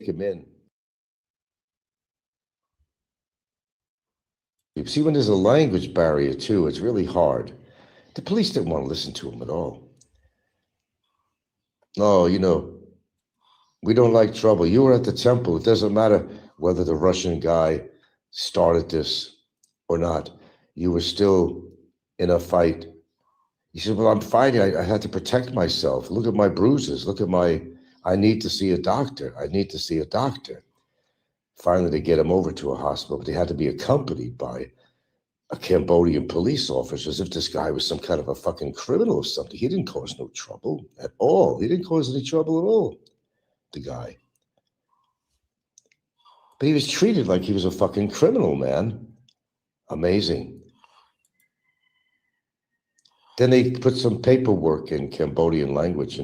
him in. You see, when there's a language barrier, too, it's really hard. The police didn't want to listen to him at all. No, we don't like trouble. You were at the temple. It doesn't matter whether the Russian guy started this or not. You were still in a fight. He said, well, I'm fighting. I had to protect myself. Look at my bruises. Look at I need to see a doctor. I need to see a doctor. Finally, they get him over to a hospital, but they had to be accompanied by a Cambodian police officer, as if this guy was some kind of a fucking criminal or something. He didn't cause no trouble at all. He didn't cause any trouble at all, the guy. But he was treated like he was a fucking criminal, man. Amazing. Then they put some paperwork in Cambodian language,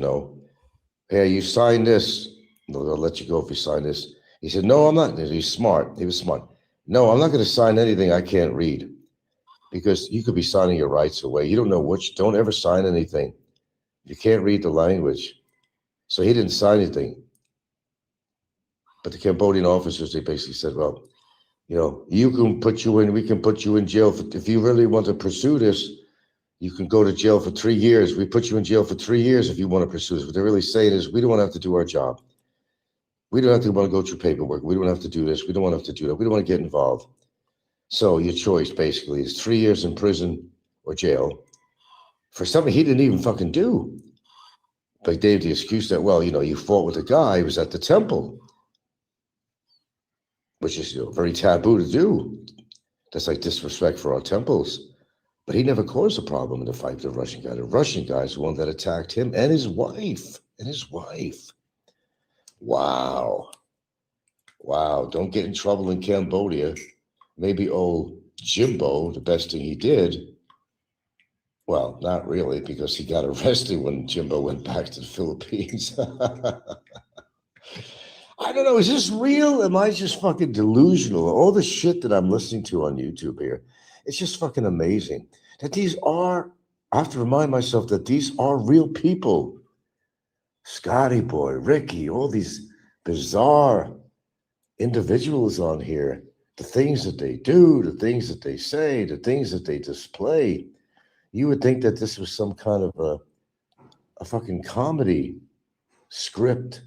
Hey, you sign this. No, they'll let you go if you sign this. He said, no, I'm not. He's smart. He was smart. No, I'm not going to sign anything I can't read, because you could be signing your rights away. You don't know which. Don't ever sign anything. You can't read the language. So he didn't sign anything. But the Cambodian officers, they basically said, well, we can put you in jail. If you really want to pursue this, you can go to jail for 3 years. We put you in jail for 3 years if you want to pursue this. What they're really saying is, we don't want to have to do our job. We don't have to want to go through paperwork. We don't have to do this. We don't want to have to do that. We don't want to get involved. So your choice basically is 3 years in prison or jail for something he didn't even fucking do. But he gave the excuse that, well, you fought with a guy who was at the temple, which is very taboo to do. That's like disrespect for our temples. But he never caused a problem in the fight with the Russian guy. The Russian guy is the one that attacked him and his wife. Wow. Don't get in trouble in Cambodia. Maybe old Jimbo, the best thing he did, well, not really, because he got arrested when Jimbo went back to the Philippines. I don't know, is this real? Am I just fucking delusional? All the shit that I'm listening to on YouTube here, it's just fucking amazing that I have to remind myself that these are real people. Scotty Boy, Ricky, all these bizarre individuals on here, the things that they do, the things that they say, the things that they display. You would think that this was some kind of a fucking comedy script,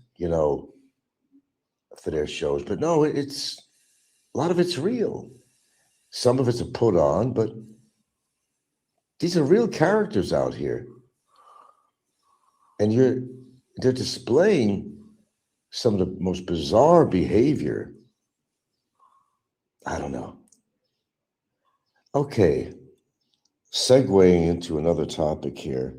for their shows. But no, it's a lot of it's real. Some of it's a put on, but these are real characters out here. And they're displaying some of the most bizarre behavior. I don't know. Okay, segueing into another topic here.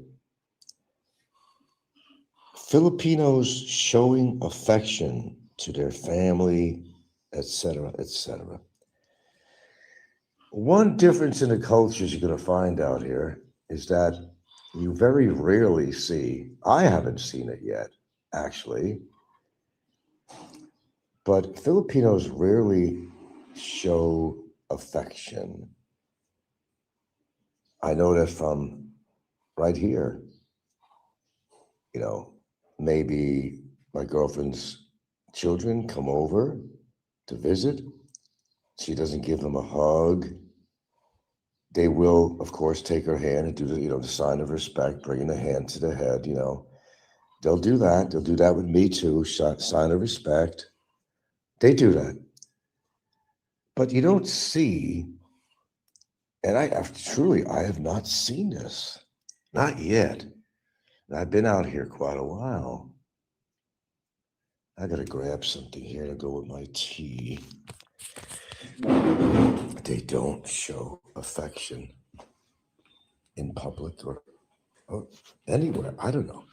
Filipinos showing affection to their family, etc., etc. One difference in the cultures you're going to find out here is that you very rarely see, I haven't seen it yet, actually, but Filipinos rarely show affection. I know that from right here. Maybe my girlfriend's children come over to visit. She doesn't give them a hug. They will, of course, take her hand and do the sign of respect, bringing the hand to the head, They'll do that. They'll do that with me too, sign of respect. They do that. But you don't see, and I have not seen this. Not yet. I've been out here quite a while. I got to grab something here to go with my tea. They don't show affection in public or anywhere. I don't know.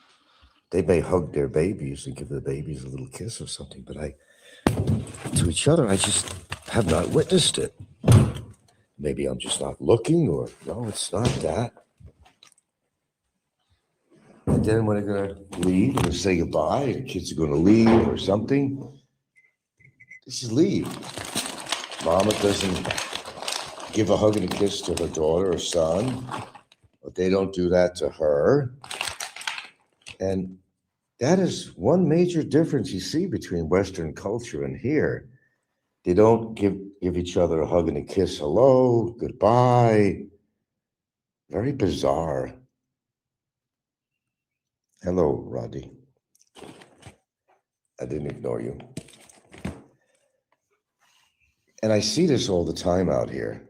They may hug their babies and give the babies a little kiss or something, but to each other, I just have not witnessed it. Maybe I'm just not looking, or no, it's not that. And then when they're going to leave and say goodbye, the kids are going to leave or something, they just leave. Mama doesn't give a hug and a kiss to her daughter or son, but they don't do that to her. And That is one major difference you see between Western culture and here. They don't give each other a hug and a kiss. Hello, goodbye. Very bizarre. Hello, Rodney. I didn't ignore you. And I see this all the time out here.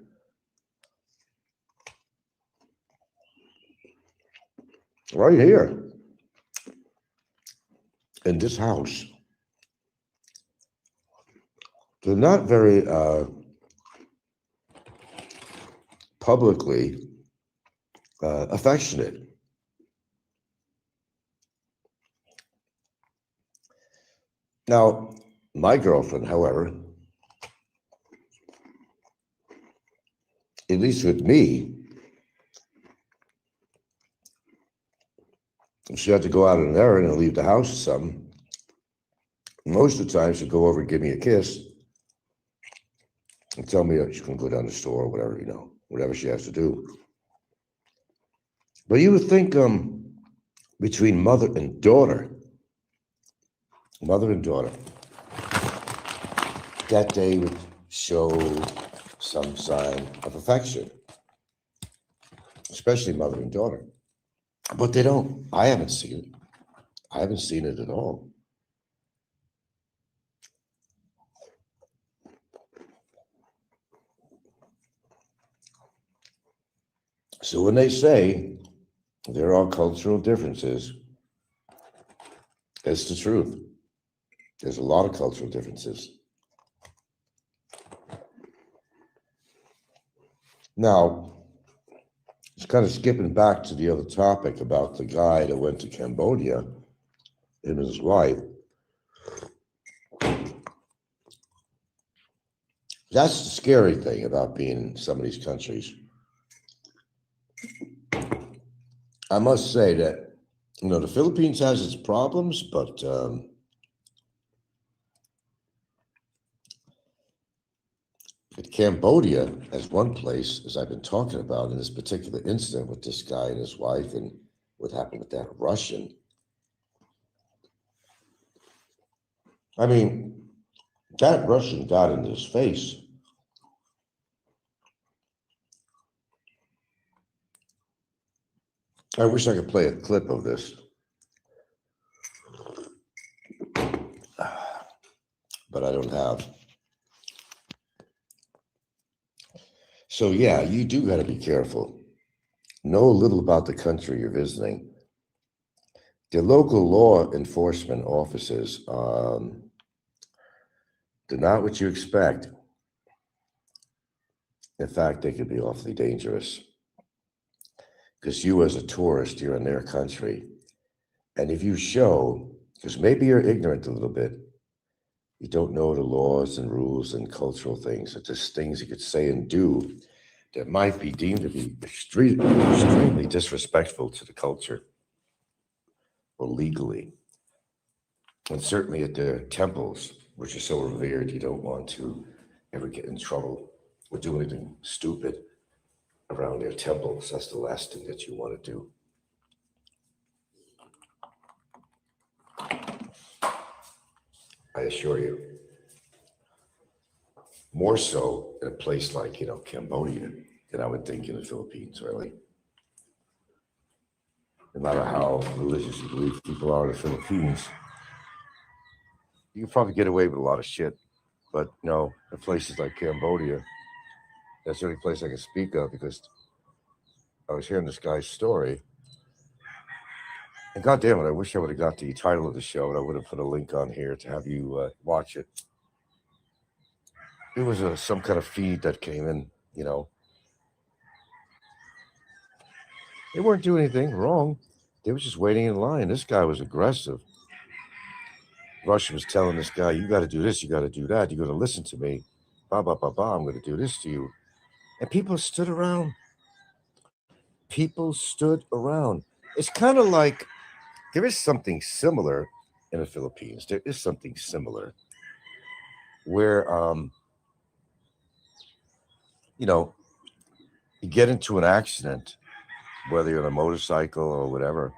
Right here. In this house. They're not very publicly affectionate. Now, my girlfriend, however, at least with me, if she had to go out on an errand and leave the house or something, most of the time she'd go over and give me a kiss and tell me that she can go down the store or whatever, whatever she has to do. But you would think between mother and daughter, that they would show some sign of affection, especially mother and daughter. But they don't. I haven't seen it. I haven't seen it at all. So when they say there are cultural differences, it's the truth. There's a lot of cultural differences. Now, it's kind of skipping back to the other topic about the guy that went to Cambodia, him and his wife. That's the scary thing about being in some of these countries. I must say that, the Philippines has its problems, but Cambodia as one place, as I've been talking about in this particular incident with this guy and his wife and what happened with that Russian. I mean, that Russian got in his face. I wish I could play a clip of this. But I don't have. So yeah, you do got to be careful. Know a little about the country you're visiting. The local law enforcement officers, they're not what you expect. In fact, they could be awfully dangerous. Because you as a tourist, you're in their country. And if you show, because maybe you're ignorant a little bit, you don't know the laws and rules and cultural things, or just things you could say and do that might be deemed to be extremely disrespectful to the culture or legally. And certainly at their temples, which are so revered, you don't want to ever get in trouble or do anything stupid around their temples. That's the last thing that you want to do. I assure you. More so in a place like, Cambodia than I would think in the Philippines, really. No matter how religious you believe people are in the Philippines, you can probably get away with a lot of shit. But no, in places like Cambodia, that's the only place I can speak of because I was hearing this guy's story. And God damn it, I wish I would have got the title of the show and I would have put a link on here to have you watch it. It was some kind of feed that came in, They weren't doing anything wrong. They were just waiting in line. This guy was aggressive. Russia was telling this guy, you got to do this, you got to do that. You're going to listen to me. Bah, bah, bah, bah, I'm going to do this to you. And people stood around. People stood around. It's kind of like there is something similar in the Philippines. There is something similar where, you get into an accident, whether you're on a motorcycle or whatever,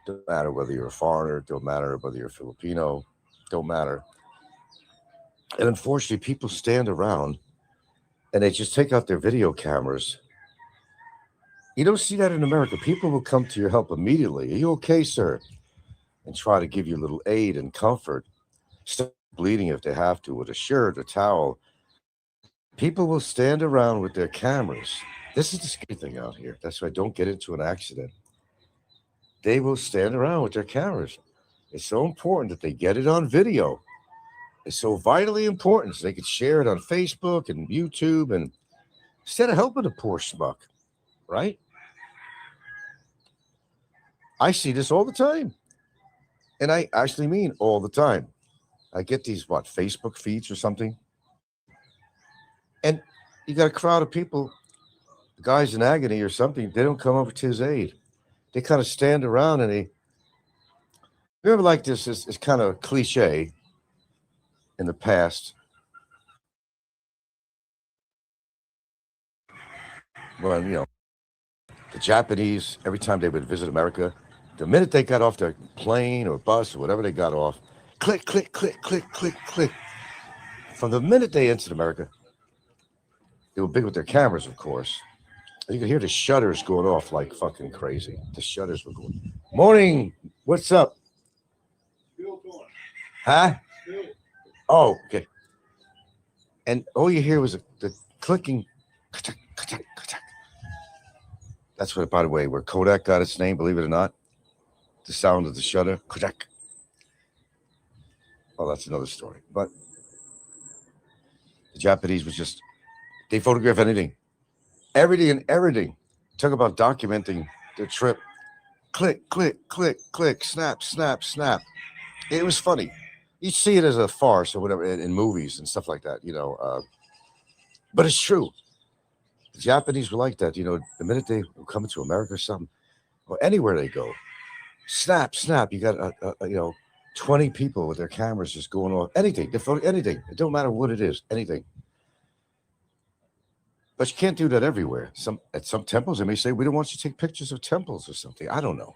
Don't matter whether you're a foreigner, don't matter whether you're Filipino, don't matter. And unfortunately, people stand around and they just take out their video cameras. You don't see that in America. People will come to your help immediately. Are you okay, sir? And try to give you a little aid and comfort. Stop bleeding if they have to with a shirt, a towel. People will stand around with their cameras. This is the scary thing out here. That's why I don't get into an accident. They will stand around with their cameras. It's so important that they get it on video. It's so vitally important so they could share it on Facebook and YouTube and instead of helping the poor schmuck, right? I see this all the time. And I actually mean all the time. I get these, Facebook feeds or something. And you got a crowd of people, guys in agony or something. They don't come over to his aid. They kind of stand around and they remember like this is kind of cliche in the past. Well, the Japanese, every time they would visit America, the minute they got off their plane or bus or whatever they got off, click, click, click, click, click, click. From the minute they entered America, they were big with their cameras, of course. You could hear the shutters going off like fucking crazy. The shutters were going. Morning. What's up? Huh? Oh, okay. And all you hear was the clicking. That's what, by the way, where Kodak got its name, believe it or not. The sound of the shutter. Kodak. Oh, that's another story. But the Japanese was just, they photograph anything. Everything and everything. Talk about documenting their trip. Click, click, click, click, snap, snap, snap. It was funny. You see it as a farce or whatever in movies and stuff like that, but it's true. The Japanese were like that, the minute they come to America or something, or anywhere they go, snap, snap. You got, 20 people with their cameras just going off. Anything, anything. It don't matter what it is, anything. But you can't do that everywhere. At some temples, they may say, we don't want you to take pictures of temples or something. I don't know.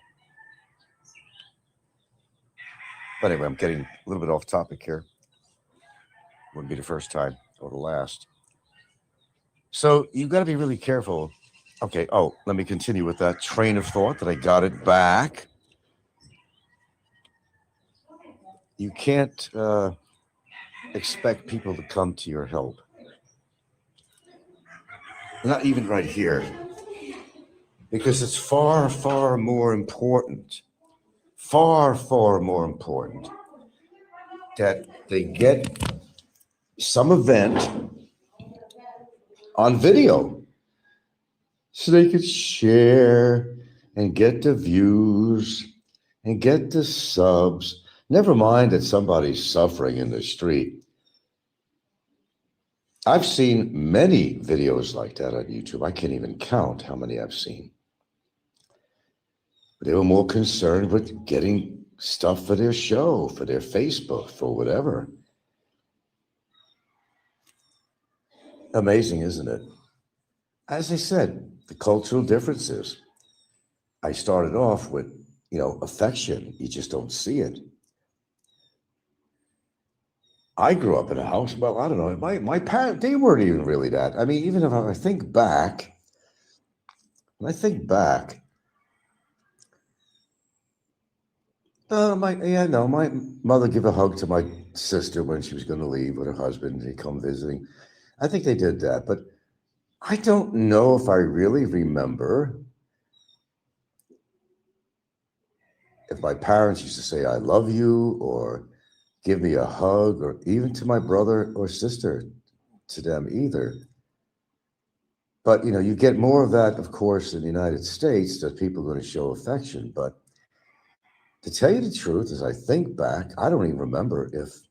But anyway, I'm getting a little bit off topic here. Wouldn't be the first time or the last. So you've got to be really careful. Okay. Oh, let me continue with that train of thought that I got it back. You can't expect people to come to your help. Not even right here. Because it's far, far more important. Far, far more important that they get some event on video so they could share and get the views and get the subs. Never mind that somebody's suffering in the street. I've seen many videos like that on YouTube. I can't even count how many I've seen. But they were more concerned with getting stuff for their show, for their Facebook, for whatever. Amazing, isn't it? As I said, the cultural differences. I started off with, affection. You just don't see it. I grew up in a house, well, I don't know, my parents, they weren't even really that. I mean, even if I think back, my mother gave a hug to my sister when she was going to leave with her husband. They come visiting. I think they did that, but I don't know if I really remember if my parents used to say, I love you, or give me a hug, or even to my brother or sister, to them either. But, you get more of that, of course, in the United States, that people are going to show affection. But to tell you the truth, as I think back, I don't even remember if,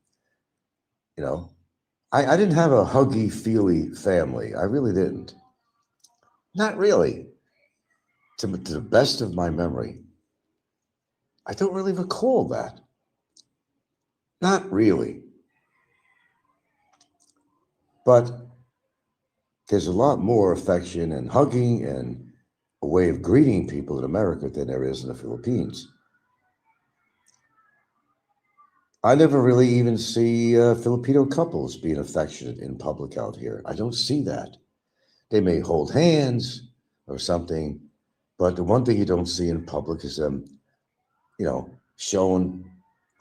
I didn't have a huggy, feely family. I really didn't. Not really. To the best of my memory, I don't really recall that. Not really. But there's a lot more affection and hugging and a way of greeting people in America than there is in the Philippines. I never really even see Filipino couples being affectionate in public out here. I don't see that. They may hold hands or something, but the one thing you don't see in public is them, showing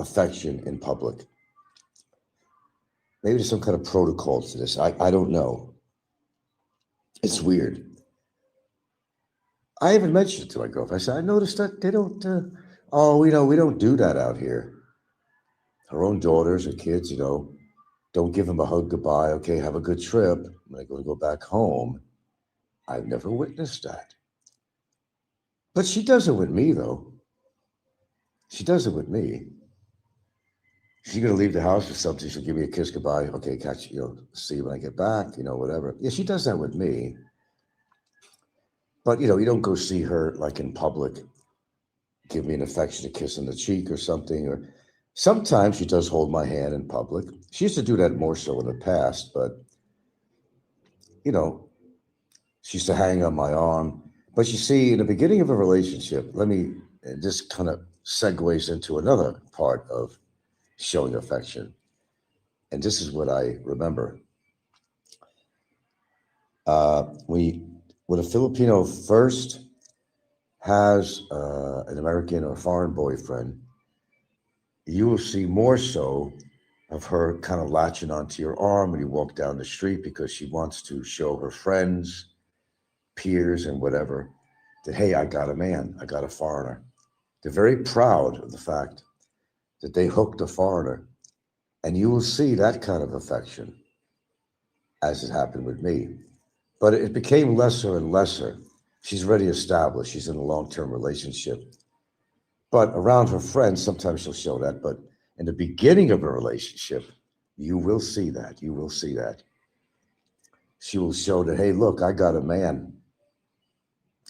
affection in public. Maybe there's some kind of protocol to this. I don't know. It's weird. I even mentioned it to my girlfriend. I said, I noticed that they don't, we don't do that out here. Her own daughters or kids, don't give them a hug goodbye. Okay, have a good trip. When I go back home, I've never witnessed that. But she does it with me, though. She does it with me. She's going to leave the house or something. She'll give me a kiss goodbye. Okay, catch, see you when I get back, whatever. Yeah, she does that with me. But, you don't go see her like in public, give me an affectionate kiss on the cheek or something. Or sometimes she does hold my hand in public. She used to do that more so in the past, but, she used to hang on my arm. But you see, in the beginning of a relationship, this kind of segues into another part of showing affection. And this is what I remember. When a Filipino first has an American or foreign boyfriend, you will see more so of her kind of latching onto your arm when you walk down the street because she wants to show her friends, peers, and whatever that, hey, I got a man, I got a foreigner. They're very proud of the fact that they hooked a foreigner. And you will see that kind of affection as it happened with me. But it became lesser and lesser. She's already established. She's in a long-term relationship. But around her friends, sometimes she'll show that. But in the beginning of a relationship, you will see that. You will see that. She will show that, hey, look, I got a man.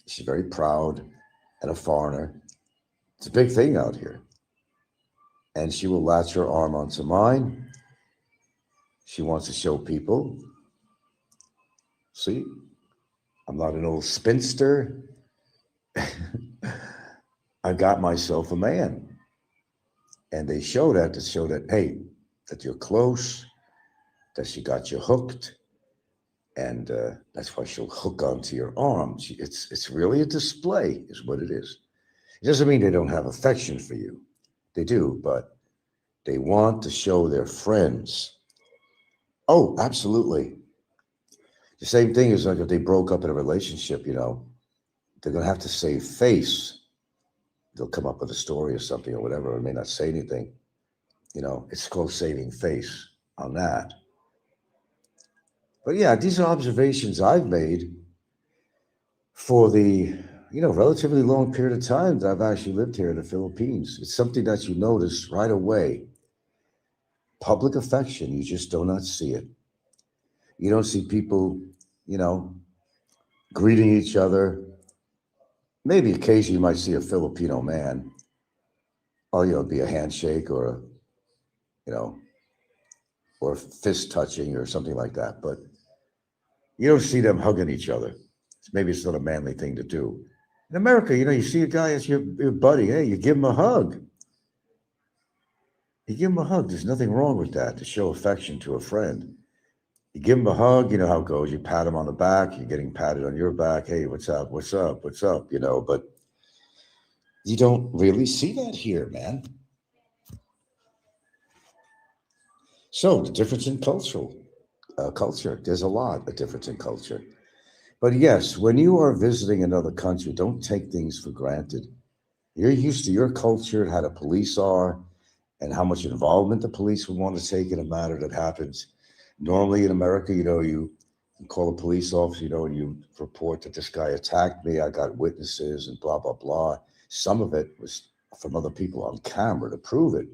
She's very proud and a foreigner. It's a big thing out here. And she will latch her arm onto mine. She wants to show people. See, I'm not an old spinster. I got myself a man. And they show that to show that, hey, that you're close, that she got you hooked. And that's why she'll hook onto your arm. It's really a display, is what it is. It doesn't mean they don't have affection for you. They do, but they want to show their friends. Oh, absolutely. The same thing is like if they broke up in a relationship, they're going to have to save face. They'll come up with a story or something or whatever, or may not say anything. It's called saving face on that. But yeah, these are observations I've made for the, relatively long period of time that I've actually lived here in the Philippines. It's something that you notice right away. Public affection, you just do not see it. You don't see people, greeting each other. Maybe occasionally you might see a Filipino man. Or, it'd be a handshake or or fist touching or something like that. But you don't see them hugging each other. Maybe it's not a manly thing to do. In America, you see a guy as your buddy. Hey, you give him a hug. You give him a hug. There's nothing wrong with that, to show affection to a friend. You give him a hug, you know how it goes. You pat him on the back. You're getting patted on your back. Hey, what's up? What's up? What's up? But you don't really see that here, man. So the difference in culture, there's a lot of difference in culture. But yes, when you are visiting another country, don't take things for granted. You're used to your culture and how the police are and how much involvement the police would want to take in a matter that happens. Normally in America, you call a police officer, and you report that this guy attacked me. I got witnesses and blah, blah, blah. Some of it was from other people on camera to prove it.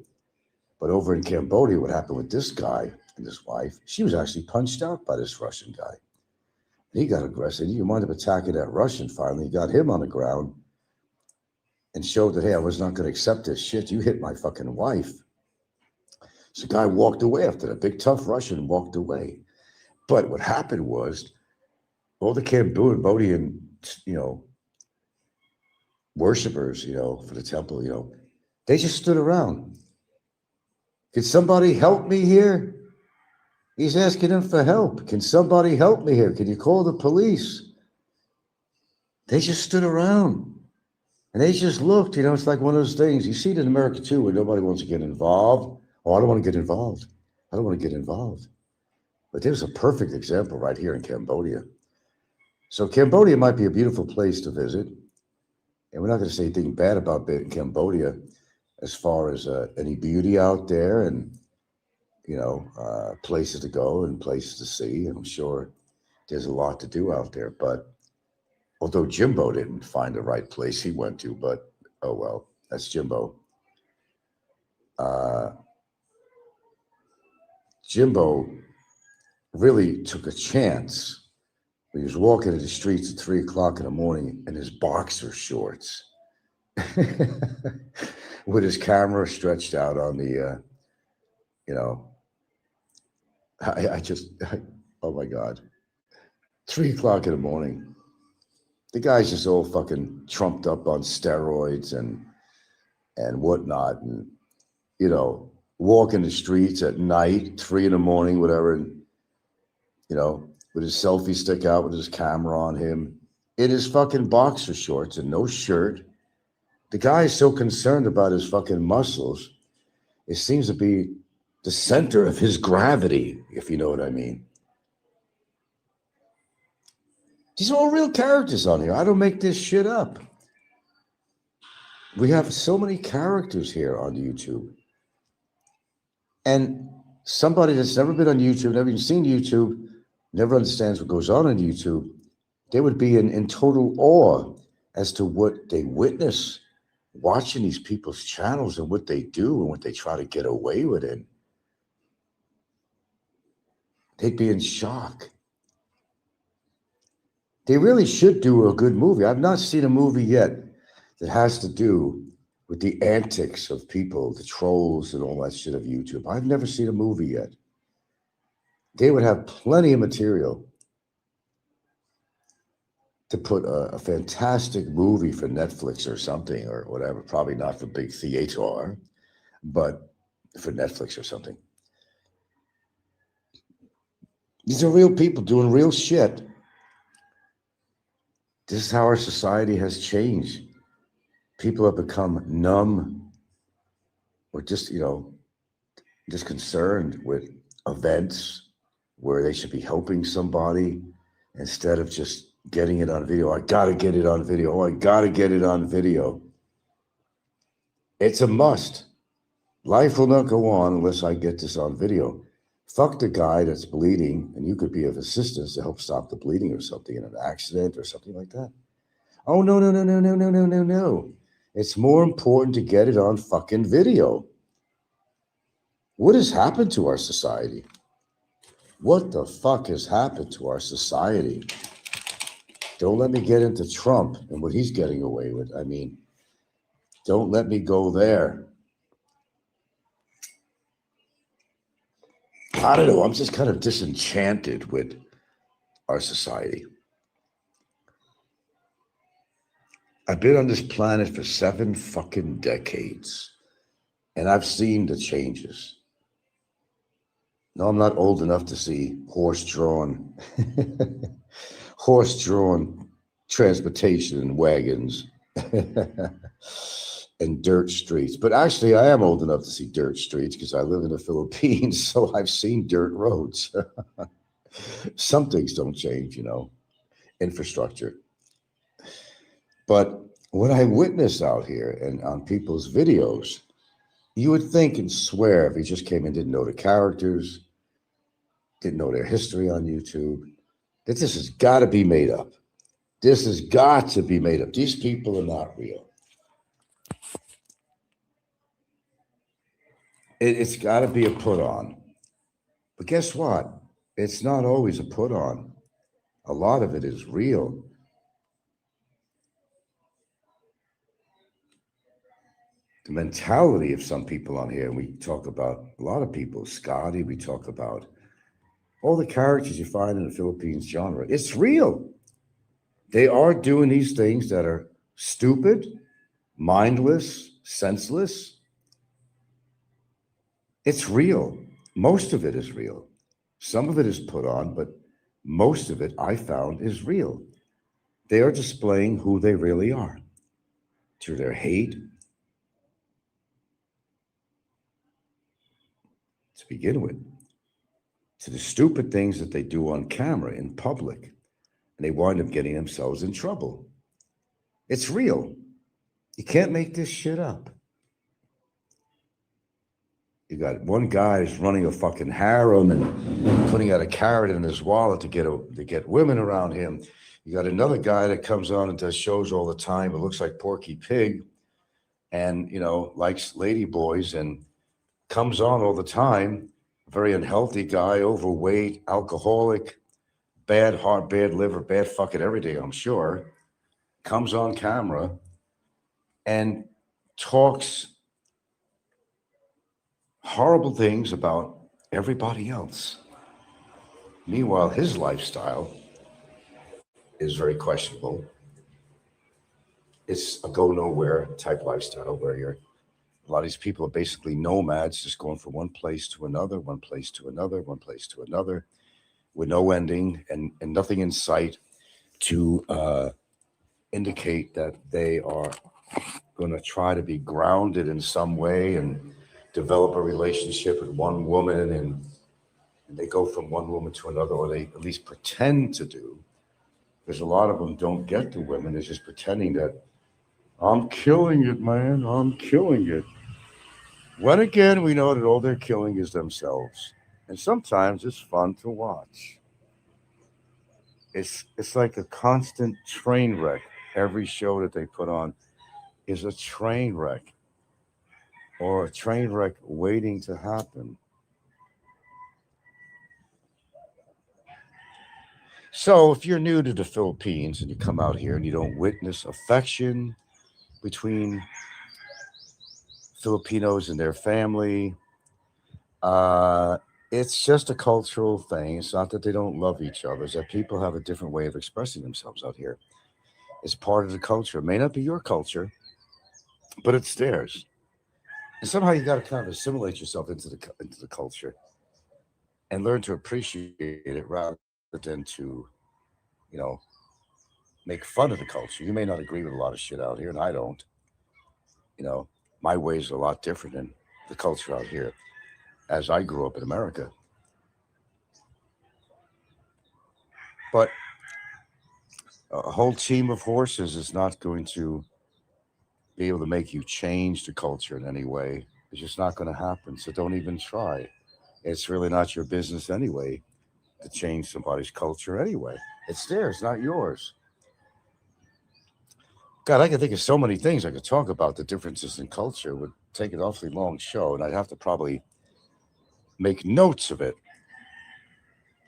But over in Cambodia, what happened with this guy and his wife, she was actually punched out by this Russian guy. He got aggressive. You wind up attacking that Russian finally. Got him on the ground and showed that, hey, I was not going to accept this shit. You hit my fucking wife. So the guy walked away after that. Big tough Russian walked away. But what happened was all the Cambodian, worshipers, for the temple, they just stood around. Can somebody help me here? He's asking him for help. Can somebody help me here? Can you call the police? They just stood around and they just looked. It's like one of those things. You see it in America too, where nobody wants to get involved. Oh, I don't want to get involved. I don't want to get involved. But there's a perfect example right here in Cambodia. So Cambodia might be a beautiful place to visit. And we're not going to say anything bad about Cambodia as far as any beauty out there and, places to go and places to see. I'm sure there's a lot to do out there. But although Jimbo didn't find the right place he went to, but oh well, that's Jimbo. Jimbo really took a chance. He was walking in the streets at 3:00 in the morning in his boxer shorts with his camera stretched out on the, oh my God, 3:00 in the morning. The guy's just all fucking trumped up on steroids and whatnot. And, walking the streets at night, 3 in the morning, whatever, and, with his selfie stick out with his camera on him in his fucking boxer shorts and no shirt. The guy is so concerned about his fucking muscles. It seems to be the center of his gravity, if you know what I mean. These are all real characters on here. I don't make this shit up. We have so many characters here on YouTube. And somebody that's never been on YouTube, never even seen YouTube, never understands what goes on YouTube, they would be in total awe as to what they witness watching these people's channels and what they do and what they try to get away with it. They'd be in shock. They really should do a good movie. I've not seen a movie yet that has to do with the antics of people, the trolls and all that shit of YouTube. I've never seen a movie yet. They would have plenty of material to put a fantastic movie for Netflix or something or whatever. Probably not for big theater, but for Netflix or something. These are real people doing real shit. This is how our society has changed. People have become numb or just concerned with events where they should be helping somebody instead of just getting it on video. I got to get it on video. Oh, I got to get it on video. It's a must. Life will not go on unless I get this on video. Fuck the guy that's bleeding, and you could be of assistance to help stop the bleeding or something in an accident or something like that. Oh, no. It's more important to get it on fucking video. What has happened to our society? What the fuck has happened to our society? Don't let me get into Trump and what he's getting away with. I mean, don't let me go there. I don't know. I'm just kind of disenchanted with our society. I've been on this planet for 7 fucking decades, and I've seen the changes. No, I'm not old enough to see horse-drawn transportation and wagons and dirt streets. But actually, I am old enough to see dirt streets because I live in the Philippines, so I've seen dirt roads. Some things don't change, infrastructure. But what I witness out here and on people's videos, you would think and swear if he just came and didn't know the characters, didn't know their history on YouTube, that this has got to be made up. This has got to be made up. These people are not real. It's got to be a put on. But guess what? It's not always a put on. A lot of it is real. The mentality of some people on here, we talk about a lot of people, Scotty, we talk about all the characters you find in the Philippines genre. It's real. They are doing these things that are stupid, mindless, senseless. It's real. Most of it is real. Some of it is put on, but most of it I found is real. They are displaying who they really are through their hate to begin with, to the stupid things that they do on camera in public, and they wind up getting themselves in trouble. It's real. You can't make this shit up. You got one guy who's running a fucking harem and putting out a carrot in his wallet to get women around him. You got another guy that comes on and does shows all the time. It looks like Porky Pig, and likes lady boys and comes on all the time. Very unhealthy guy, overweight, alcoholic, bad heart, bad liver, bad fucking everything. I'm sure comes on camera and talks horrible things about everybody else. Meanwhile, his lifestyle is very questionable. It's a go nowhere type lifestyle where a lot of these people are basically nomads, just going from one place to another, one place to another, one place to another, with no ending and nothing in sight to indicate that they are going to try to be grounded in some way and develop a relationship with one woman, and they go from one woman to another, or they at least pretend to do. Because a lot of them don't get the women. It's just pretending that I'm killing it, man. I'm killing it. When again, we know that all they're killing is themselves. And sometimes it's fun to watch. It's like a constant train wreck. Every show that they put on is a train wreck, or a train wreck waiting to happen. So if you're new to the Philippines and you come out here and you don't witness affection between Filipinos and their family, uh, it's just a cultural thing. It's not that they don't love each other. It's that people have a different way of expressing themselves out here. It's part of the culture. It may not be your culture, but it's theirs. And somehow you got to kind of assimilate yourself into the culture and learn to appreciate it rather than to, you know, make fun of the culture. You may not agree with a lot of shit out here, and I don't. You know, my ways are a lot different than the culture out here as I grew up in America. But a whole team of horses is not going to be able to make you change the culture in any way. It's just not going to happen. So don't even try. It's really not your business anyway to change somebody's culture anyway. It's theirs, not yours. God, I can think of so many things I could talk about the differences in culture. It would take an awfully long show, and I'd have to probably make notes of it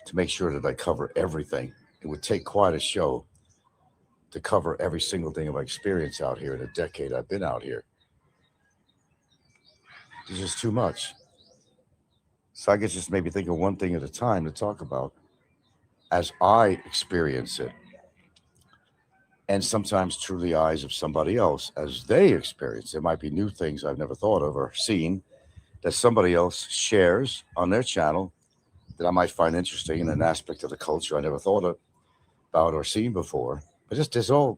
to make sure that I cover everything. It would take quite a show to cover every single thing of my experience out here in a decade I've been out here. It's just too much. So I guess just maybe think of one thing at a time to talk about as I experience it, and sometimes through the eyes of somebody else as they experience. There might be new things I've never thought of or seen that somebody else shares on their channel that I might find interesting in an aspect of the culture I never about or seen before. But just there's all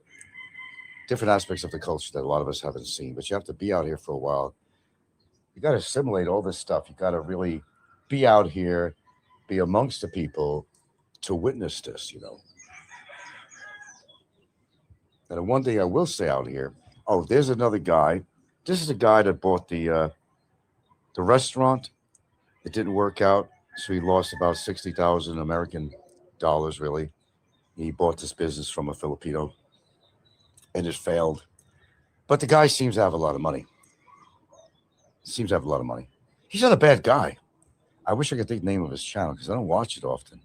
different aspects of the culture that a lot of us haven't seen. But you have to be out here for a while. You got to assimilate all this stuff. You got to really be out here, be amongst the people to witness this. And the one thing I will say out here, oh, there's another guy. This is a guy that bought the restaurant. It didn't work out, so he lost about 60,000 American dollars. Really, he bought this business from a Filipino, and it failed. But the guy seems to have a lot of money. Seems to have a lot of money. He's not a bad guy. I wish I could think the name of his channel because I don't watch it often.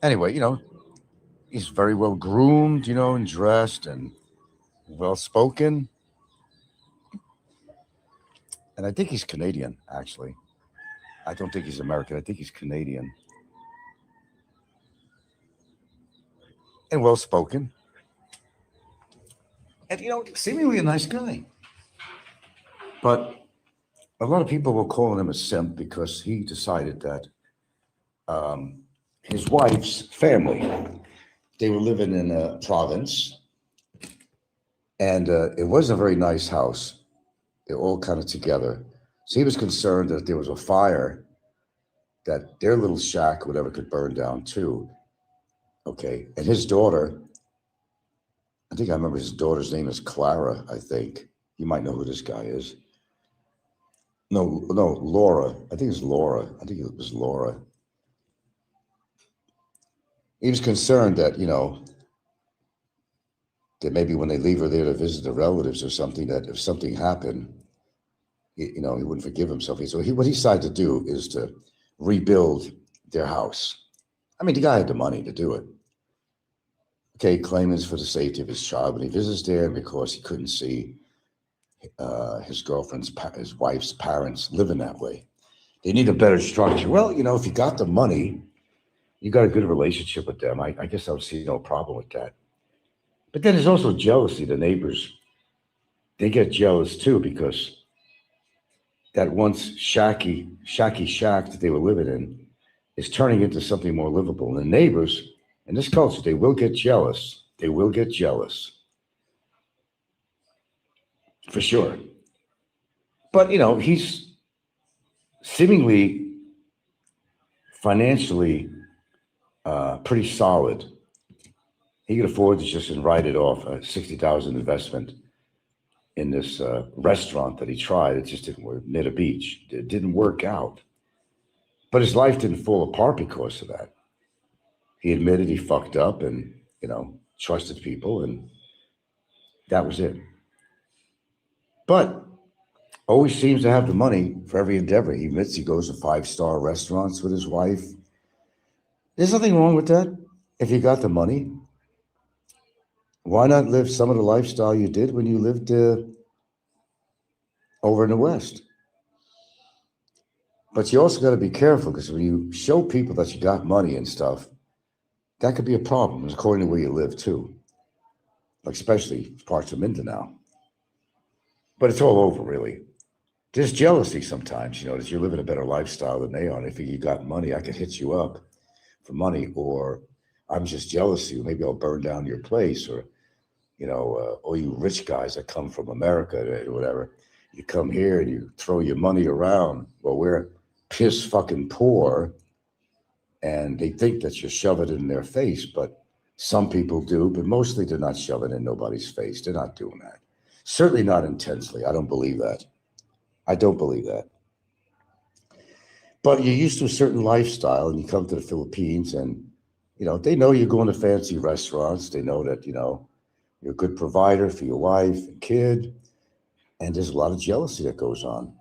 Anyway, he's very well groomed, and dressed and well spoken. And I think he's Canadian, actually. I don't think he's American. I think he's Canadian. And well spoken. And, seemingly a nice guy. But a lot of people were calling him a simp because he decided that his wife's family, they were living in a province, and it wasn't a very nice house. They're all kind of together. So he was concerned that if there was a fire, that their little shack, whatever, could burn down too. Okay. And his daughter, I think I remember his daughter's name is Clara, I think. You might know who this guy is. No, Laura. I think it's Laura. I think it was Laura. He was concerned that, that maybe when they leave her there to visit the relatives or something, that if something happened, he wouldn't forgive himself. So what he decided to do is to rebuild their house. I mean, the guy had the money to do it. Okay, claiming for the safety of his child, but he visits there because he couldn't see his wife's parents living that way. They need a better structure. Well, if you got the money, you got a good relationship with them. I guess I would see no problem with that. But then there's also jealousy. The neighbors, they get jealous too because that once shacky shack that they were living in is turning into something more livable. And the neighbors in this culture, they will get jealous. They will get jealous. For sure. But, he's seemingly financially pretty solid. He could afford to just write it off a $60,000 investment in this restaurant that he tried. It just didn't work near the beach. It didn't work out. But his life didn't fall apart because of that. He admitted he fucked up and, trusted people, and that was it. But always seems to have the money for every endeavor. He admits he goes to 5-star restaurants with his wife. There's nothing wrong with that. If you got the money, why not live some of the lifestyle you did when you lived over in the West? But you also got to be careful because when you show people that you got money and stuff, that could be a problem according to where you live too, like especially parts of Mindanao. But it's all over, really. There's jealousy sometimes, that you're living a better lifestyle than they are. And if you got money, I could hit you up for money, or I'm just jealous of you. Maybe I'll burn down your place, or, all you rich guys that come from America or whatever, you come here and you throw your money around. Well, we're piss fucking poor, and they think that you shove it in their face, but some people do, but mostly they're not shoving it in nobody's face. They're not doing that. Certainly not intensely. I don't believe that. I don't believe that. But you're used to a certain lifestyle and you come to the Philippines and, they know you're going to fancy restaurants. They know that, you're a good provider for your wife and kid. And there's a lot of jealousy that goes on.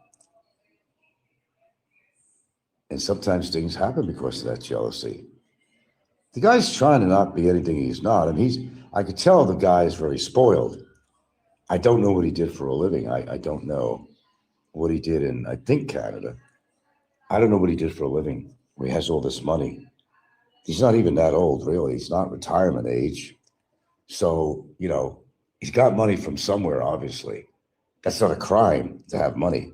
And sometimes things happen because of that jealousy. The guy's trying to not be anything he's not. And I could tell the guy is very spoiled. I don't know what he did for a living. I don't know what he did in, I think, Canada. I don't know what he did for a living where he has all this money. He's not even that old, really. He's not retirement age. So, he's got money from somewhere, obviously. That's not a crime to have money.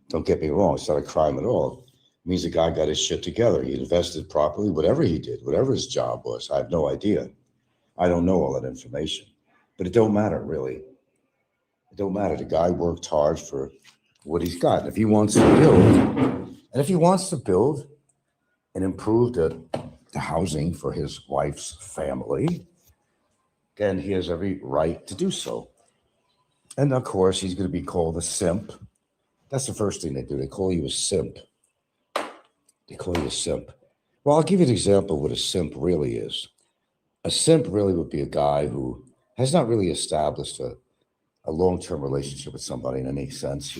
Don't get me wrong. It's not a crime at all. It means the guy got his shit together. He invested properly, whatever he did, whatever his job was. I have no idea. I don't know all that information. But it don't matter, really. It don't matter. The guy worked hard for what he's got. If he wants to build and improve the housing for his wife's family, then he has every right to do so. And of course, he's going to be called a simp. That's the first thing they do. They call you a simp. Well, I'll give you an example of what a simp really is. A simp really would be a guy who has not really established a long-term relationship with somebody in any sense.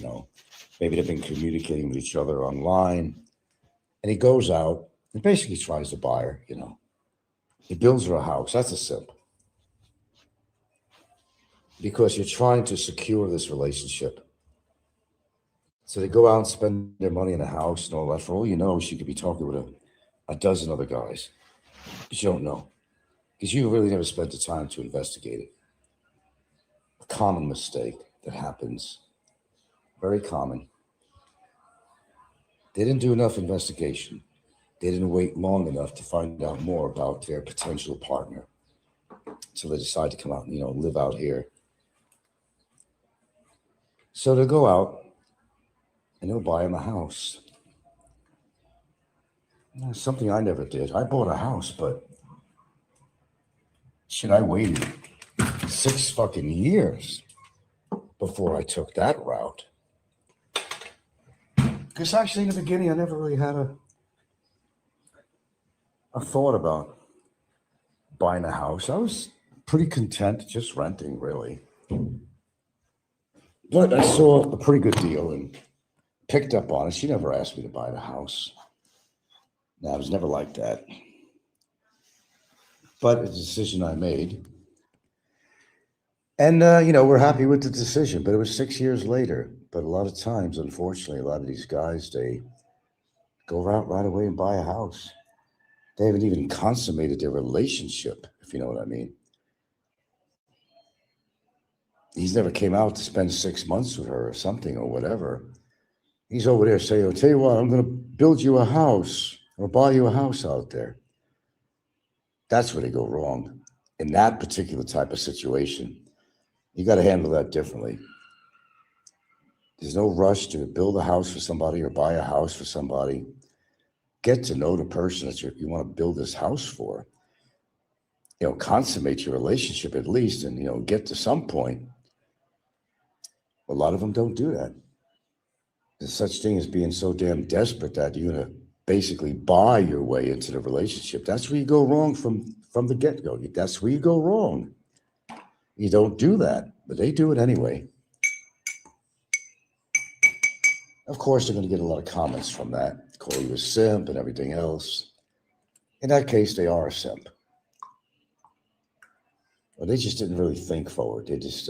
Maybe they've been communicating with each other online, and he goes out and basically tries to buy her. He builds her a house. That's a simp. Because you're trying to secure this relationship. So they go out and spend their money in a house and all that. For all you know, she could be talking with a dozen other guys. But you don't know. Because you really never spent the time to investigate it. A common mistake that happens. Very common. They didn't do enough investigation. They didn't wait long enough to find out more about their potential partner. So they decide to come out and, live out here. So they'll go out and they'll buy him a house. Something I never did. I bought a house, but shit, I waited 6 fucking years before I took that route. Because actually, in the beginning, I never really had a thought about buying a house. I was pretty content just renting, really. But I saw a pretty good deal and picked up on it. She never asked me to buy the house. No, I was never like that. But it's a decision I made. And, we're happy with the decision, but it was 6 years later. But a lot of times, unfortunately, a lot of these guys, they go out right away and buy a house. They haven't even consummated their relationship, if you know what I mean. He's never came out to spend 6 months with her or something or whatever. He's over there saying, I'll tell you what, I'm going to build you a house or buy you a house out there. That's where they go wrong. In that particular type of situation, you got to handle that differently. There's no rush to build a house for somebody or buy a house for somebody. Get to know the person that you want to build this house for. Consummate your relationship at least and, get to some point. A lot of them don't do that. There's such thing as being so damn desperate that you're going to basically buy your way into the relationship. That's where you go wrong from the get-go. That's where you go wrong. You don't do that, but they do it anyway. Of course, they're going to get a lot of comments from that, call you a simp and everything else. In that case, they are a simp. Well, they just didn't really think forward. They just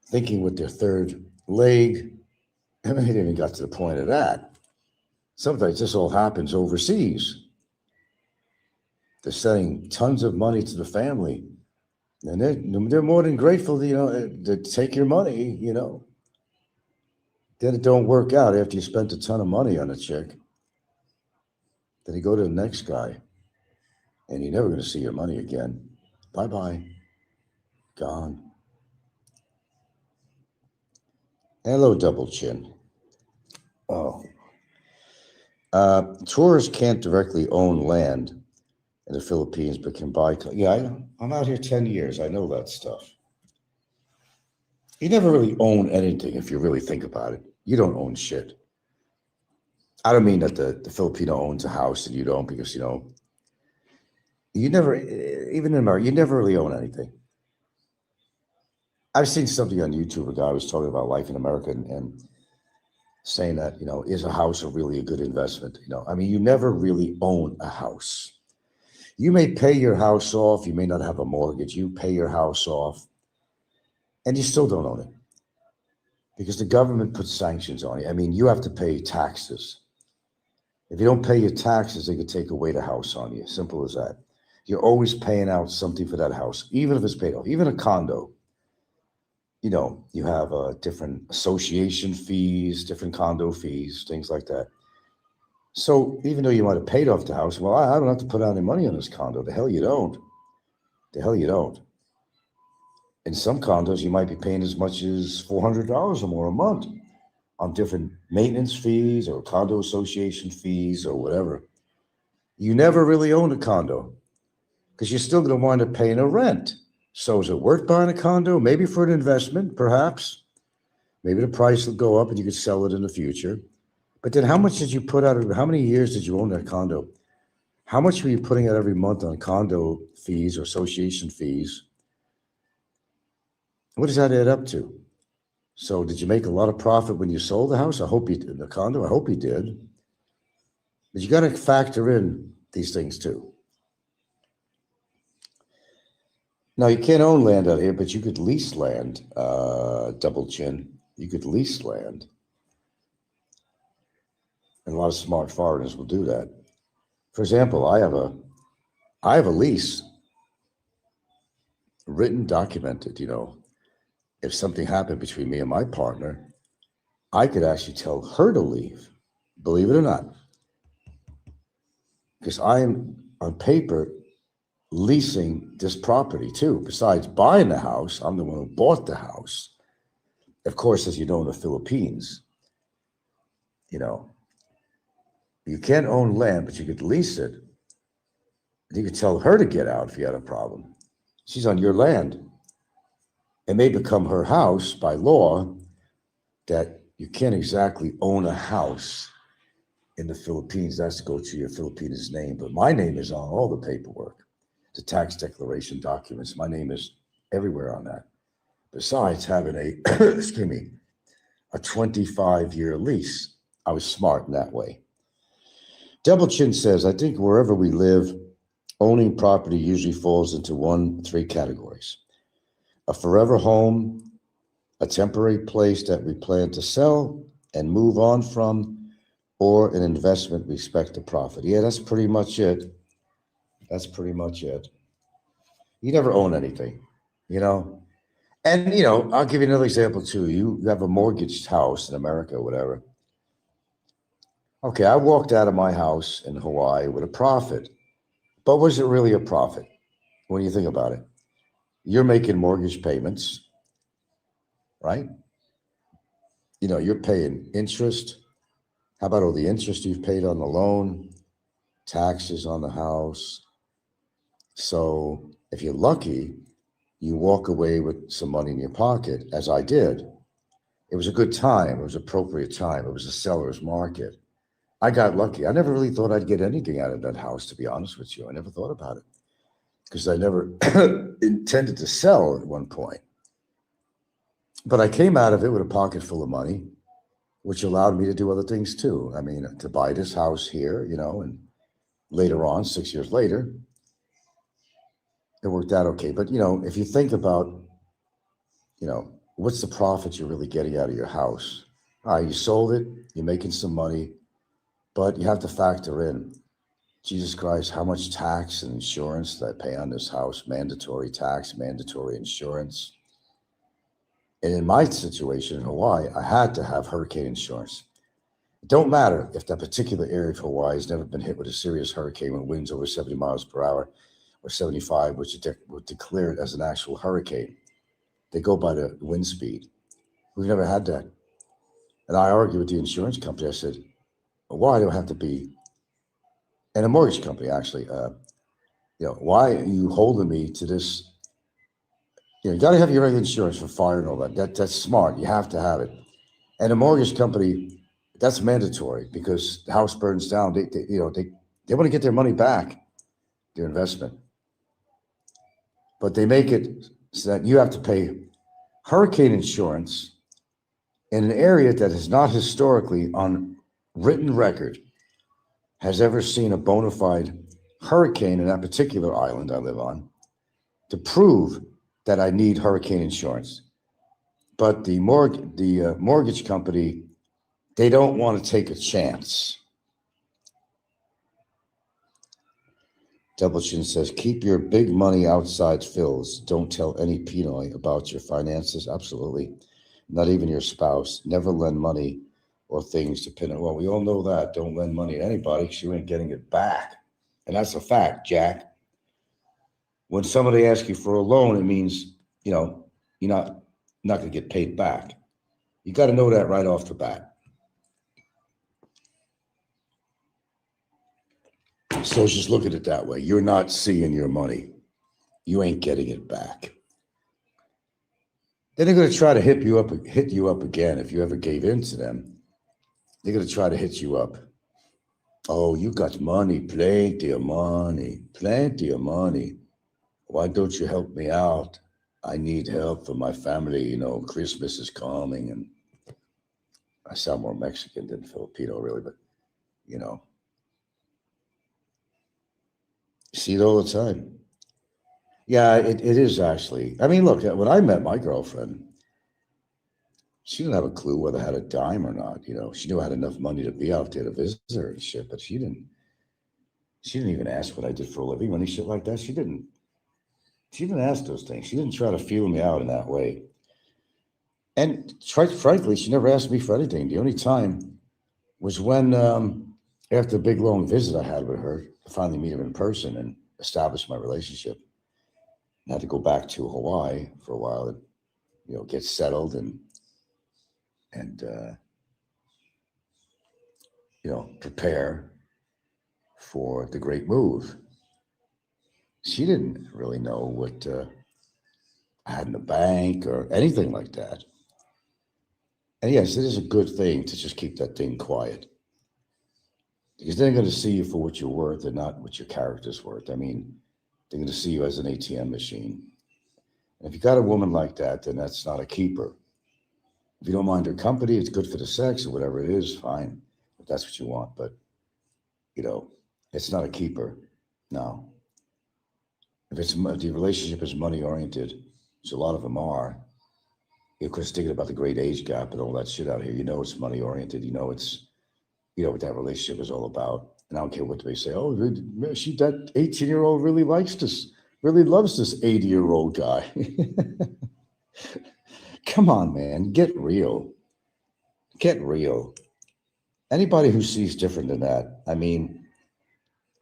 thinking with their third leg. And they didn't even got to the point of that. Sometimes this all happens overseas. They're sending tons of money to the family. And they're more than grateful, to take your money, Then it don't work out after you spent a ton of money on a chick. Then you go to the next guy. And you're never going to see your money again. Bye-bye. Gone. Hello, double chin. Oh. Tourists can't directly own land in the Philippines, but can buy. Yeah, I'm out here 10 years. I know that stuff. You never really own anything if you really think about it. You don't own shit. I don't mean that the Filipino owns a house and you don't, because, you never, even in America, you never really own anything. I've seen something on YouTube, a guy was talking about life in America and saying that, is a house really a good investment? You never really own a house. You may pay your house off. You may not have a mortgage. You pay your house off and you still don't own it because the government puts sanctions on you. You have to pay taxes. If you don't pay your taxes, they could take away the house on you. Simple as that. You're always paying out something for that house, even if it's paid off, even a condo. You have different association fees, different condo fees, things like that. So even though you might have paid off the house, well, I don't have to put out any money on this condo. The hell you don't. The hell you don't. In some condos, you might be paying as much as $400 or more a month on different maintenance fees or condo association fees or whatever. You never really own a condo because you're still going to wind up paying a rent. So is it worth buying a condo? Maybe for an investment, perhaps. Maybe the price will go up and you could sell it in the future. But then how much did you put out? How many years did you own that condo? How much were you putting out every month on condo fees or association fees? What does that add up to? So did you make a lot of profit when you sold the house? I hope you did. The condo, I hope you did. But you got to factor in these things too. Now, you can't own land out here, but you could lease land, double chin. You could lease land. And a lot of smart foreigners will do that. For example, I have a lease, written, documented, If something happened between me and my partner, I could actually tell her to leave. believe it or not, because I am on paper leasing this property too. Besides buying the house, I'm the one who bought the house. Of course, as you know, in the Philippines, you can't own land, but you could lease it. You could tell her to get out if you had a problem. She's on your land. It may become her house by law that you can't exactly own a house in the Philippines. That's to go to your Filipino's name. But my name is on all the paperwork, the tax declaration documents. My name is everywhere on that. Besides having a 25-year lease. I was smart in that way. Double Chin says, I think wherever we live, owning property usually falls into 3 categories. A forever home, a temporary place that we plan to sell and move on from, or an investment we expect to profit. Yeah, that's pretty much it. That's pretty much it. You never own anything, And, I'll give you another example too. You have a mortgaged house in America or whatever. Okay, I walked out of my house in Hawaii with a profit. But was it really a profit when you think about it? You're making mortgage payments, right? You're paying interest. How about all the interest you've paid on the loan, taxes on the house? So if you're lucky, you walk away with some money in your pocket, as I did. It was a good time. It was appropriate time. It was a seller's market. I got lucky. I never really thought I'd get anything out of that house, to be honest with you. I never thought about it because I never intended to sell at one point. But I came out of it with a pocket full of money, which allowed me to do other things too. I mean, to buy this house here, and later on, 6 years later, it worked out okay. But, if you think about, what's the profit you're really getting out of your house? You sold it, you're making some money, but you have to factor in, Jesus Christ, how much tax and insurance did I pay on this house? Mandatory tax, mandatory insurance. And in my situation in Hawaii, I had to have hurricane insurance. It don't matter if that particular area of Hawaii has never been hit with a serious hurricane with winds over 70 miles per hour or 75, which were declared as an actual hurricane. They go by the wind speed. We've never had that. And I argued with the insurance company. I said, why do I have to be, and a mortgage company actually, why are you holding me to this? You got to have your regular insurance for fire and all that. That's smart. You have to have it. And a mortgage company, that's mandatory because the house burns down. They want to get their money back, their investment. But they make it so that you have to pay hurricane insurance in an area that is not historically on written record has ever seen a bona fide hurricane in that particular island I live on to prove that I need hurricane insurance. But the mortgage company, they don't want to take a chance. Double Chin says, keep your big money outside Phil's. Don't tell any Pinoy about your finances. Absolutely. Not even your spouse. Never lend money or things to Pinoy. Well, we all know that. Don't lend money to anybody because you ain't getting it back. And that's a fact, Jack. When somebody asks you for a loan, it means, you're not going to get paid back. You got to know that right off the bat. So just look at it that way. You're not seeing your money. You ain't getting it back. Then they're going to try to hit you up again if you ever gave in to them. They're going to try to hit you up. Oh, you got money, plenty of money, plenty of money. Why don't you help me out? I need help for my family. Christmas is coming. And I sound more Mexican than Filipino, really, but, see it all the time. Yeah, it is actually. I mean, look, when I met my girlfriend, she didn't have a clue whether I had a dime or not. She knew I had enough money to be out there to visit her and shit, but she didn't even ask what I did for a living, any shit like that. She didn't ask those things. She didn't try to feel me out in that way. And frankly, she never asked me for anything. The only time was when, after the big long visit I had with her, to finally meet her in person and establish my relationship. I had to go back to Hawaii for a while and, get settled and prepare for the great move. She didn't really know what I had in the bank or anything like that. And yes, it is a good thing to just keep that thing quiet, because they're going to see you for what you're worth and not what your character's worth. I mean, they're going to see you as an ATM machine. And if you got a woman like that, then that's not a keeper. If you don't mind her company, it's good for the sex or whatever it is, fine, if that's what you want. But, it's not a keeper. No. If the relationship is money oriented, which a lot of them are, of course, thinking about the great age gap and all that shit out here, it's money oriented. It's, what that relationship is all about. And I don't care what they say. Oh, that 18-year-old really likes this, really loves this 80-year-old guy. Come on, man, get real. Get real. Anybody who sees different than that, I mean,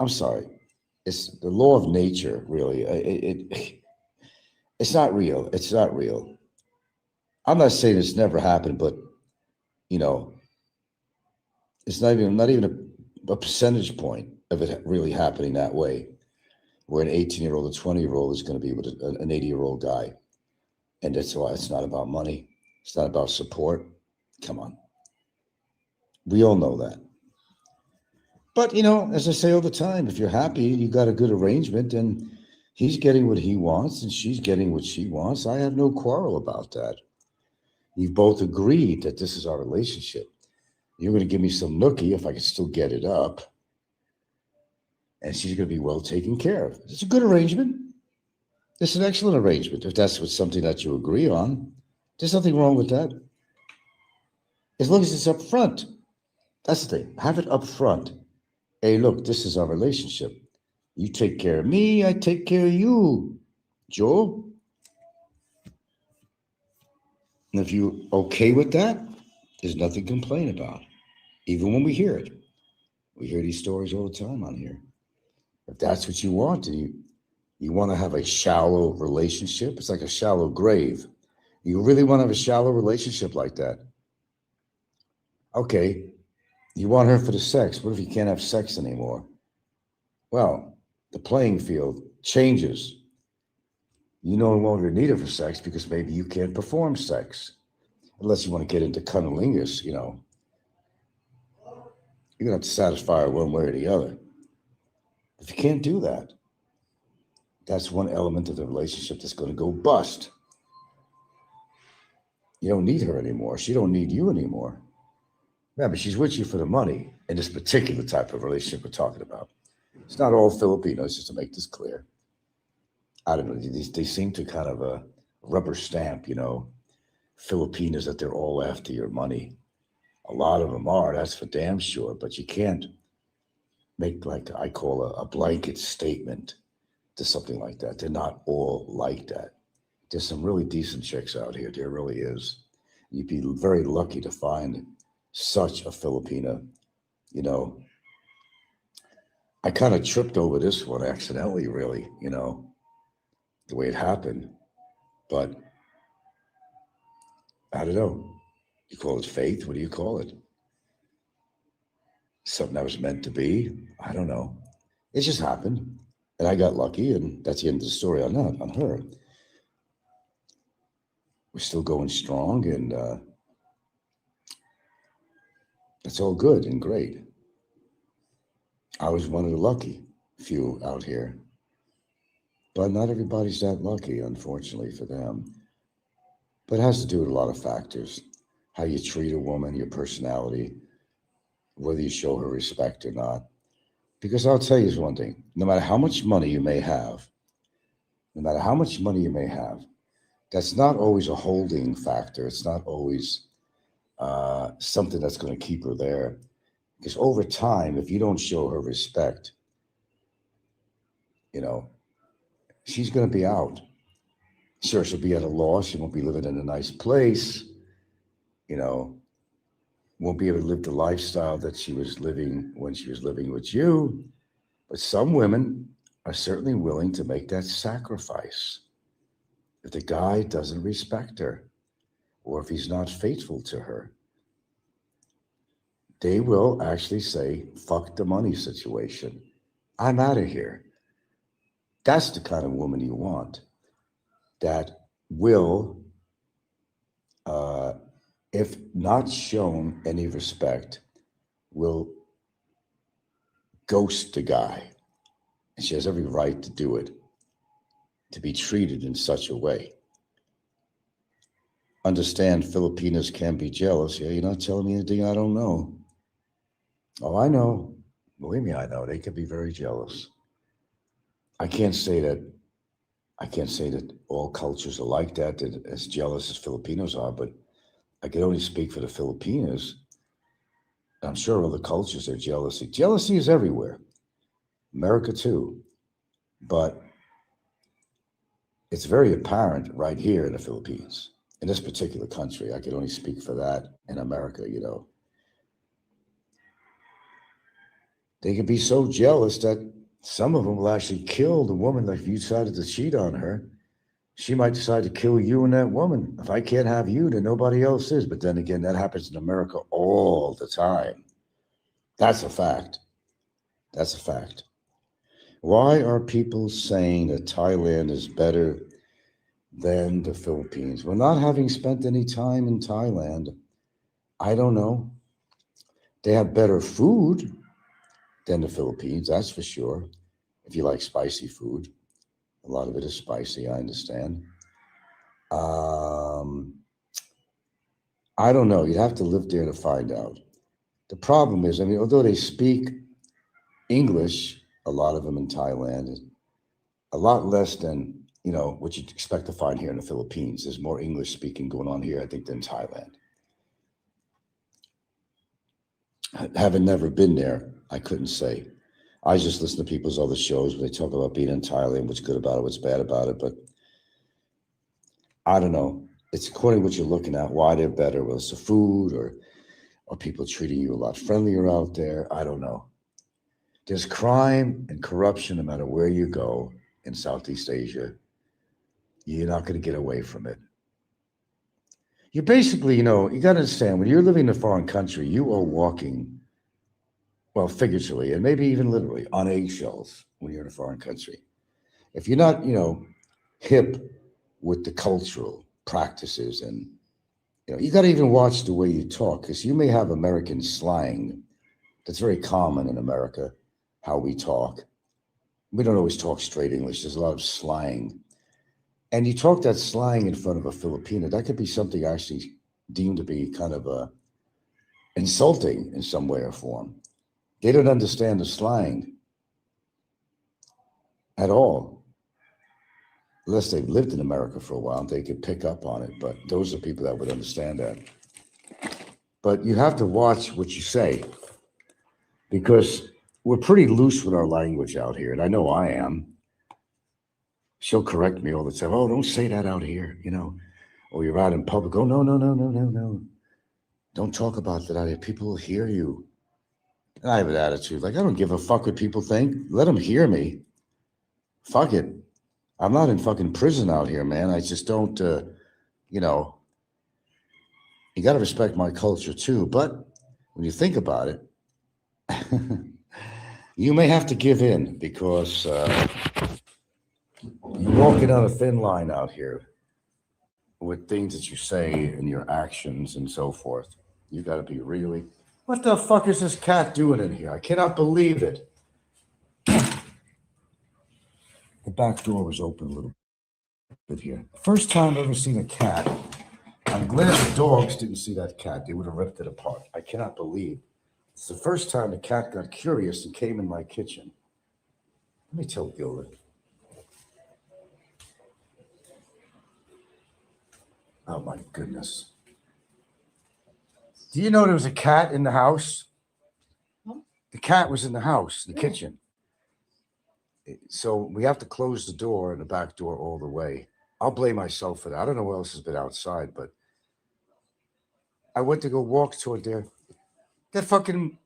I'm sorry. It's the law of nature, really. It's not real. It's not real. I'm not saying it's never happened, but it's not even a percentage point of it really happening that way, where an 18-year-old or 20-year-old is going to be with an 80-year-old guy. And that's why it's not about money. It's not about support. Come on. We all know that. But, as I say all the time, if you're happy, you got a good arrangement, and he's getting what he wants and she's getting what she wants, I have no quarrel about that. You've both agreed that this is our relationship. You're going to give me some nookie if I can still get it up. And she's going to be well taken care of. It's a good arrangement. It's an excellent arrangement. If that's something that you agree on, there's nothing wrong with that. As long as it's up front. That's the thing. Have it up front. Hey, look, this is our relationship. You take care of me, I take care of you, Joel. And if you're okay with that, there's nothing to complain about. Even when we hear it. We hear these stories all the time on here. If that's what you want, and you want to have a shallow relationship, it's like a shallow grave. You really want to have a shallow relationship like that? Okay, you want her for the sex. What if you can't have sex anymore? Well, the playing field changes. You no longer need her for sex because maybe you can't perform sex. Unless you want to get into cunnilingus, you're going to have to satisfy her one way or the other. If you can't do that, that's one element of the relationship that's going to go bust. You don't need her anymore. She don't need you anymore. Yeah, but she's with you for the money in this particular type of relationship we're talking about. It's not all Filipinos, just to make this clear. I don't know. They seem to kind of rubber stamp, Filipinos, that they're all after your money. A lot of them are, that's for damn sure. But you can't make, like I call a blanket statement to something like that. They're not all like that. There's some really decent chicks out here. There really is. You'd be very lucky to find such a Filipina. I kind of tripped over this one accidentally, really, the way it happened. But I don't know. You call it fate? What do you call it? Something that was meant to be? I don't know. It just happened. And I got lucky, and that's the end of the story on that, on her. We're still going strong, and it's all good and great. I was one of the lucky few out here. But not everybody's that lucky, unfortunately for them. But it has to do with a lot of factors. How you treat a woman, your personality, whether you show her respect or not. Because I'll tell you one thing, no matter how much money you may have, that's not always a holding factor. It's not always something that's going to keep her there. Because over time, if you don't show her respect, she's going to be out. Sure, she'll be at a loss. She won't be living in a nice place, won't be able to live the lifestyle that she was living when she was living with you. But some women are certainly willing to make that sacrifice if the guy doesn't respect her or if he's not faithful to her. They will actually say, fuck the money situation. I'm out of here. That's the kind of woman you want that will, if not shown any respect, will ghost the guy. And she has every right to do it, to be treated in such a way. Understand Filipinos can be jealous. Yeah, you're not telling me anything I don't know. Oh, I know. Believe me, I know. They can be very jealous. I can't say that all cultures are like that, that as jealous as Filipinos are, but I can only speak for the Filipinos. I'm sure other cultures are jealousy. Jealousy is everywhere. America too. But it's very apparent right here in the Philippines, in this particular country. I can only speak for that in America, you know. They can be so jealous that some of them will actually kill the woman. Like if you decided to cheat on her, she might decide to kill you and that woman. If I can't have you, then nobody else is. But then again, that happens in America all the time. That's a fact. That's a fact. Why are people saying that Thailand is better than the Philippines? Well, not having spent any time in Thailand, I don't know. They have better food than the Philippines, that's for sure. If you like spicy food, a lot of it is spicy, I understand. I don't know. You'd have to live there to find out. The problem is, I mean, although they speak English, a lot of them in Thailand, a lot less than, you know, what you'd expect to find here in the Philippines. There's more English speaking going on here, I think, than Thailand. Having never been there, I couldn't say. I just listen to people's other shows where they talk about being in Thailand, what's good about it, what's bad about it. But I don't know. It's according to what you're looking at, why they're better, whether it's the food or people treating you a lot friendlier out there. I don't know. There's crime and corruption no matter where you go in Southeast Asia. You're not going to get away from it. You basically, you know, you got to understand, when you're living in a foreign country, you are walking, well, figuratively and maybe even literally, on eggshells when you're in a foreign country. If you're not, you know, hip with the cultural practices, and you know, you got to even watch the way you talk, because you may have American slang that's very common in America, how we talk. We don't always talk straight English. There's a lot of slang. And you talk that slang in front of a Filipino, that could be something actually deemed to be kind of insulting in some way or form. They don't understand the slang at all. Unless they've lived in America for a while, they could pick up on it. But those are people that would understand that. But you have to watch what you say, because we're pretty loose with our language out here. And I know I am. She'll correct me all the time. Oh, don't say that out here, you know. Or you're out in public. Oh, no, no, no, no, no, no. Don't talk about that out here. People will hear you. And I have an attitude like, I don't give a fuck what people think. Let them hear me. Fuck it. I'm not in fucking prison out here, man. I just don't, you know, you got to respect my culture too. But when you think about it, you may have to give in, because you're walking on a thin line out here with things that you say and your actions and so forth. You got to be really, what the fuck is this cat doing in here? I cannot believe it. The back door was open a little bit here. First time I've ever seen a cat. I'm glad the dogs didn't see that cat. They would have ripped it apart. I cannot believe. It's the first time the cat got curious and came in my kitchen. Let me tell Gilda. Oh my goodness. Do you know there was a cat in the house? Huh? The cat was in the house, the kitchen. So we have to close the door and the back door all the way. I'll blame myself for that. I don't know what else has been outside, but I went to go walk toward there. The That fucking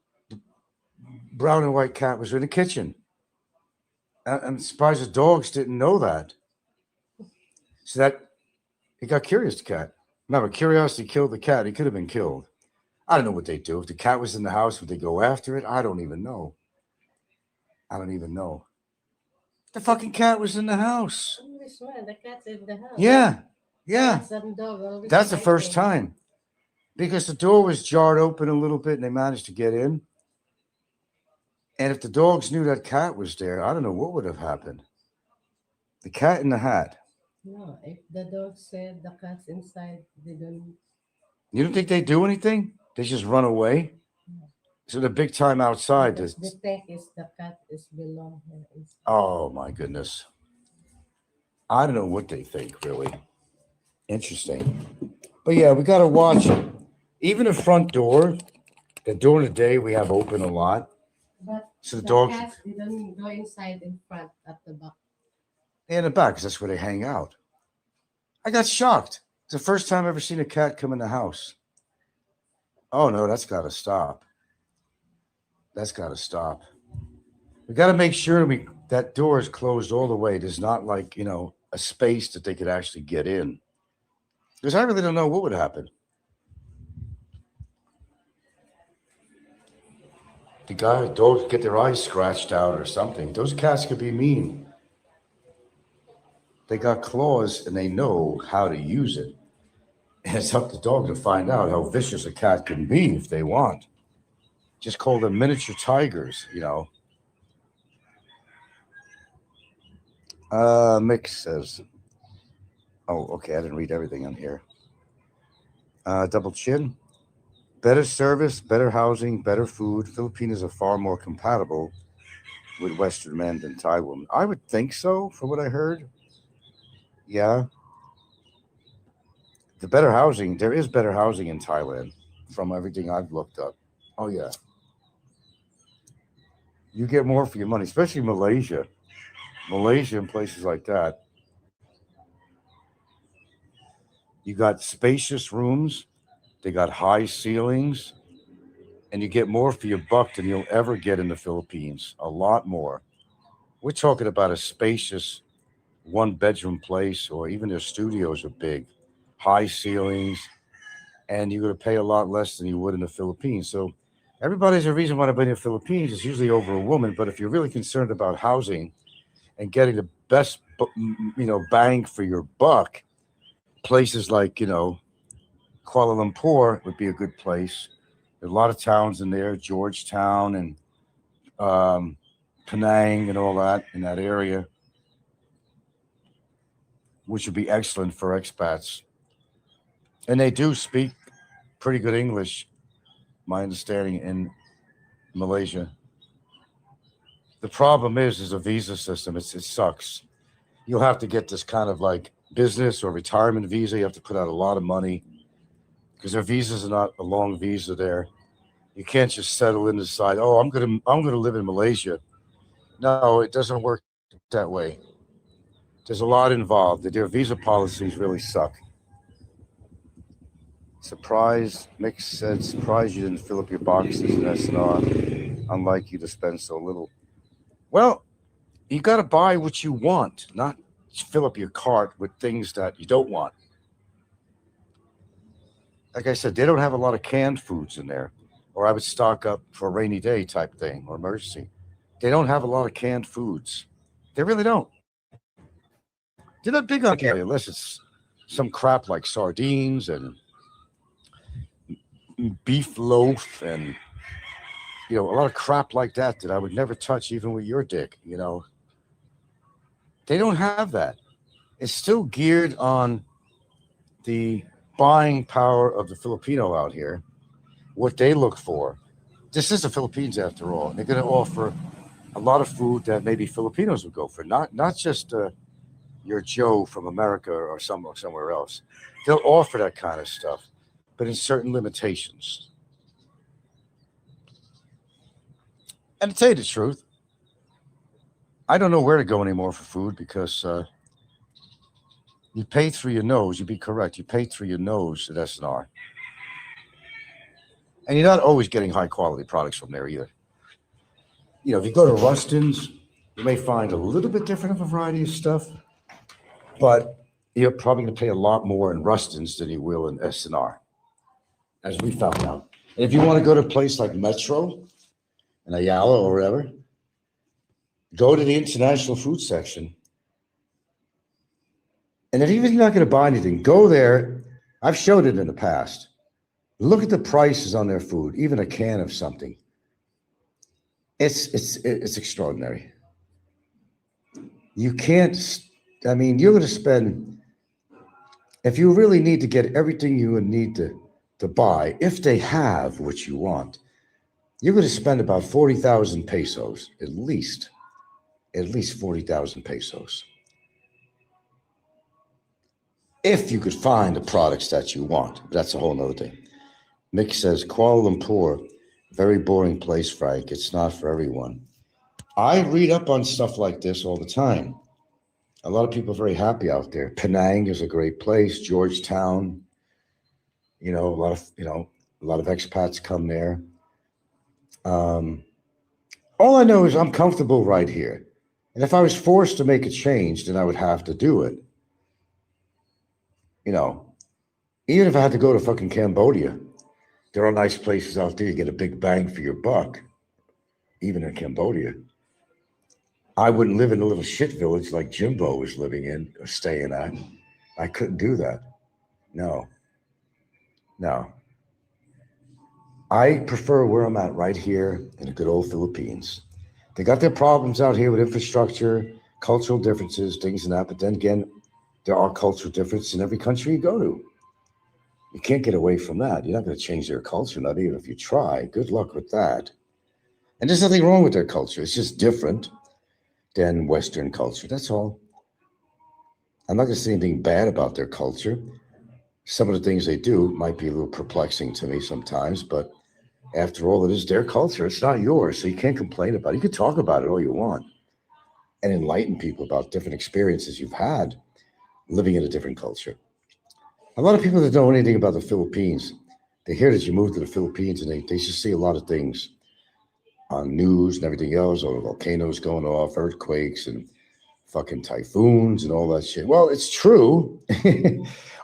brown and white cat was in the kitchen. I'm surprised the dogs didn't know that. So that he got curious, the cat. Remember, curiosity killed the cat. He could have been killed. I don't know what they do. If the cat was in the house, would they go after it? I don't even know. I don't even know. The fucking cat was in the house. This one, the cat's in the house. Yeah. Yeah. Cats and dog always That's the first fighting. time. Because the door was jarred open a little bit and they managed to get in. And if the dogs knew that cat was there, I don't know what would have happened. The cat in the hat. No, if the dog said the cat's inside, they don't. You don't think they do anything? They just run away? So the big time outside. Because the think is the cat is belong here. Oh my goodness. I don't know what they think, really. Interesting. But yeah, we got to watch it. Even the front door, that during the day we have open a lot. But So the the dogs cats, they don't go inside in front at the back. in the back, 'cause that's where they hang out. I got shocked. It's the first time I've ever seen a cat come in the house. Oh no, that's got to stop. That's got to stop. We got to make sure that door is closed all the way. There's not like, a space that they could actually get in. Because I really don't know what would happen. Dogs get their eyes scratched out or something. Those cats could be mean. They got claws and they know how to use it. And it's up to the dog to find out how vicious a cat can be if they want. Just call them miniature tigers. Mick says, oh, okay, I didn't read everything on here. Double chin. Better service, better housing, better food. Filipinos are far more compatible with Western men than Thai women. I would think so, from what I heard. Yeah. The better housing, there is better housing in Thailand from everything I've looked up. Oh, yeah. You get more for your money, especially Malaysia. Malaysia and places like that. You got spacious rooms, they got high ceilings, and you get more for your buck than you'll ever get in the Philippines. A lot more. We're talking about a spacious one bedroom place, or even their studios are big, high ceilings, and you're going to pay a lot less than you would in the Philippines. So everybody's a reason why to be in the Philippines is usually over a woman. But if you're really concerned about housing and getting the best, bang for your buck, places like, Kuala Lumpur would be a good place. There's a lot of towns in there, Georgetown and Penang and all that in that area, which would be excellent for expats. And they do speak pretty good English, my understanding, in Malaysia. The problem is a visa system. It sucks. You'll have to get this kind of like business or retirement visa. You have to put out a lot of money because their visas are not a long visa there. You can't just settle in and decide, oh, I'm gonna live in Malaysia. No, it doesn't work that way. There's a lot involved. Their visa policies really suck. Surprised, Mick said, surprised you didn't fill up your boxes in SNR, unlike you to spend so little. Well, you got to buy what you want, not fill up your cart with things that you don't want. Like I said, they don't have a lot of canned foods in there, or I would stock up for a rainy day type thing or emergency. They don't have a lot of canned foods. They really don't. They're not big on candy unless it's some crap like sardines and beef loaf and a lot of crap like that I would never touch even with your dick. They don't have that. It's still geared on the buying power of the Filipino out here, what they look for. This is the Philippines after all. They're going to offer a lot of food that maybe Filipinos would go for, not just your Joe from America or somewhere else. They'll offer that kind of stuff, but in certain limitations. And to tell you the truth, I don't know where to go anymore for food because you pay through your nose. You'd be correct. You pay through your nose at SNR. And you're not always getting high quality products from there either. You know, if you go to Rustin's, you may find a little bit different of a variety of stuff, but you're probably going to pay a lot more in Rustin's than you will in S&R, as we found out. And if you want to go to a place like Metro in Ayala or wherever, go to the international food section. And if even you're not going to buy anything, go there. I've showed it in the past. Look at the prices on their food, even a can of something. It's extraordinary. You can't, I mean, you're going to spend, if you really need to get everything you would need to buy, if they have what you want, you're going to spend about 40,000 pesos, at least 40,000 pesos. If you could find the products that you want, but that's a whole nother thing. Mick says, Kuala Lumpur, very boring place, Frank. It's not for everyone. I read up on stuff like this all the time. A lot of people are very happy out there. Penang is a great place. Georgetown, a lot of expats come there. All I know is I'm comfortable right here. And if I was forced to make a change, then I would have to do it. Even if I had to go to fucking Cambodia, there are nice places out there. You get a big bang for your buck, even in Cambodia. I wouldn't live in a little shit village like Jimbo was living in or staying at. I couldn't do that. No. I prefer where I'm at right here in the good old Philippines. They got their problems out here with infrastructure, cultural differences, things and that. But then again, there are cultural differences in every country you go to. You can't get away from that. You're not going to change their culture, not even if you try. Good luck with that. And there's nothing wrong with their culture. It's just different than Western culture. That's all. I'm not going to say anything bad about their culture. Some of the things they do might be a little perplexing to me sometimes, but after all, it is their culture. It's not yours, so you can't complain about it. You can talk about it all you want and enlighten people about different experiences you've had living in a different culture. A lot of people that don't know anything about the Philippines, they hear that you moved to the Philippines and they just see a lot of things on news and everything else, or volcanoes going off, earthquakes and fucking typhoons and all that shit. Well, it's true.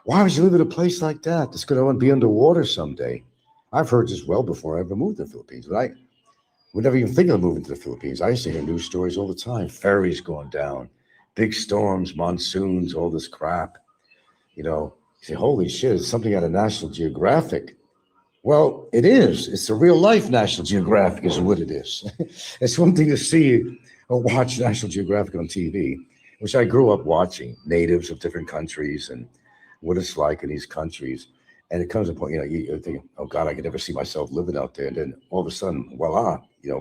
Why would you live in a place like that that's going to be underwater someday? I've heard this well before I ever moved to the Philippines, but I would never even think of moving to the Philippines. I used to hear news stories all the time, ferries going down, big storms, monsoons, all this crap. You say, holy shit, it's something out of National Geographic. Well, it is. It's a real life National Geographic is what it is. It's one thing to see or watch National Geographic on TV, which I grew up watching, natives of different countries and what it's like in these countries. And it comes to a point, you're thinking, oh God, I could never see myself living out there. And then all of a sudden, voila,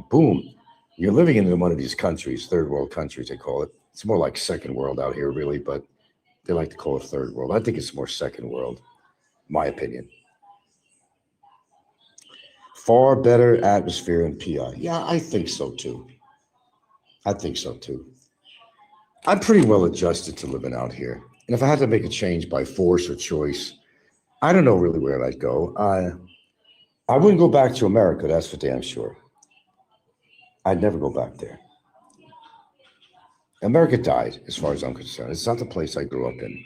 boom, you're living in one of these countries, third world countries, they call it. It's more like second world out here, really, but they like to call it third world. I think it's more second world, my opinion. Far better atmosphere in PI. Yeah, I think so too. I'm pretty well adjusted to living out here. And if I had to make a change by force or choice, I don't know really where I'd go. I wouldn't go back to America, that's for damn sure. I'd never go back there. America died, as far as I'm concerned. It's not the place I grew up in.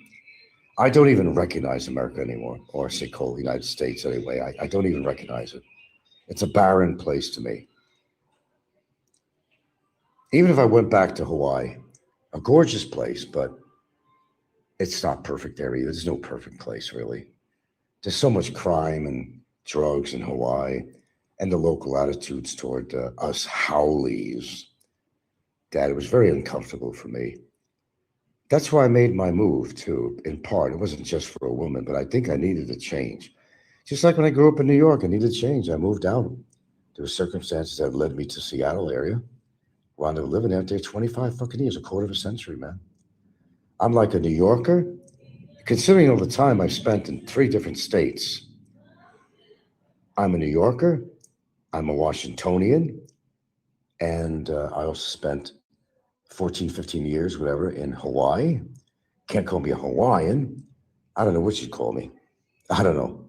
I don't even recognize America anymore, or say call the United States anyway. I don't even recognize it. It's a barren place to me. Even if I went back to Hawaii, a gorgeous place, but it's not perfect there either. There's no perfect place, really. There's so much crime and drugs in Hawaii and the local attitudes toward us haoles that it was very uncomfortable for me. That's why I made my move, too, in part. It wasn't just for a woman, but I think I needed a change. Just like when I grew up in New York, I needed a change. I moved out. There were circumstances that led me to Seattle area. Wound up living out there 25 fucking years, a quarter of a century, man. I'm like a New Yorker, considering all the time I've spent in 3 different states. I'm a New Yorker, I'm a Washingtonian, and I also spent 14, 15 years, whatever, in Hawaii. Can't call me a Hawaiian. I don't know what you'd call me. I don't know.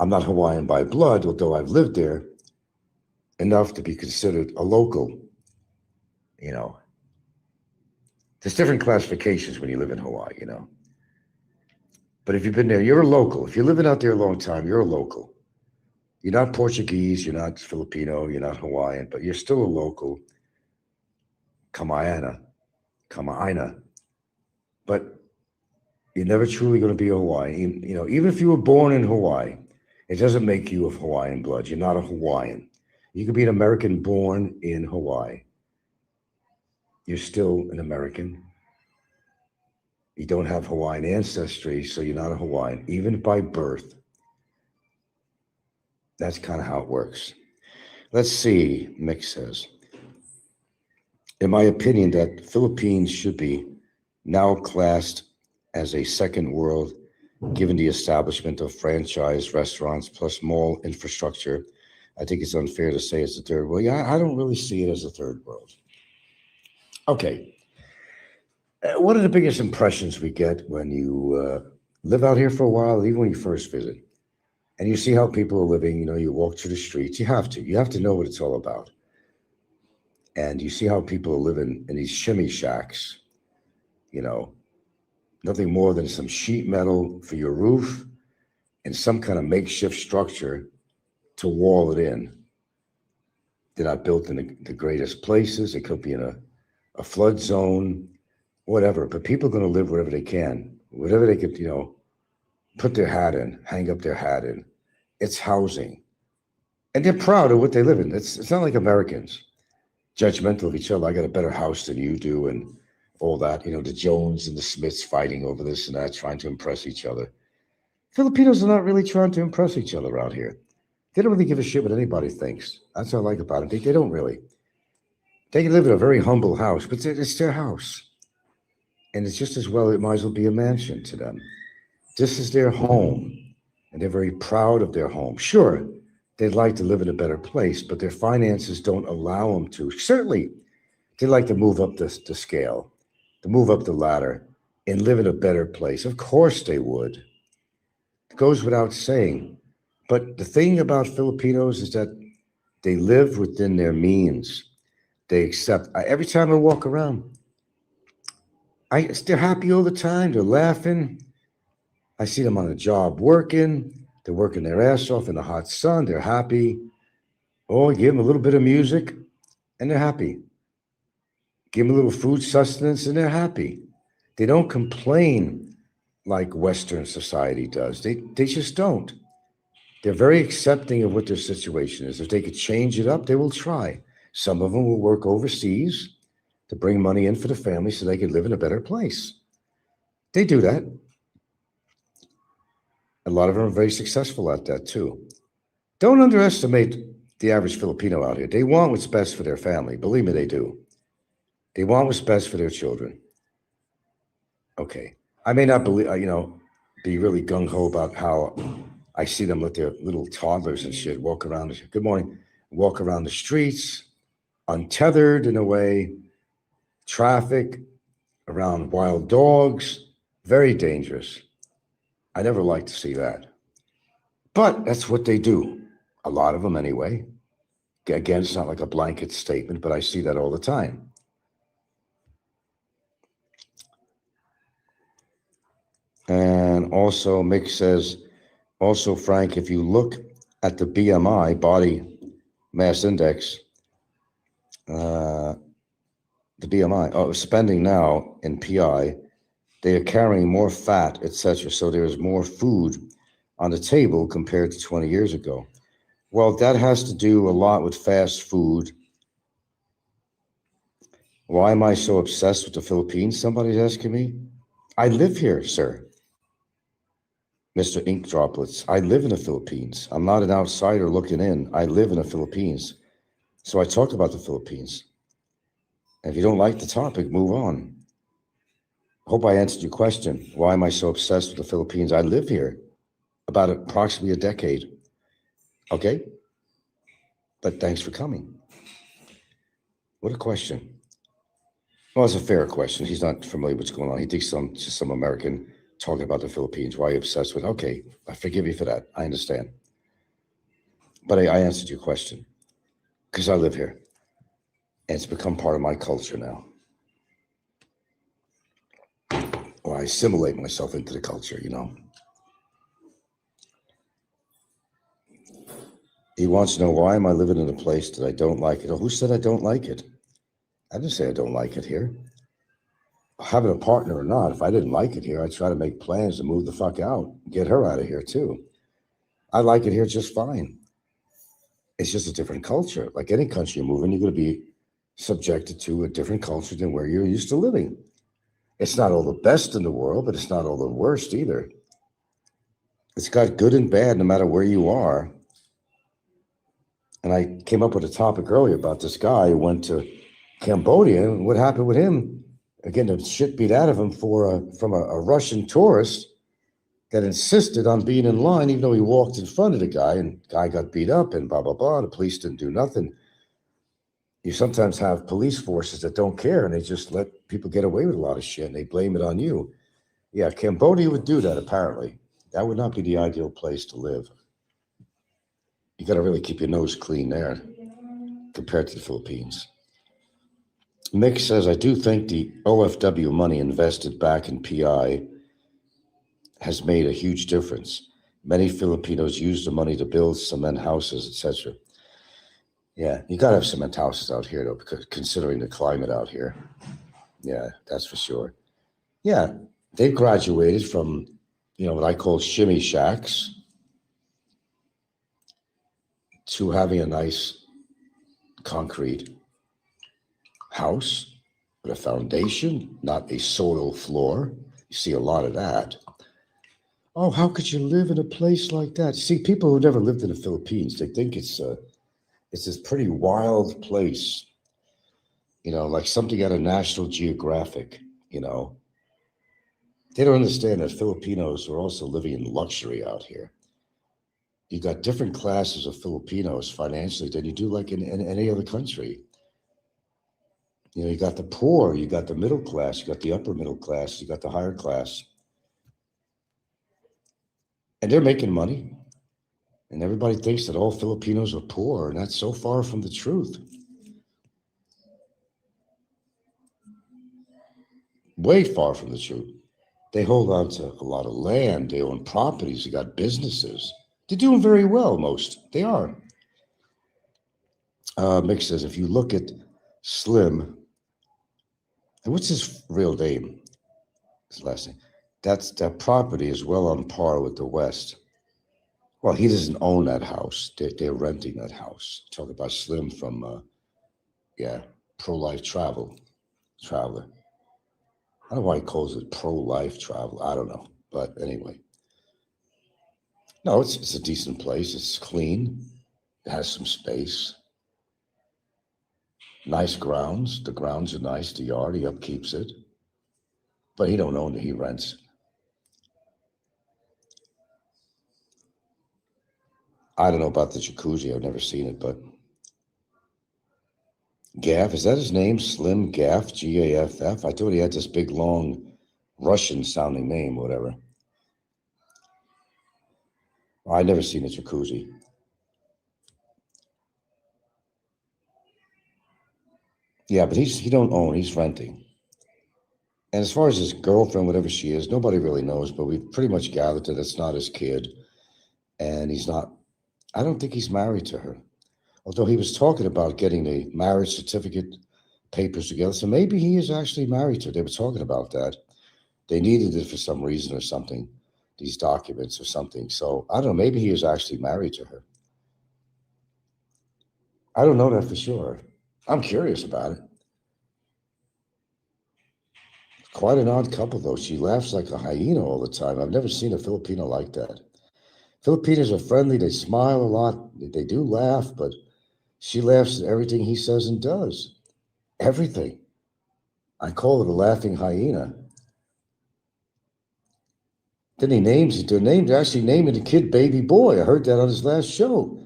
I'm not Hawaiian by blood, although I've lived there enough to be considered a local. You know, there's different classifications when you live in Hawaii, you know. But if you've been there, you're a local. If you're living out there a long time, you're a local. You're not Portuguese, you're not Filipino, you're not Hawaiian, but you're still a local. Kama'aina. But you're never truly going to be a Hawaiian. You know, even if you were born in Hawaii, it doesn't make you of Hawaiian blood. You're not a Hawaiian. You could be an American born in Hawaii. You're still an American. You don't have Hawaiian ancestry, so you're not a Hawaiian, even by birth. That's kind of how it works. Let's see, Mick says. In my opinion, that Philippines should be now classed as a second world, given the establishment of franchise restaurants plus mall infrastructure. I think it's unfair to say it's a third world. Yeah, I don't really see it as a third world. Okay. What are the biggest impressions we get when you live out here for a while, even when you first visit? And you see how people are living, you know, you walk through the streets. You have to know what it's all about. And you see how people are living in these shimmy shacks, you know, nothing more than some sheet metal for your roof and some kind of makeshift structure to wall it in. They're not built in the greatest places. It could be in a flood zone, whatever. But people are going to live wherever they can, whatever they could, you know, put their hat in, hang up their hat in. It's housing. And they're proud of what they live in. It's not like Americans, judgmental of each other. I got a better house than you do and all that. You know, the Jones and the Smiths fighting over this and that, trying to impress each other. Filipinos are not really trying to impress each other out here. They don't really give a shit what anybody thinks. That's what I like about them. They don't really. They can live in a very humble house, but it's their house. And it's just as well, it might as well be a mansion to them. This is their home. And they're very proud of their home. Sure, they'd like to live in a better place, but their finances don't allow them to. Certainly, they'd like to move up the scale, to move up the ladder and live in a better place. Of course they would. It goes without saying. But the thing about Filipinos is that they live within their means. They accept. Every time I walk around, they're happy all the time. They're laughing. I see them on a job working. They're working their ass off in the hot sun. They're happy. Oh, give them a little bit of music, and they're happy. Give them a little food sustenance, and they're happy. They don't complain like Western society does. They just don't. They're very accepting of what their situation is. If they could change it up, they will try. Some of them will work overseas to bring money in for the family so they can live in a better place. They do that. A lot of them are very successful at that too. Don't underestimate the average Filipino out here. They want what's best for their family. Believe me, they do. They want what's best for their children. Okay. I may not believe, be really gung-ho about how I see them with their little toddlers and shit walk around. Good morning. Walk around the streets, untethered in a way, traffic, around wild dogs, very dangerous. I never like to see that. But that's what they do. A lot of them anyway. Again, it's not like a blanket statement, but I see that all the time. And also, Mick says, also, Frank, if you look at the BMI, body mass index, the BMI, spending now in PI, they are carrying more fat, etc. So there is more food on the table compared to 20 years ago. Well, that has to do a lot with fast food. Why am I so obsessed with the Philippines? Somebody's asking me. I live here, sir. Mr. Ink Droplets. I live in the Philippines. I'm not an outsider looking in. I live in the Philippines. So I talk about the Philippines. And if you don't like the topic, move on. Hope I answered your question. Why am I so obsessed with the Philippines? I live here about approximately a decade. Okay? But thanks for coming. What a question. Well, it's a fair question. He's not familiar with what's going on. He thinks just some American talking about the Philippines. Why are you obsessed with? Okay, I forgive you for that. I understand. But I answered your question because I live here and it's become part of my culture now. Or I assimilate myself into the culture, you know. He wants to know, why am I living in a place that I don't like it? Oh, who said I don't like it? I didn't say I don't like it here. Having a partner or not, if I didn't like it here, I'd try to make plans to move the fuck out, get her out of here too. I like it here just fine. It's just a different culture. Like any country you move in, you're going to be subjected to a different culture than where you're used to living. It's not all the best in the world, but it's not all the worst either. It's got good and bad no matter where you are. And I came up with a topic earlier about this guy who went to Cambodia, and what happened with him? Again, the shit beat out of him from a Russian tourist that insisted on being in line, even though he walked in front of the guy, and the guy got beat up and blah, blah, blah. The police didn't do nothing. You sometimes have police forces that don't care, and they just let people get away with a lot of shit, and they blame it on you. Yeah, Cambodia would do that, apparently. That would not be the ideal place to live. You got to really keep your nose clean there compared to the Philippines. Mick says, I do think the OFW money invested back in PI has made a huge difference. Many Filipinos use the money to build cement houses, etc. Yeah, you got to have cement houses out here, though, because considering the climate out here. Yeah, that's for sure. Yeah, they've graduated from, what I call shimmy shacks to having a nice concrete house with a foundation, not a soil floor. You see a lot of that. Oh, how could you live in a place like that? See, people who never lived in the Philippines, they think it's this pretty wild place, like something out of National Geographic, They don't understand that Filipinos are also living in luxury out here. You got different classes of Filipinos financially than you do like in any other country. You got the poor, you got the middle class, you got the upper middle class, you got the higher class. And they're making money. And everybody thinks that all Filipinos are poor, and that's so far from the truth. Way far from the truth. They hold on to a lot of land. They own properties. They got businesses. They're doing very well, most. They are. Mick says, if you look at Slim, and what's his real name? His last name. That property is well on par with the West. Well, he doesn't own that house. They're renting that house. Talk about Slim from, pro-life traveler. I don't know why he calls it pro-life travel. I don't know. But anyway. No, it's a decent place. It's clean. It has some space. Nice grounds. The grounds are nice. The yard, he upkeeps it. But he don't own it. He rents it. I don't know about the jacuzzi. I've never seen it, but Gaff, is that his name? Slim Gaff, Gaff? I thought he had this big, long, Russian-sounding name, whatever. I've never seen a jacuzzi. Yeah, but he don't own. He's renting. And as far as his girlfriend, whatever she is, nobody really knows, but we've pretty much gathered that it's not his kid. And he's not, I don't think he's married to her. Although he was talking about getting the marriage certificate papers together. So maybe he is actually married to her. They were talking about that. They needed it for some reason or something, these documents or something. So I don't know, maybe he is actually married to her. I don't know that for sure. I'm curious about it. Quite an odd couple, though. She laughs like a hyena all the time. I've never seen a Filipino like that. Filipinos are friendly. They smile a lot. They do laugh, but she laughs at everything he says and does. Everything. I call it a laughing hyena. Then they're actually naming the kid Baby Boy. I heard that on his last show.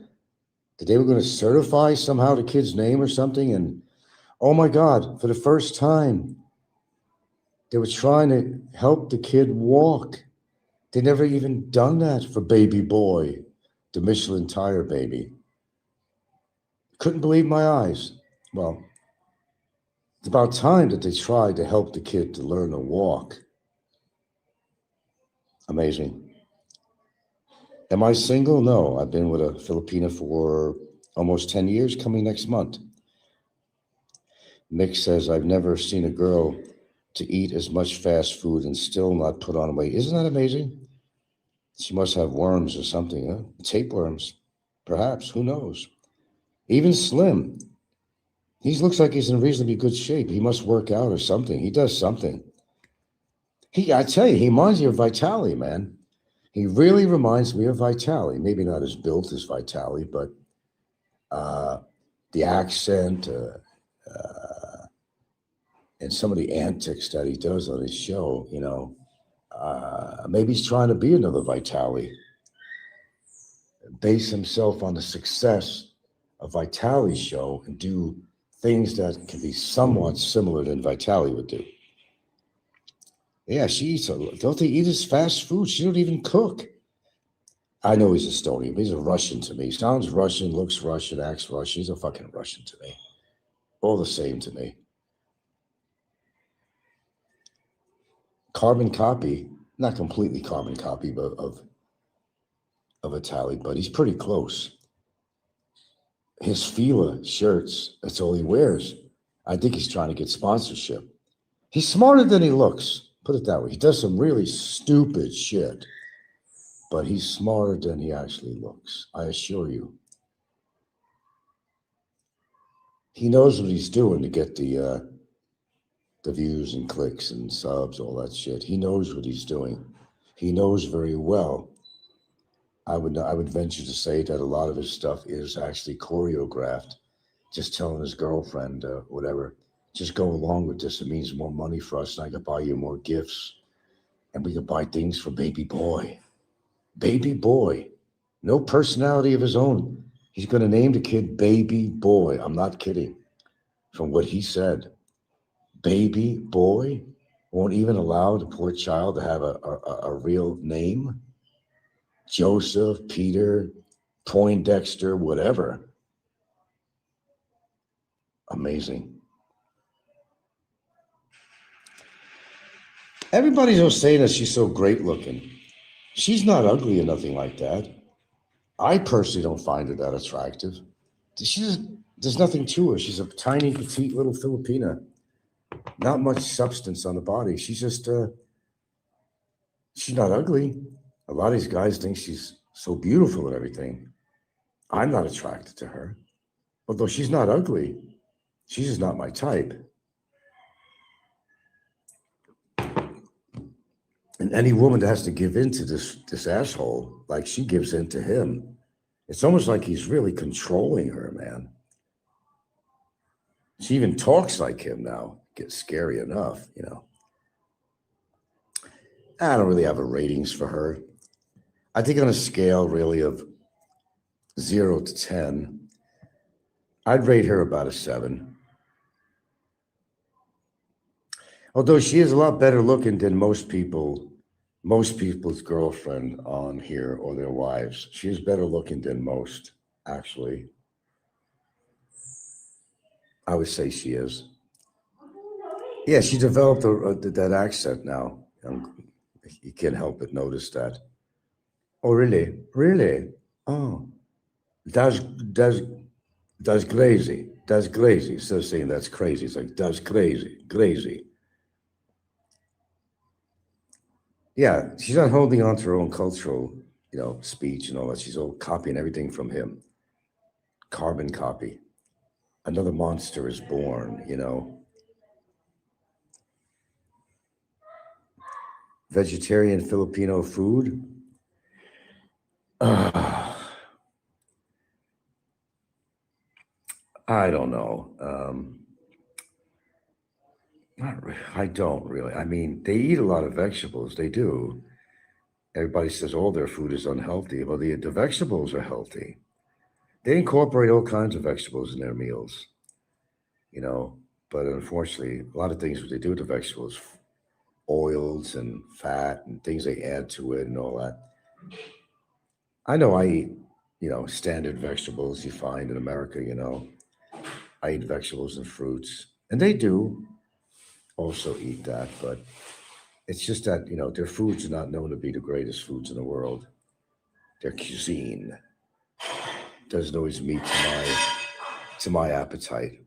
That they were going to certify somehow the kid's name or something. And oh my God, for the first time, they were trying to help the kid walk. They never even done that for Baby Boy, the Michelin tire baby. Couldn't believe my eyes. Well, it's about time that they tried to help the kid to learn to walk. Amazing. Am I single? No, I've been with a Filipina for almost 10 years, coming next month. Mick says, I've never seen a girl to eat as much fast food and still not put on weight. Isn't that amazing? She must have worms or something, huh? Tapeworms, perhaps. Who knows? Even Slim. He looks like he's in reasonably good shape. He must work out or something. He does something. I tell you, he reminds you of Vitali, man. He really reminds me of Vitali. Maybe not as built as Vitali, but the accent and some of the antics that he does on his show, maybe he's trying to be another Vitali, base himself on the success of Vitali's show and do things that can be somewhat similar than Vitali would do. Yeah, she eats don't they eat his fast food? She don't even cook. I know he's Estonian, but he's a Russian to me. Sounds Russian, looks Russian, acts Russian. He's a fucking Russian to me. All the same to me. Carbon copy, not completely carbon copy, but of Vitali, but he's pretty close. His Fila shirts, that's all he wears. I think he's trying to get sponsorship. He's smarter than he looks. Put it that way. He does some really stupid shit, but he's smarter than he actually looks. I assure you. He knows what he's doing to get the views and clicks and subs, all that shit. He knows what he's doing. He knows very well. I would venture to say that a lot of his stuff is actually choreographed. Just telling his girlfriend, whatever, just go along with this. It means more money for us, and I can buy you more gifts, and we can buy things for baby boy. Baby boy, no personality of his own. He's going to name the kid Baby Boy. I'm not kidding. From what he said, Baby Boy won't even allow the poor child to have a real name. Joseph, Peter, Poindexter, whatever. Amazing. Everybody's just saying that she's so great looking. She's not ugly or nothing like that. I personally don't find her that attractive. There's nothing to her. She's a tiny, petite little Filipina. Not much substance on the body. She's just, she's not ugly. A lot of these guys think she's so beautiful and everything. I'm not attracted to her. Although she's not ugly, she's just not my type. And any woman that has to give in to this asshole, like she gives in to him, it's almost like he's really controlling her, man. She even talks like him now. Gets scary enough, I don't really have a ratings for her. I think on a scale really of 0 to 10, I'd rate her about a 7. Although she is a lot better looking than most people's girlfriend on here or their wives. She is better looking than most, actually. I would say she is. Yeah, she developed that accent now. You can't help but notice that. Oh, really? Really? Oh, that's crazy. That's crazy. Instead of saying that's crazy, it's like that's crazy, crazy. Yeah, she's not holding on to her own cultural, speech and all that. She's all copying everything from him. Carbon copy. Another monster is born, Vegetarian Filipino food. I don't know. I don't really. I mean, they eat a lot of vegetables. They do. Everybody says all their food is unhealthy. Well, the vegetables are healthy. They incorporate all kinds of vegetables in their meals, But unfortunately, a lot of things what they do with the vegetables, oils and fat and things they add to it and all that. I know I eat standard vegetables you find in America. I eat vegetables and fruits, and they do also eat that, but it's just that, their foods are not known to be the greatest foods in the world. Their cuisine doesn't always meet to my appetite.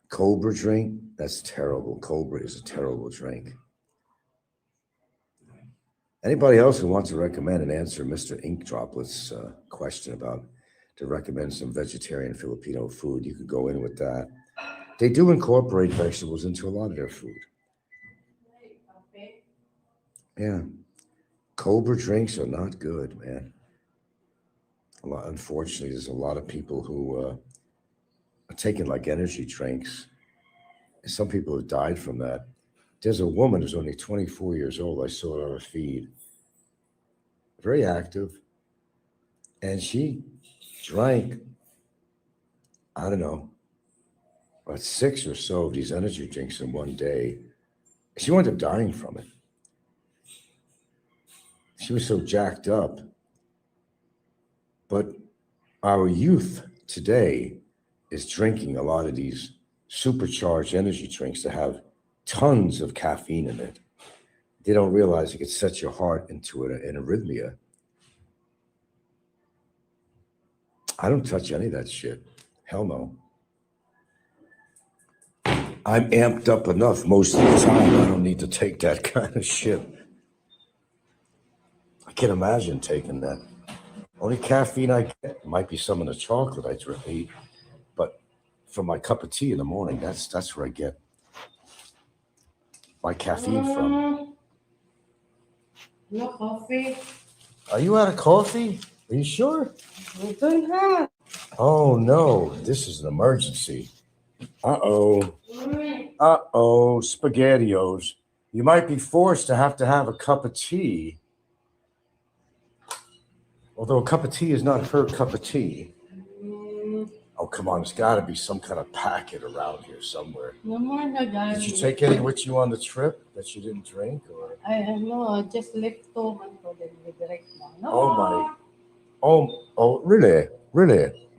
Cobra drink, that's terrible. Cobra is a terrible drink. Anybody else who wants to recommend and answer Mr. Ink Droplet's question about to recommend some vegetarian Filipino food, you could go in with that. They do incorporate vegetables into a lot of their food. Yeah. Cobra drinks are not good, man. Unfortunately, there's a lot of people who are taking like energy drinks. Some people have died from that. There's a woman who's only 24 years old. I saw her on her feed. Very active. And she drank, I don't know, about 6 or so of these energy drinks in one day. She wound up dying from it. She was so jacked up. But our youth today is drinking a lot of these supercharged energy drinks that have tons of caffeine in it. They don't realize it could set your heart into an arrhythmia. I don't touch any of that shit. Hell no. I'm amped up enough most of the time. I don't need to take that kind of shit. I can't imagine taking that. Only caffeine I get might be some of the chocolate I eat, but for my cup of tea in the morning, that's where I get my caffeine from. No coffee. Are you out of coffee? Are you sure? We don't have. Oh no, this is an emergency. Uh-oh. Uh-oh, SpaghettiOs. You might be forced to have a cup of tea. Although a cup of tea is not her cup of tea. Oh, come on. There's got to be some kind of packet around here somewhere. No more na guys. Did you take any with you on the trip that you didn't drink? Or? I know, I just left home and for the direct now. No. Oh, my. Oh, really? Really?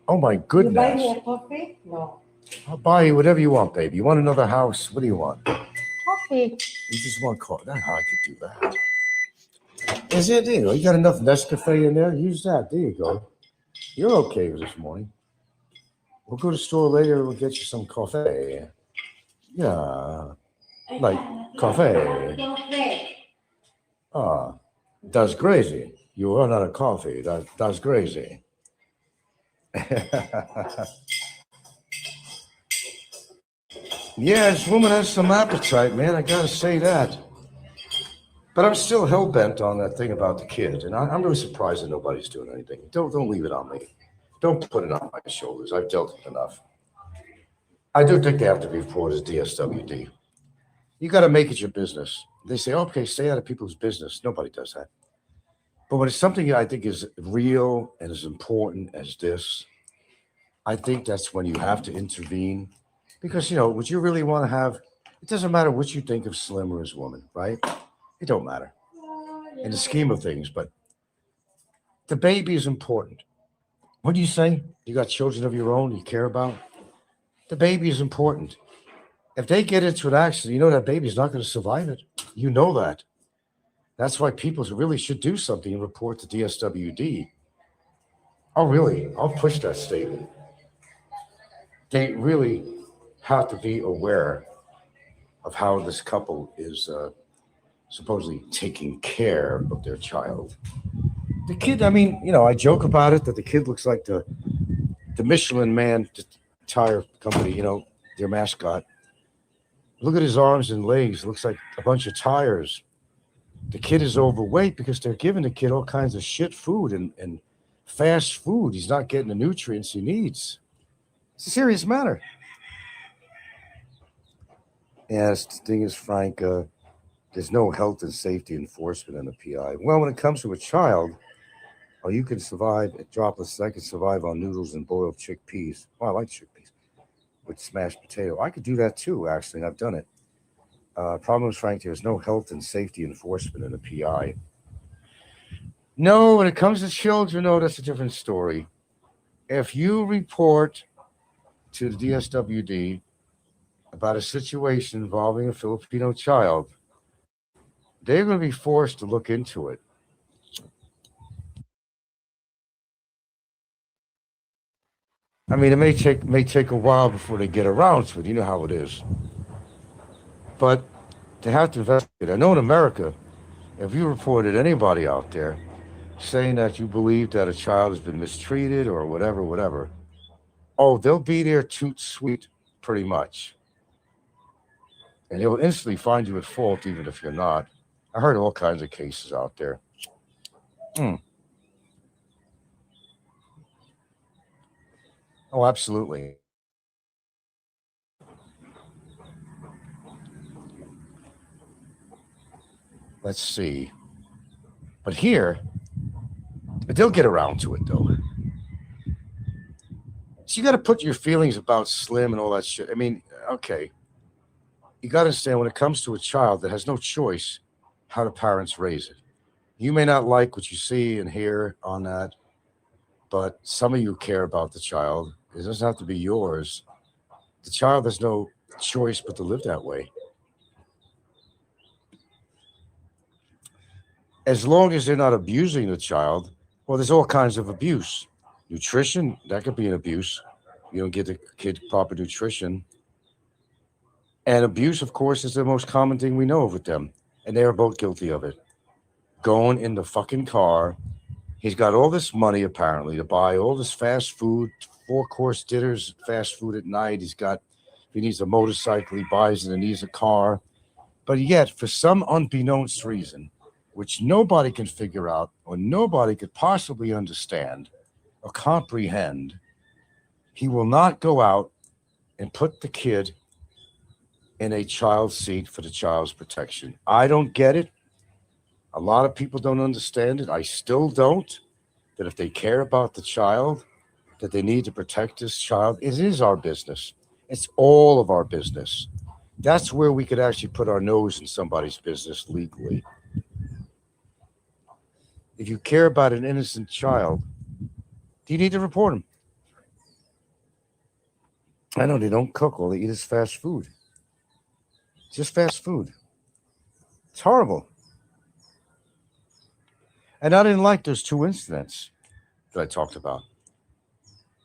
Oh, my goodness. You buy me a coffee? No. I'll buy you whatever you want, baby. You want another house? What do you want? Coffee. You just want coffee. I could do that. Is it? There you go. You got enough Nescafe in there? Use that. There you go. You're okay with this morning. We'll go to the store later and we'll get you some coffee. Yeah. Like coffee. Ah, that's crazy. You run out of coffee. That's crazy. Yeah, this woman has some appetite, man. I gotta say that. But I'm still hell bent on that thing about the kid, and I'm really surprised that nobody's doing anything. Don't leave it on me. Don't put it on my shoulders. I've dealt with enough. I do think they have to be reported as DSWD. You got to make it your business. They say, okay, stay out of people's business. Nobody does that. But when it's something that I think is real and as important as this, I think that's when you have to intervene. Because, would you really want to have, it doesn't matter what you think of Slim or his woman, right? It don't matter in the scheme of things, but the baby is important. What do you say? You got children of your own you care about? The baby is important. If they get into an accident, that baby's not going to survive it. You know that. That's why people really should do something and report to DSWD. I'll push that statement. They really have to be aware of how this couple is supposedly taking care of their child. The kid, I joke about it that the kid looks like the Michelin Man tire company, their mascot. Look at his arms and legs. It looks like a bunch of tires. The kid is overweight because they're giving the kid all kinds of shit food and fast food. He's not getting the nutrients he needs. It's a serious matter. Yes, the thing is, Frank, there's no health and safety enforcement in the PI. Well, when it comes to a child, you can survive at droplets. I can survive on noodles and boiled chickpeas. Well, I like chickpeas with smashed potato. I could do that too, actually, and I've done it. Problem is, Frank, there's no health and safety enforcement in the PI. No, when it comes to children, no, that's a different story. If you report to the DSWD about a situation involving a Filipino child, they're going to be forced to look into it. I mean, it may take a while before they get around to it. You know how it is. But they have to investigate. I know in America, if you reported anybody out there saying that you believe that a child has been mistreated or whatever, whatever, oh, they'll be there toot sweet, pretty much, and they'll instantly find you at fault, even if you're not. I heard all kinds of cases out there. Mm. Oh, absolutely. Let's see. But here, they'll get around to it though. So you got to put your feelings about Slim and all that shit. I mean, okay, you got to understand when it comes to a child that has no choice how the parents raise it. You may not like what you see and hear on that, but some of you care about the child. It doesn't have to be yours. The child has no choice but to live that way. As long as they're not abusing the child, well, there's all kinds of abuse. Nutrition, that could be an abuse. You don't get the kid proper nutrition. And abuse, of course, is the most common thing we know with them. And they are both guilty of it. Going in the fucking car. He's got all this money, apparently, to buy all this fast food, four-course dinners, fast food at night. If he needs a motorcycle, he buys it and needs a car. But yet, for some unbeknownst reason, which nobody can figure out or nobody could possibly understand or comprehend, he will not go out and put the kid in a child's seat for the child's protection. I don't get it. A lot of people don't understand it. I still don't. That if they care about the child, that they need to protect this child. It is our business. It's all of our business. That's where we could actually put our nose in somebody's business legally. If you care about an innocent child, you need to report them. I know they don't cook. All they eat is fast food. Just fast food. It's horrible. And I didn't like those two incidents that I talked about.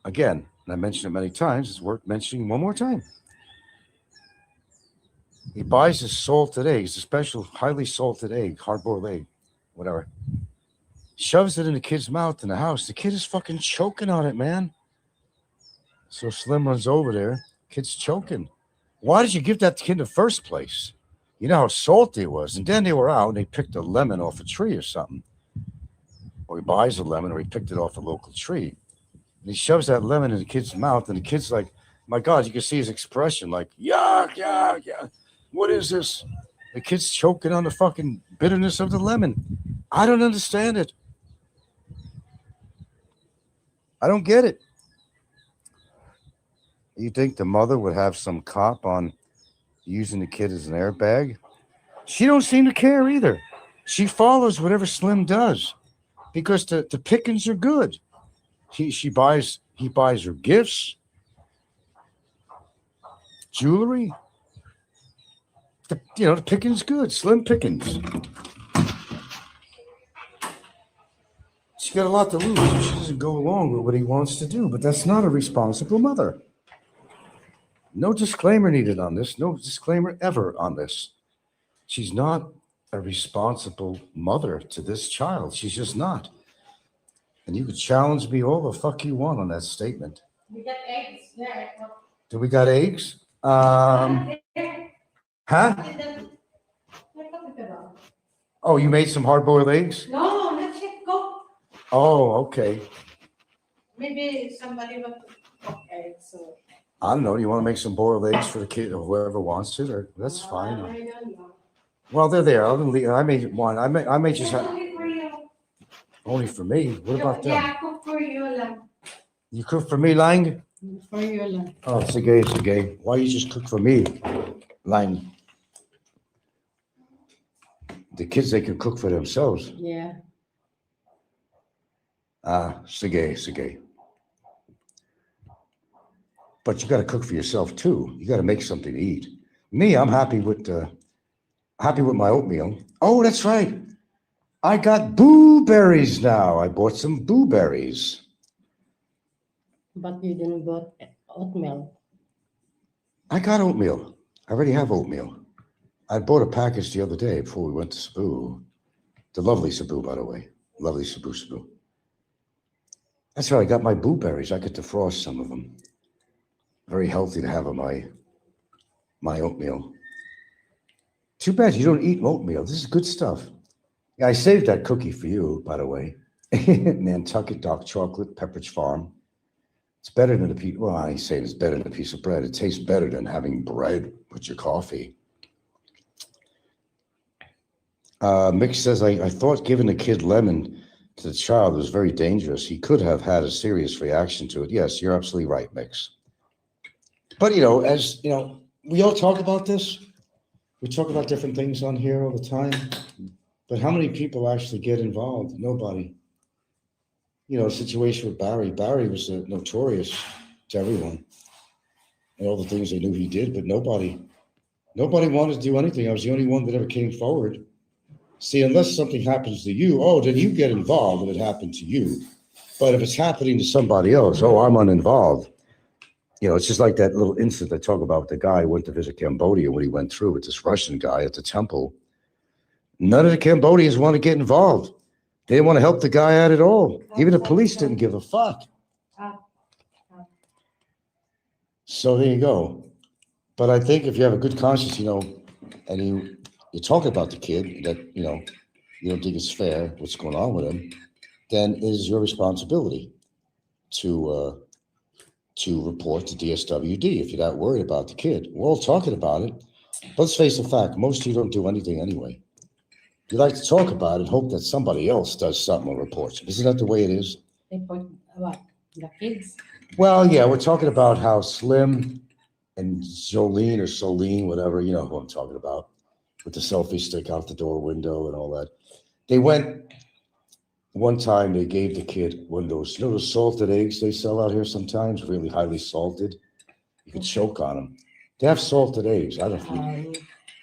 Again, and I mentioned it many times, it's worth mentioning one more time. He buys his salted eggs, a special highly salted egg, hard-boiled egg, whatever. Shoves it in the kid's mouth in the house. The kid is fucking choking on it, man. So Slim runs over there. Kid's choking. Why did you give that kid in the first place? You know how salty it was. And then they were out and they picked a lemon off a tree or something. Or he buys a lemon or he picked it off a local tree. And he shoves that lemon in the kid's mouth, and the kid's like, my God, you can see his expression like, yuck, yuck, yuck. What is this? The kid's choking on the fucking bitterness of the lemon. I don't understand it. I don't get it. You think the mother would have some cop on using the kid as an airbag? She don't seem to care either. She follows whatever Slim does because the pickings are good. He buys her gifts, jewelry. The pickings good, Slim pickings. She's got a lot to lose if she doesn't go along with what he wants to do, but that's not a responsible mother. No disclaimer needed on this. No disclaimer ever on this. She's not a responsible mother to this child. She's just not. And you could challenge me all the fuck you want on that statement. We got eggs there. Do we got eggs? Huh? Oh, you made some hard-boiled eggs? No, let's just go. Oh, okay. Maybe somebody will cook eggs. So. I don't know. You want to make some boiled eggs for the kid or whoever wants it? Or that's fine. I don't know. Well, they're there. I made one. I may just have Only for you. only for me. What about them? Yeah, cook for you lang. You cook for me, Lang? For you lang. Oh, sige. Why you just cook for me, Lang? The kids, they can cook for themselves. Yeah. Ah, sige, sige. But you got to cook for yourself too. You got to make something to eat. Me, I'm happy with my oatmeal. Oh, that's right. I got blueberries now. I bought some blueberries. But you didn't bought oatmeal. I got oatmeal. I already have oatmeal. I bought a package the other day before we went to Cebu. The lovely Cebu, by the way. Lovely Cebu, Cebu. That's right. I got my blueberries. I could defrost some of them. Very healthy to have on my oatmeal. Too bad you don't eat oatmeal. This is good stuff. Yeah, I saved that cookie for you, by the way. Nantucket dark chocolate, Pepperidge Farm. It's better than a piece. Well, I ain't saying it's better than a piece of bread. It tastes better than having bread with your coffee. Mick says, I thought giving a kid lemon to the child was very dangerous. He could have had a serious reaction to it. Yes, you're absolutely right, Mix. But, as we all talk about this. We talk about different things on here all the time. But how many people actually get involved? Nobody. Situation with Barry. Barry was notorious to everyone and all the things they knew he did, but nobody wanted to do anything. I was the only one that ever came forward. See, unless something happens to you, then you get involved if it happened to you. But if it's happening to somebody else, I'm uninvolved. It's just like that little incident I talk about with the guy who went to visit Cambodia when he went through with this Russian guy at the temple. None of the Cambodians want to get involved. They didn't want to help the guy out at all. Even the police didn't give a fuck. So there you go. But I think if you have a good conscience, and you talk about the kid that, you don't think it's fair what's going on with him, then it is your responsibility to report to DSWD if you're not worried about the kid. We're all talking about it. But let's face the fact, most of you don't do anything anyway. You like to talk about it, hope that somebody else does something or reports. Isn't that the way it is? Report what? The kids? Well, yeah, we're talking about how Slim and Jolene or Solene, whatever, you know who I'm talking about, with the selfie stick out the door window and all that. They went, one time they gave the kid one of those, those salted eggs they sell out here sometimes, really highly salted. You could choke on them. They have salted eggs. I don't know.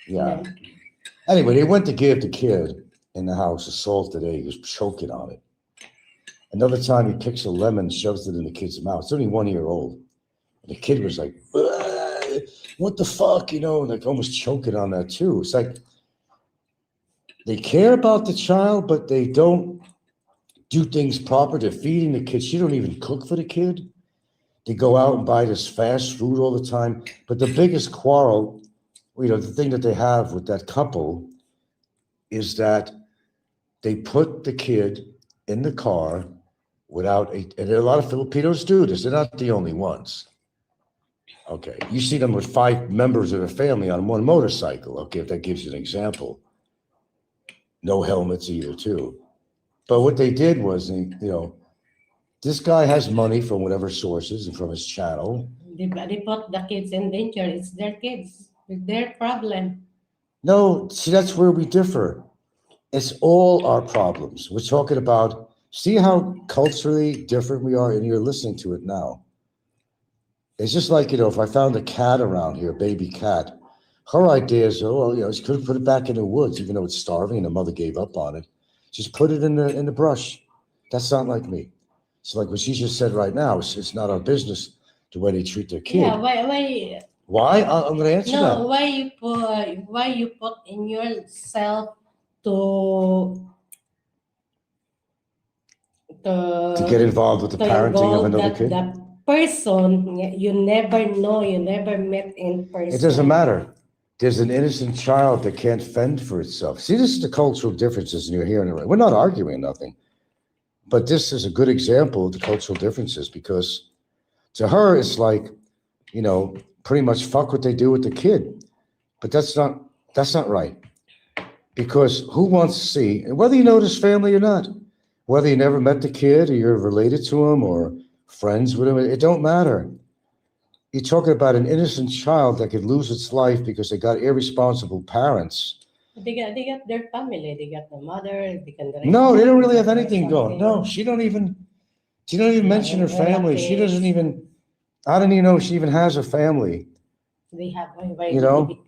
Yeah. Anyway, they went to give the kid in the house a salted egg. He was choking on it. Another time he picks a lemon, shoves it in the kid's mouth. It's only 1 year old. And the kid was like, what the fuck, like almost choking on that too. It's like they care about the child, but they don't do things proper. They're feeding the kid. She don't even cook for the kid. They go out and buy this fast food all the time. But the biggest quarrel, the thing that they have with that couple is that they put the kid in the car without and a lot of Filipinos do this. They're not the only ones. Okay, you see them with 5 members of their family on one motorcycle. Okay, if that gives you an example. No helmets either, too. But what they did was, this guy has money from whatever sources and from his channel. They put the kids in danger. It's their kids. It's their problem. No, see, that's where we differ. It's all our problems. We're talking about, see how culturally different we are, and you're listening to it now. It's just like, if I found a cat around here, a baby cat, her idea is, just could put it back in the woods, even though it's starving and the mother gave up on it. Just put it in the brush. That's not like me. It's like what she just said right now. It's not our business the way they treat their kid. Yeah, why? Why? I'm going to answer that. No, why you put in yourself to get involved with the parenting of another kid? That person you never know, you never met in person. It doesn't matter. There's an innocent child that can't fend for itself. See, this is the cultural differences, and you're hearing it. We're not arguing nothing. But this is a good example of the cultural differences, because to her, it's like, pretty much fuck what they do with the kid. But that's not right. Because who wants to see, and whether you know this family or not, whether you never met the kid or you're related to him or friends with him, it don't matter. You're talking about an innocent child that could lose its life because they got irresponsible parents. They got their family. They got the mother. No, they don't really have anything going. No, she don't even. She doesn't even mention her family. She doesn't even, I don't even know if she even has a family. They have, You know,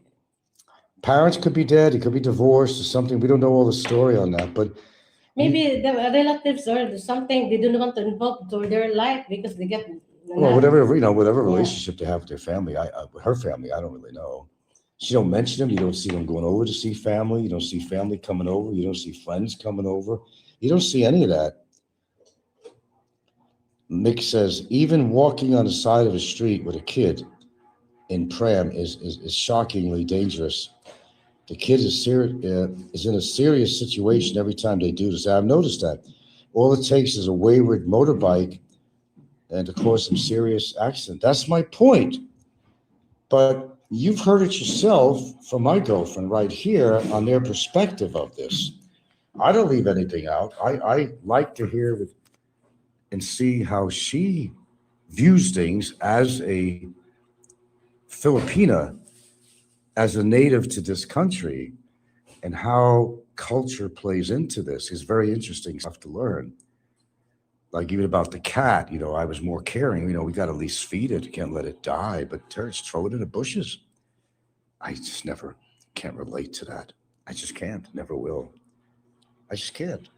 parents could be dead, it could be divorced or something. We don't know all the story on that, but maybe the relatives or something, they don't want to involve to their life because they get. well, whatever whatever Yeah. relationship they have with their family, with her family, I don't really know. She don't mention them. You don't see them going over to see family. You don't see family coming over. You don't see friends coming over. You don't see any of that. Mick says even walking on the side of a street with a kid in pram is shockingly dangerous. The kid is in a serious situation every time they do this. I've noticed that. All it takes is a wayward motorbike and to cause some serious accident. That's my point. But you've heard it yourself from my girlfriend right here on their perspective of this. I don't leave anything out. I like to hear and see how she views things as a Filipina, as a native to this country, and how culture plays into this is very interesting stuff to learn. Like even about the cat, I was more caring. We got to at least feed it. Can't let it die, but just throw it in the bushes. I just never can't relate to that. I just can't. Never will. I just can't.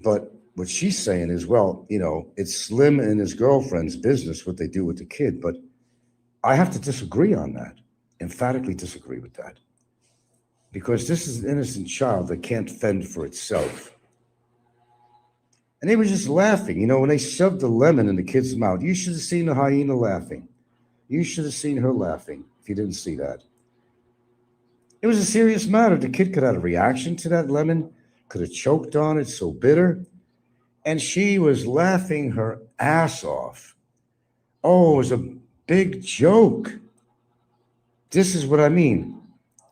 But what she's saying is, well, it's Slim and his girlfriend's business what they do with the kid. But I have to disagree on that. Emphatically disagree with that. Because this is an innocent child that can't fend for itself. And they were just laughing. When they shoved the lemon in the kid's mouth, you should have seen the hyena laughing. You should have seen her laughing if you didn't see that. It was a serious matter. The kid could have had a reaction to that lemon, could have choked on it, so bitter. And she was laughing her ass off. Oh, it was a big joke. This is what I mean.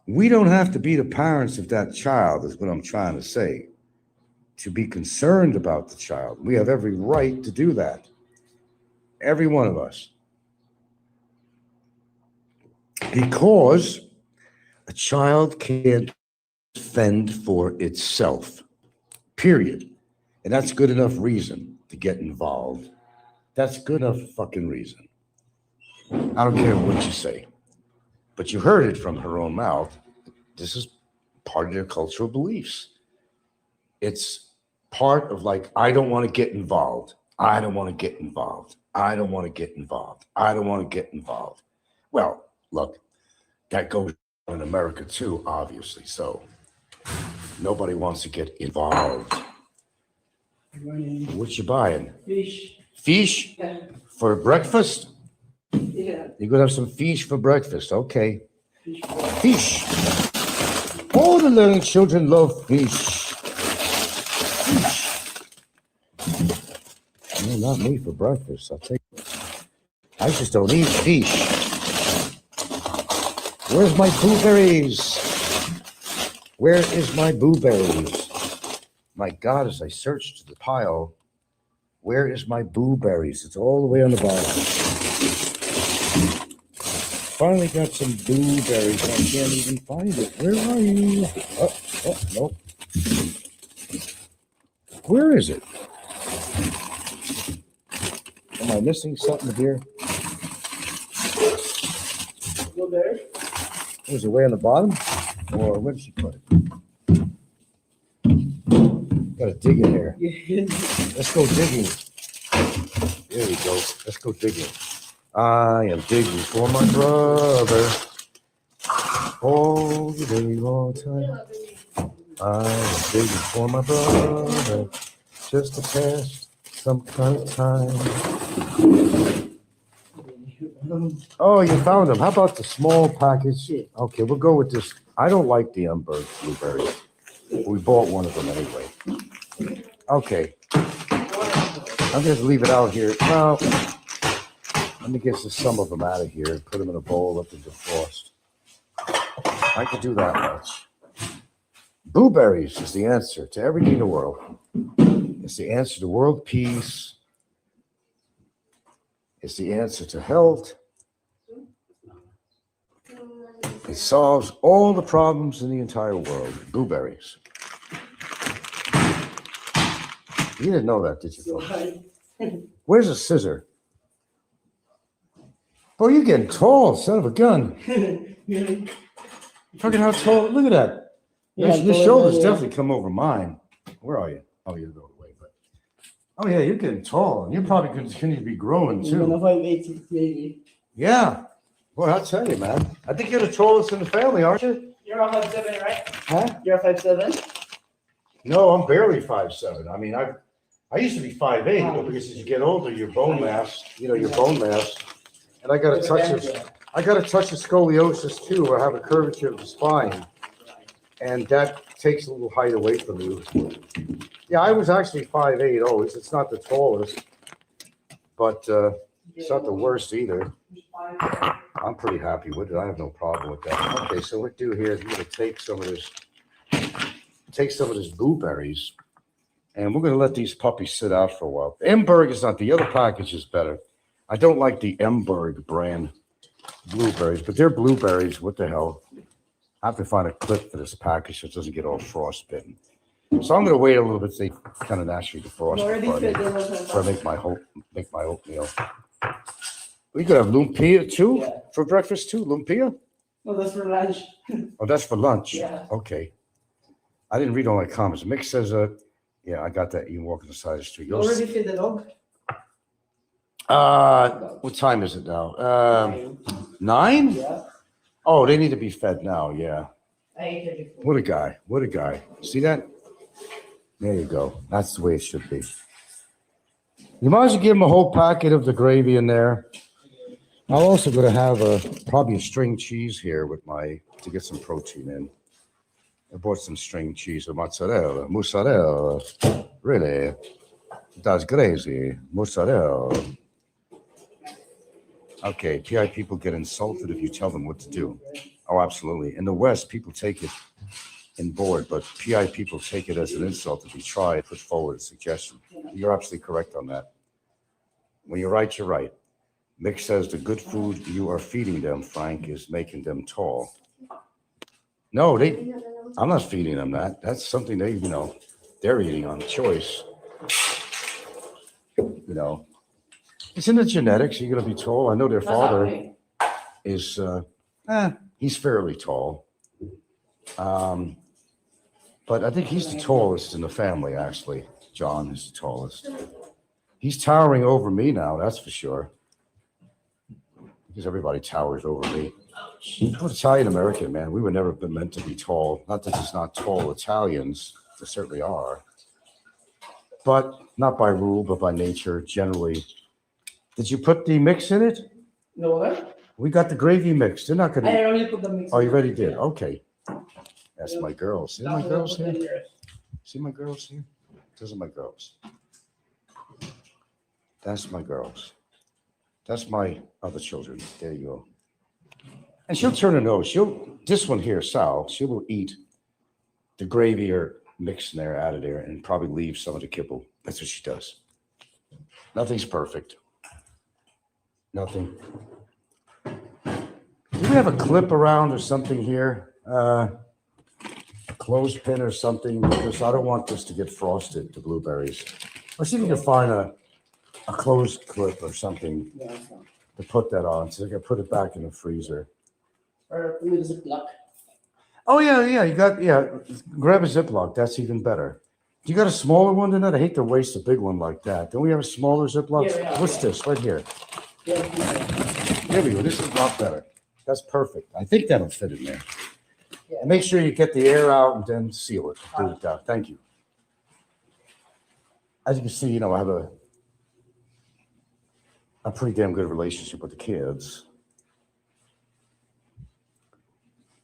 We don't have to be the parents of that child, is what I'm trying to say. To be concerned about the child. We have every right to do that. Every one of us. Because a child can't fend for itself, period. And that's good enough reason to get involved. That's good enough fucking reason. I don't care what you say. But you heard it from her own mouth. This is part of their cultural beliefs. It's part of like, I don't want to get involved. I don't want to get involved. I don't want to get involved. I don't want to get involved. Well, look, that goes on in America too, obviously. So nobody wants to get involved. What you buying? Fish. Fish? Yeah. For breakfast? Yeah. You're going to have some fish for breakfast. Okay. Fish. Fish. All the little children love fish. Fish. No, not me for breakfast. I'll take it. I just don't eat fish. Where's my blueberries? Where is my blueberries? My God, as I searched the pile, where is my blueberries? It's all the way on the bottom. Finally got some blueberries. I can't even find it. Where are you? Oh, no. Where is it? Am I missing something here? Blueberry. Was it way on the bottom? Or where did she put it? Gotta dig in here. Let's go digging. There we go. Let's go digging. I am digging for my brother. All the day, all the time. I am digging for my brother. Just to pass some kind of time. Oh, you found them. How about the small package? Okay, we'll go with this. I don't like the unburnt blueberries. We bought one of them anyway. Okay. I'm going to leave it out here. Now, let me get some of them out of here and put them in a bowl up in defrost. I could do that much. Blueberries is the answer to everything in the world. It's the answer to world peace. It's the answer to health. It solves all the problems in the entire world. Blueberries. You didn't know that, did you? So Phil? high. Where's a scissor? Boy, you're getting tall, son of a gun. Really? Fucking how tall? Look at that. Yeah, This taller shoulders than you. definitely come over mine. Where are you? Oh, you're the other way. But oh yeah, you're getting tall, and you're probably going to continue to be growing You're gonna too. 5'8", maybe. Yeah. Boy, I'll tell you, man. I think you're the tallest in the family, aren't you? You're a 5'7", right? Huh? You're a 5'7"? No, I'm barely 5'7". I mean, I used to be 5'8", but because as you get older, your bone mass, your bone mass, and I got to touch this. I got to touch the scoliosis too, where I have a curvature of the spine, and that takes a little height away from you. Yeah, I was actually 5'8" always. It's not the tallest, but it's not the worst either. I'm pretty happy with it. I have no problem with that. Okay, so what we do here is we're going to take some of this blueberries, and we're going to let these puppies sit out for a while. Emberg is not, the other package is better. I don't like the Emberg brand blueberries, but they're blueberries. What the hell? I have to find a clip for this package so it doesn't get all frostbitten. So I'm going to wait a little bit so they kind of naturally defrost Already before fed them I make my oatmeal. We could have lumpia too for breakfast too. Lumpia? No, that's for lunch. Oh, that's for lunch. Yeah. Okay. I didn't read all my comments. Mick says, yeah, I got that. You walk on the side of the street. You already fed the dog? What time is it now? 9? Yeah. Oh, they need to be fed now. Yeah. I ate it before. What a guy. What a guy. See that? There you go. That's the way it should be. You might as well give him a whole packet of the gravy in there. I'm also going to have probably a string cheese here to get some protein in. I bought some string cheese with mozzarella. Really? That's crazy. Mozzarella. Okay, PI people get insulted if you tell them what to do. Oh, absolutely. In the West, people take it in board, but PI people take it as an insult if you try to put forward a suggestion. You're absolutely correct on that. When you're right, you're right. Mick says the good food you are feeding them, Frank, is making them tall. No, I'm not feeding them that. That's something they're eating on choice. It's in the genetics. You're going to be tall. I know their father is, he's fairly tall. But I think he's the tallest in the family, actually. John is the tallest. He's towering over me now, that's for sure. Because everybody towers over me. I'm Italian American, man. We were never been meant to be tall. Not that there's not tall Italians. There certainly are. But not by rule, but by nature, generally. Did you put the mix in it? No, what? We got the gravy mix. They're not going I to. already put the mix. Oh, you already did? Okay. That's my girls. See my girls here? here? See my girls here? Those are my girls. That's my girls. That's my other children. There you go. And she'll turn her nose. This one here, Sal, she will eat the gravy or mix in there, added there, and probably leave some of the kibble. That's what she does. Nothing's perfect. Nothing. Do we have a clip around or something here? A clothespin or something? Because I don't want this to get frosted, the blueberries. Let's see if we can find a clothes clip or something to put that on so I can put it back in the freezer. Or with a Ziploc. Oh, yeah. Grab a Ziploc. That's even better. You got a smaller one than that? I hate to waste a big one like that. Don't we have a smaller Ziploc? Yeah. What's this right here? Yeah. There we go. This is a lot better. That's perfect. I think that'll fit in there. Yeah. And make sure you get the air out and then seal it. Do it down. Thank you. As you can see, I have a pretty damn good relationship with the kids.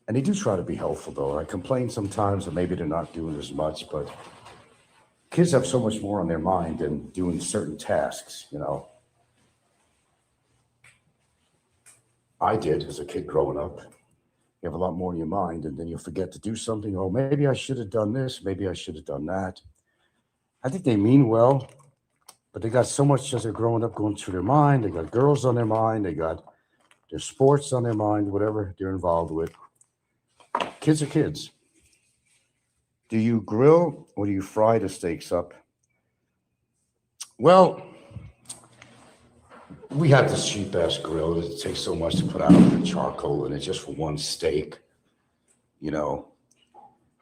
And they do try to be helpful, though. I complain sometimes that maybe they're not doing as much, but kids have so much more on their mind than doing certain tasks, I did as a kid growing up. You have a lot more in your mind, and then you'll forget to do something. Oh, maybe I should have done this. Maybe I should have done that. I think they mean well, but they got so much as they're growing up going through their mind. They got girls on their mind. They got their sports on their mind, whatever they're involved with. Kids are kids. Do you grill or do you fry the steaks up? Well, we have this cheap ass grill. It takes so much to put out the charcoal in it just for one steak. You know,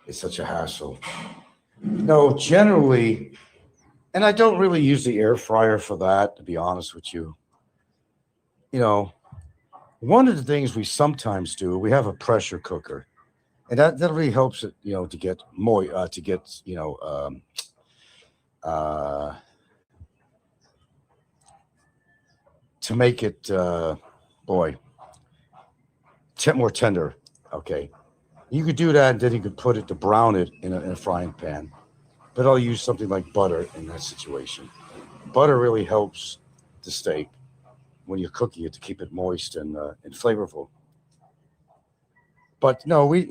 it's such a hassle. No, generally, and I don't really use the air fryer for that, to be honest with you. You know, one of the things we sometimes do, we have a pressure cooker, and that really helps it, you know, to get to make it, boy, more tender. Okay, you could do that, and then you could put it to brown it in a frying pan. But I'll use something like butter in that situation. Butter really helps the steak when you're cooking it to keep it moist and flavorful. But no, we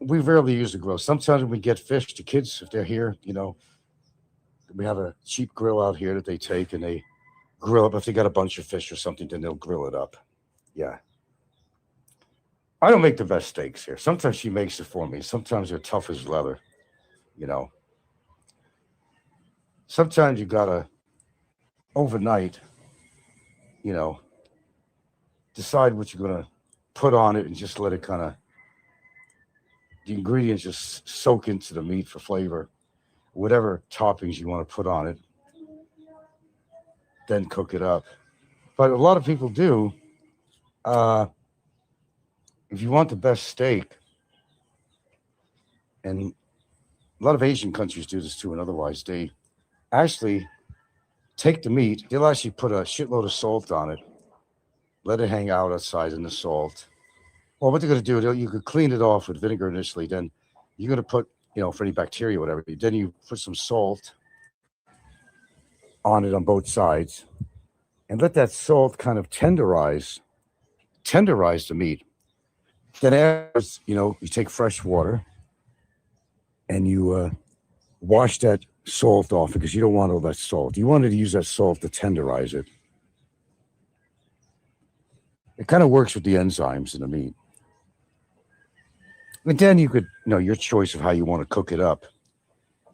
rarely use the grill. Sometimes when we get fish, the kids, if they're here, we have a cheap grill out here that they take and they grill up. If they got a bunch of fish or something, then they'll grill it up. Yeah. I don't make the best steaks here. Sometimes she makes it for me. Sometimes they're tough as leather, you know. Sometimes you gotta overnight, decide what you're gonna put on it and just let it the ingredients just soak into the meat for flavor. Whatever toppings you want to put on it, then cook it up. But a lot of people do. If you want the best steak, and a lot of Asian countries do this too, and otherwise they actually take the meat. They'll actually put a shitload of salt on it, let it hang out outside in the salt. Well, what they're going to do, you could clean it off with vinegar initially. Then you're going to put, for any bacteria, whatever. Then you put some salt on it on both sides, and let that salt kind of tenderize the meat. Then after, you take fresh water and you wash that salt off because you don't want all that salt. You wanted to use that salt to tenderize it. It kind of works with the enzymes in the meat. And then you could, your choice of how you want to cook it up.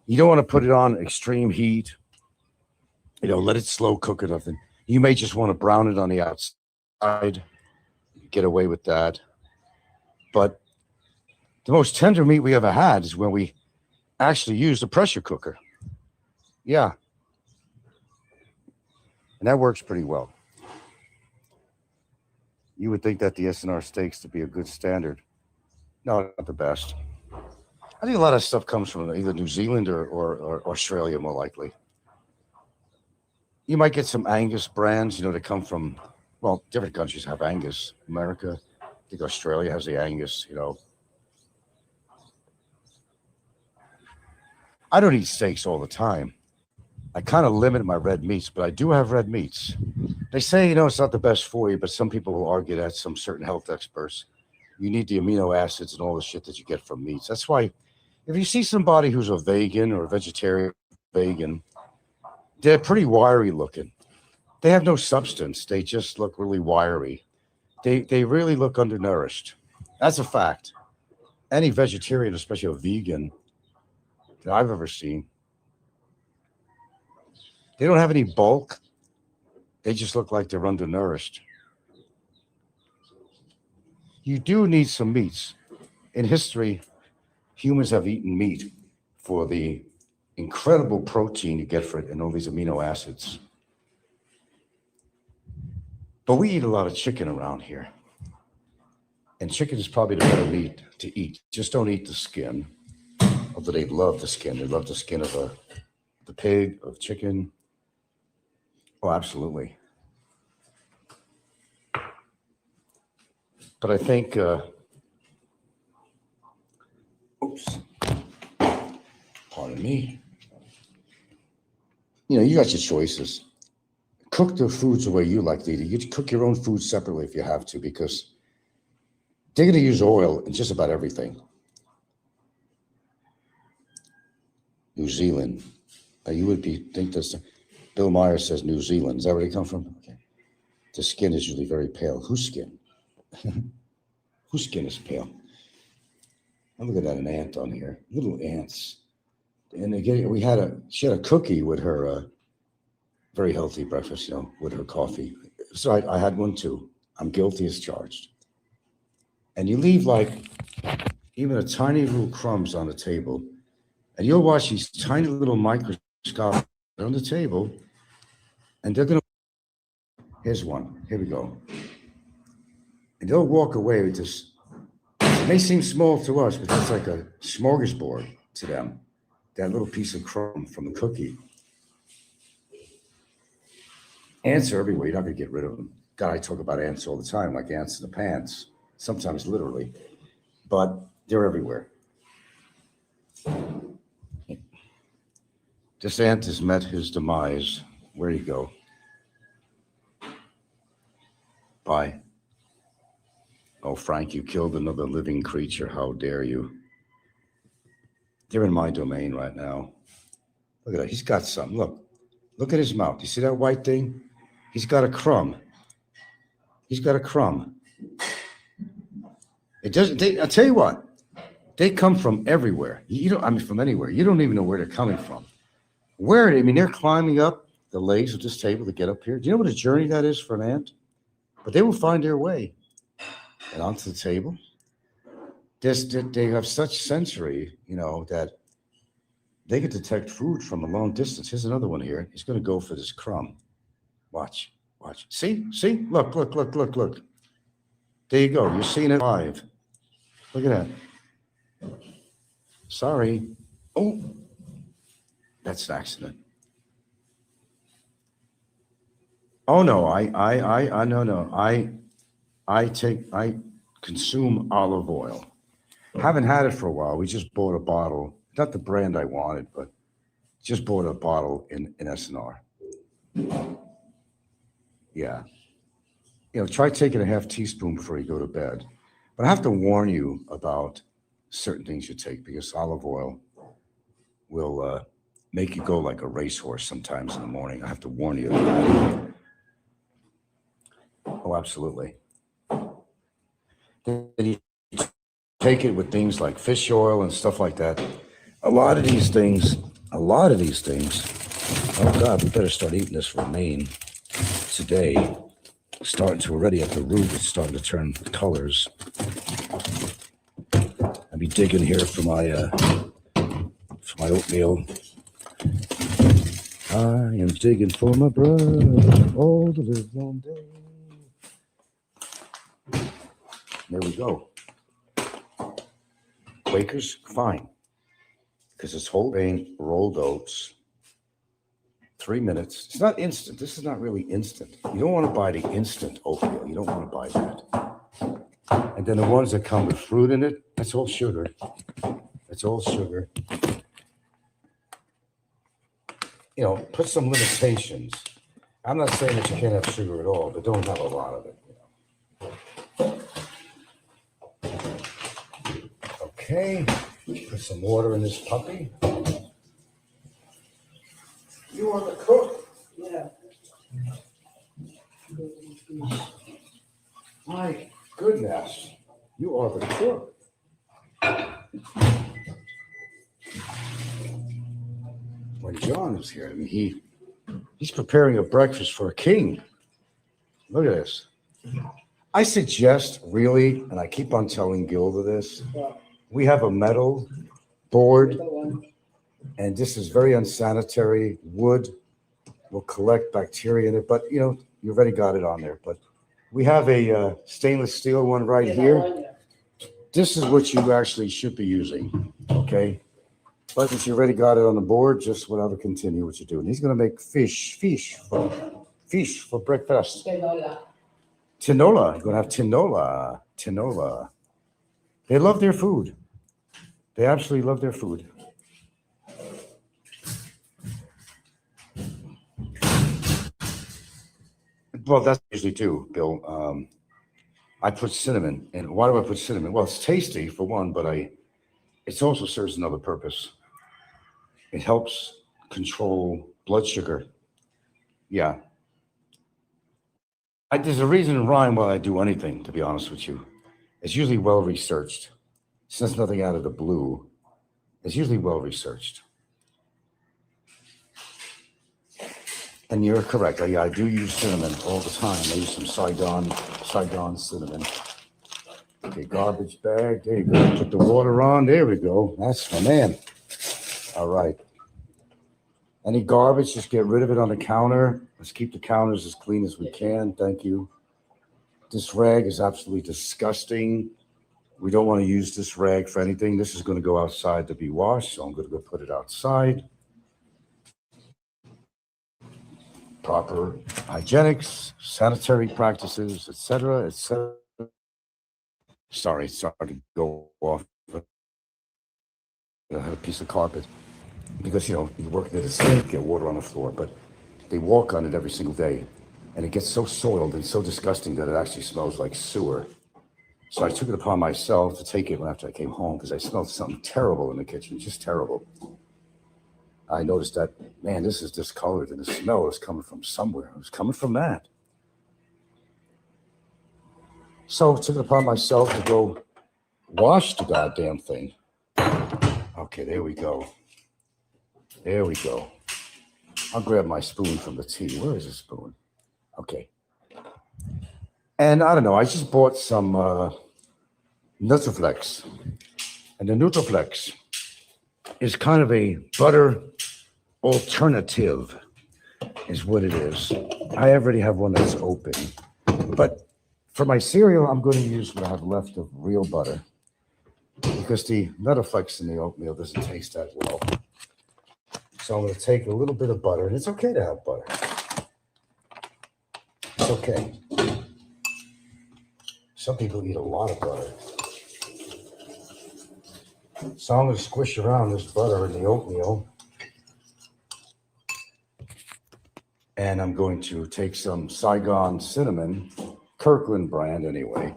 You don't want to put it on extreme heat. Let it slow cook it up. And you may just want to brown it on the outside. Get away with that. But the most tender meat we ever had is when we actually used a pressure cooker. Yeah. And that works pretty well. You would think that the SNR steaks to be a good standard. No, not the best. I think a lot of stuff comes from either New Zealand or Australia, more likely. You might get some Angus brands, that come from, different countries have Angus. America, I think Australia has the Angus, I don't eat steaks all the time. I kind of limit my red meats, but I do have red meats. They say, it's not the best for you, but some people will argue that, some certain health experts. You need the amino acids and all the shit that you get from meats. That's why if you see somebody who's a vegan or a vegetarian, they're pretty wiry looking. They have no substance. They just look really wiry. They really look undernourished. That's a fact. Any vegetarian, especially a vegan, that I've ever seen, they don't have any bulk. They just look like they're undernourished. You do need some meats. In history, humans have eaten meat for the incredible protein you get for it and all these amino acids. But we eat a lot of chicken around here. And chicken is probably the better meat to eat. Just don't eat the skin. Although they love the skin. They love the skin of the pig, of chicken. Oh, absolutely. But I think, pardon me. You got your choices. Cook the foods the way you like to eat it. You cook your own food separately if you have to, because they're going to use oil in just about everything. New Zealand. You would think this. Bill Myers says New Zealand. Is that where they come from? Okay. The skin is usually very pale. Whose skin? Whose skin is pale? I'm looking at an ant on here. Little ants. And she had a cookie with her Very healthy breakfast, with her coffee. So I had one too. I'm guilty as charged. And you leave like even a tiny little crumbs on the table, and you'll watch these tiny little microscopic on the table, and they're gonna. Here's one. Here we go. And they'll walk away with this. It may seem small to us, but that's like a smorgasbord to them. That little piece of crumb from the cookie. Ants are everywhere. You're not going to get rid of them. God, I talk about ants all the time, like ants in the pants, sometimes literally, but they're everywhere. This ant has met his demise. Where do you go? Bye. Oh, Frank, you killed another living creature. How dare you? They're in my domain right now. Look at that. He's got something. Look at his mouth. You see that white thing? He's got a crumb. He's got a crumb. It doesn't. I'll tell you what. They come from everywhere. From anywhere. You don't even know where they're coming from. They're climbing up the legs of this table to get up here. Do you know what a journey that is for an ant? But they will find their way and onto the table. They have such sensory, that they can detect food from a long distance. Here's another one here. He's going to go for this crumb. Watch. See? Look. There you go. You're seeing it live. Look at that. Sorry. Oh, that's an accident. Oh no, I consume olive oil. Haven't had it for a while. We just bought a bottle, not the brand I wanted, but just bought a bottle in SNR. Yeah. Try taking a half teaspoon before you go to bed. But I have to warn you about certain things you take, because olive oil will make you go like a racehorse sometimes in the morning. I have to warn you of that. Oh, absolutely. Then you take it with things like fish oil and stuff like that. A lot of these things, oh God, we better start eating this romaine today. Starting to already at the root, it's starting to turn colors. I'll be digging here for my oatmeal. I am digging for my brother all the live long day. There we go. Quakers, fine. Because it's whole grain rolled oats. 3 minutes. It's not instant. This is not really instant. You don't want to buy the instant oatmeal. You don't want to buy that. And then the ones that come with fruit in it, that's all sugar. It's all sugar. Put some limitations. I'm not saying that you can't have sugar at all, but don't have a lot of it. Okay, put some water in this puppy. You are the cook. Yeah. My goodness, you are the cook. When John was here, he's preparing a breakfast for a king. Look at this. I suggest, really, and I keep on telling Gilda this, we have a metal board, and this is very unsanitary. Wood will collect bacteria in it, but you already got it on there. But we have a stainless steel one right here. This is what you actually should be using, okay? But since you already got it on the board, just whatever, continue what you're doing. He's going to make fish for breakfast. Tinola. You're going to have tinola. They love their food. They absolutely love their food. Well, that's usually too, Bill. I put cinnamon. And why do I put cinnamon? Well, it's tasty for one, but it also serves another purpose. It helps control blood sugar. Yeah. There's a reason in rhyme why I do anything, to be honest with you. It's usually well researched. Since nothing out of the blue, it's usually well researched. And you're correct. I do use cinnamon all the time. I use some Saigon cinnamon. Okay, garbage bag. There you go. Put the water on. There we go. That's my man. All right. Any garbage, just get rid of it on the counter. Let's keep the counters as clean as we can. Thank you. This rag is absolutely disgusting. We don't want to use this rag for anything. This is going to go outside to be washed, so I'm going to go put it outside. Proper hygienics, sanitary practices, etc., etc. Sorry, it started to go off. I had a piece of carpet because, you work near the sink, get water on the floor, but they walk on it every single day, and it gets so soiled and so disgusting that it actually smells like sewer. So I took it upon myself to take it after I came home because I smelled something terrible in the kitchen, just terrible. I noticed that, man, this is discolored and the smell is coming from somewhere. It was coming from that. So I took it upon myself to go wash the goddamn thing. Okay, there we go. There we go. I'll grab my spoon from the tea. Where is the spoon? Okay. And I don't know, I just bought some Nutriflex. And the Nutriflex is kind of a butter alternative, is what it is. I already have one that's open. But for my cereal, I'm going to use what I have left of real butter because the Nutriflex in the oatmeal doesn't taste that well. So I'm going to take a little bit of butter, and it's okay to have butter. It's okay. Some people eat a lot of butter. So I'm going to squish around this butter in the oatmeal. And I'm going to take some Saigon cinnamon, Kirkland brand anyway.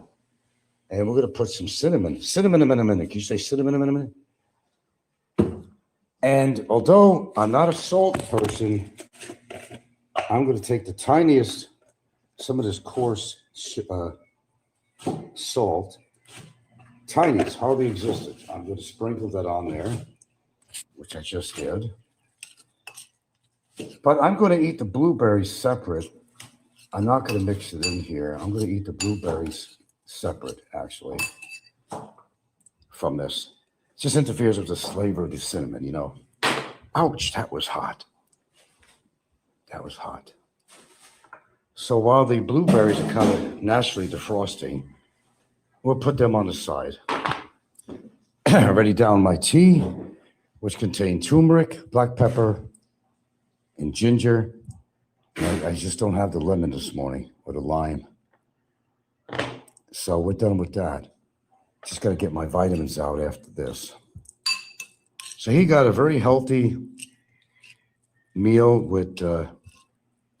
And we're going to put some cinnamon in a minute. Can you say cinnamon in a minute? And although I'm not a salt person, I'm going to take the tiniest, some of this coarse salt, tiniest, hardly existed. I'm going to sprinkle that on there, which I just did. But I'm going to eat the blueberries separate. I'm not going to mix it in here. I'm going to eat the blueberries separate, actually, from this. It just interferes with the flavor of the cinnamon, Ouch, that was hot. That was hot. So while the blueberries are kind of naturally defrosting, we'll put them on the side. Already down my tea, which contained turmeric, black pepper, and ginger. I just don't have the lemon this morning or the lime. So we're done with that. Just got to get my vitamins out after this. So he got a very healthy meal with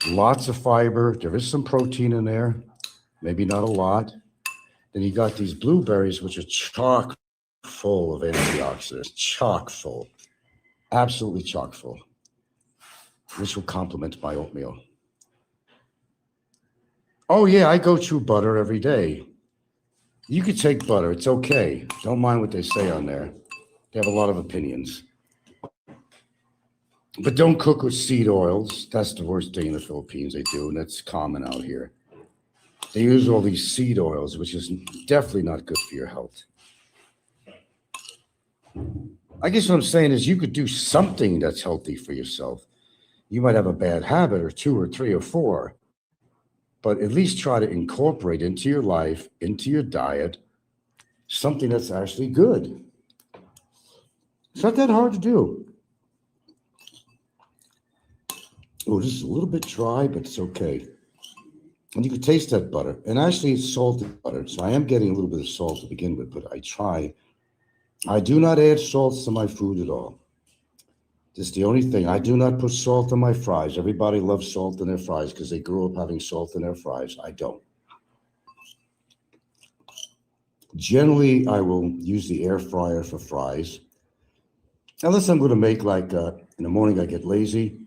lots of fiber. There is some protein in there, maybe not a lot. Then he got these blueberries, which are chock full of antioxidants, chock full, absolutely chock full, which will complement my oatmeal. Oh yeah, I go through butter every day. You could take butter, it's okay. Don't mind what they say on there. They have a lot of opinions. But don't cook with seed oils. That's the worst thing in the Philippines they do, and that's common out here. They use all these seed oils, which is definitely not good for your health. I guess what I'm saying is you could do something that's healthy for yourself. You might have a bad habit or 2 or 3 or 4, but at least try to incorporate into your life, into your diet, something that's actually good. It's not that hard to do. Oh, this is a little bit dry, but it's okay. And you can taste that butter. And actually, it's salted butter. So I am getting a little bit of salt to begin with, but I try. I do not add salts to my food at all. This is the only thing. I do not put salt on my fries. Everybody loves salt in their fries because they grew up having salt in their fries. I don't. Generally, I will use the air fryer for fries. Unless I'm going to make in the morning I get lazy,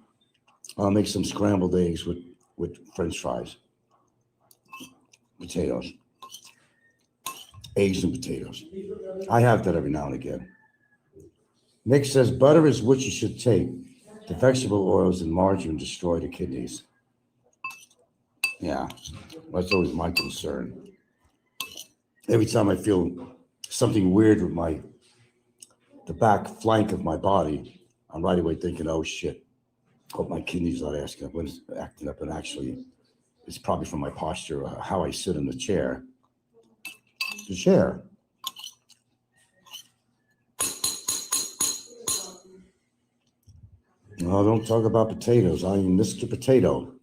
I'll make some scrambled eggs with French fries. Potatoes. Eggs and potatoes. I have that every now and again. Nick says butter is what you should take. The vegetable oils and margarine destroy the kidneys. Yeah, that's always my concern. Every time I feel something weird with the back flank of my body, I'm right away thinking, oh shit, hope my kidneys not acting up, and actually it's probably from my posture, how I sit in the chair. The chair. No, don't talk about potatoes. I am Mr. Potato.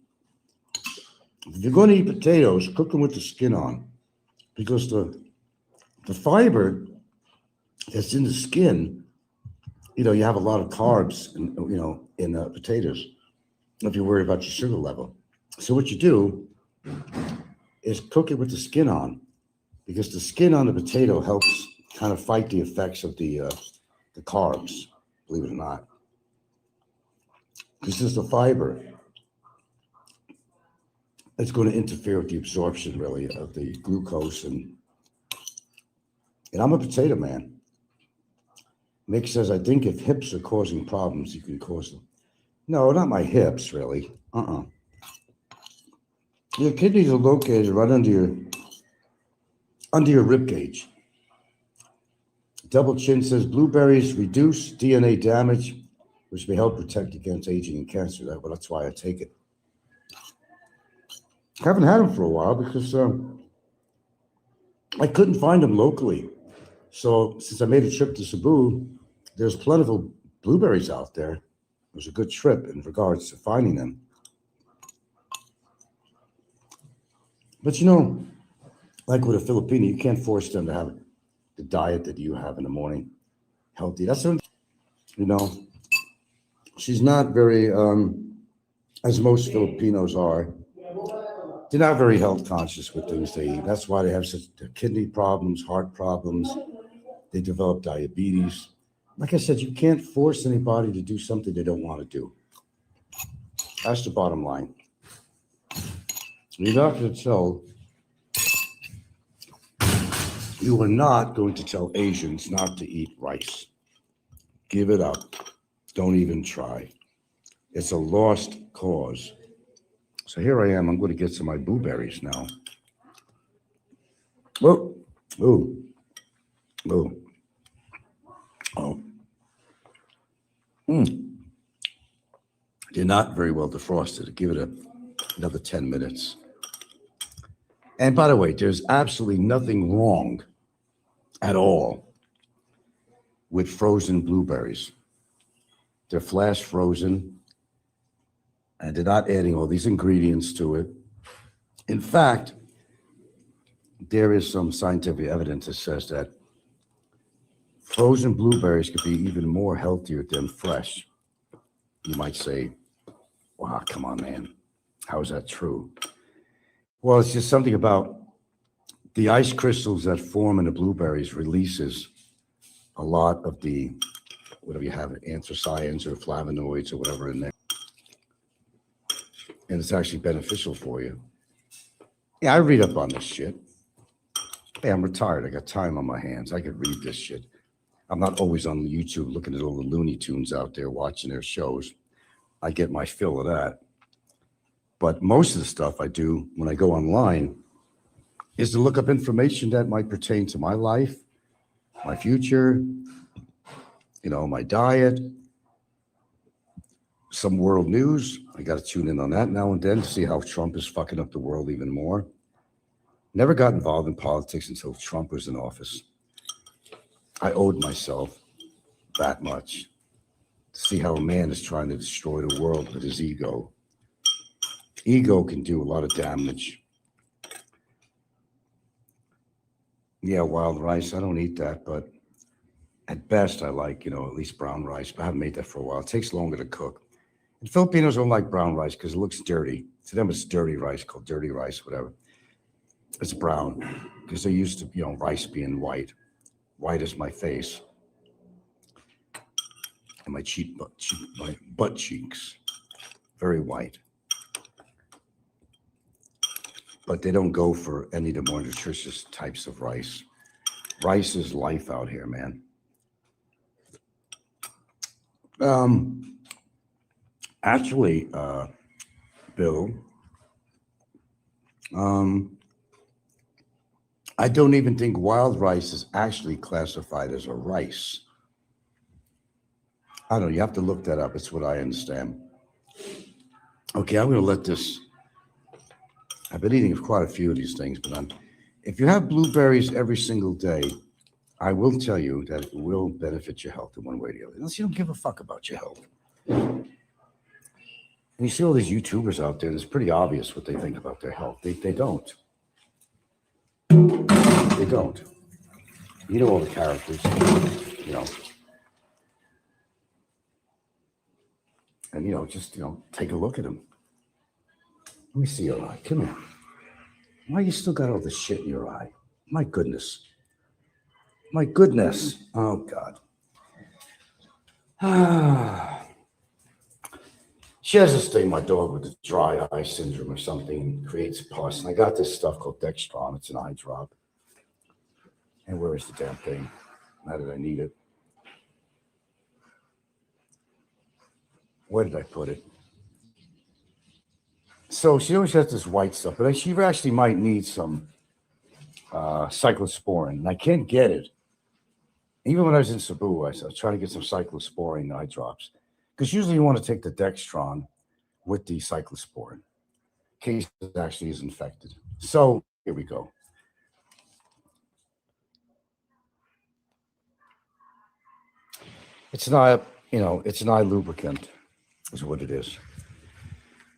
If you're going to eat potatoes, cook them with the skin on, because the fiber that's in the skin, you know, you have a lot of carbs, in potatoes. If you're worried about your sugar level, so what you do is cook it with the skin on, because the skin on the potato helps kind of fight the effects of the carbs. Believe it or not, this is the fiber. It's going to interfere with the absorption, really, of the glucose, and I'm a potato man. Mick says, I think if hips are causing problems, you can cause them. No, not my hips, really. Your kidneys are located right under your rib cage. Double Chin says, blueberries reduce DNA damage, which may help protect against aging and cancer. Well, that's why I take it. I haven't had them for a while because I couldn't find them locally. So since I made a trip to Cebu, there's plentiful blueberries out there. It was a good trip in regards to finding them. But like with a Filipino, you can't force them to have the diet that you have in the morning, healthy. That's what, she's not very, as most Filipinos are, they're not very health conscious with things they eat. That's why they have such kidney problems, heart problems. They develop diabetes. Like I said, you can't force anybody to do something they don't want to do. That's the bottom line. You're not going to tell, you are not going to tell Asians not to eat rice. Give it up. Don't even try. It's a lost cause. So here I am. I'm going to get some of my blueberries now. Oh, ooh, ooh, oh. They're not very well defrosted. Give it another 10 minutes. And by the way, there's absolutely nothing wrong at all with frozen blueberries. They're flash frozen, and they're not adding all these ingredients to it. In fact, there is some scientific evidence that says that frozen blueberries could be even more healthier than fresh. You might say, wow, come on, man. How is that true? Well, it's just something about the ice crystals that form in the blueberries releases a lot of the, whatever you have, anthocyanins or flavonoids or whatever in there. And it's actually beneficial for you. Yeah, I read up on this shit. Hey, I'm retired. I got time on my hands. I could read this shit. I'm not always on YouTube looking at all the Looney Tunes out there watching their shows. I get my fill of that. But most of the stuff I do when I go online is to look up information that might pertain to my life, my future, my diet, some world news. I got to tune in on that now and then to see how Trump is fucking up the world even more. Never got involved in politics until Trump was in office. I owed myself that much to see how a man is trying to destroy the world with his ego. Ego can do a lot of damage. Yeah, wild rice, I don't eat that, but at best I like, at least brown rice, but I haven't made that for a while. It takes longer to cook. And Filipinos don't like brown rice because it looks dirty. To them, it's dirty rice, called dirty rice, whatever. It's brown because they're used to, rice being white. White as my face. And my my butt cheeks. Very white. But they don't go for any of the more nutritious types of rice. Rice is life out here, man. Actually, Bill, I don't even think wild rice is actually classified as a rice. I don't know. You have to look that up. It's what I understand. Okay, I'm going to let this. I've been eating quite a few of these things, but if you have blueberries every single day, I will tell you that it will benefit your health in one way or the other. Unless you don't give a fuck about your health. And you see all these YouTubers out there, it's pretty obvious what they think about their health. They don't. They don't. You know all the characters, you know. And, just, take a look at them. Let me see your eye. Come here. Why you still got all this shit in your eye? My goodness. My goodness. Oh, God. She has this thing, my dog, with the dry eye syndrome or something, creates pus. And I got this stuff called Dextron. It's an eye drop. And where is the damn thing? Now that I need it. Where did I put it? So she always has this white stuff, but she actually might need some cyclosporin. And I can't get it. Even when I was in Cebu, I was trying to get some cyclosporin eye drops. Because usually you want to take the Dextron with the cyclosporin in case it actually is infected. So here we go. It's not, it's an eye lubricant is what it is.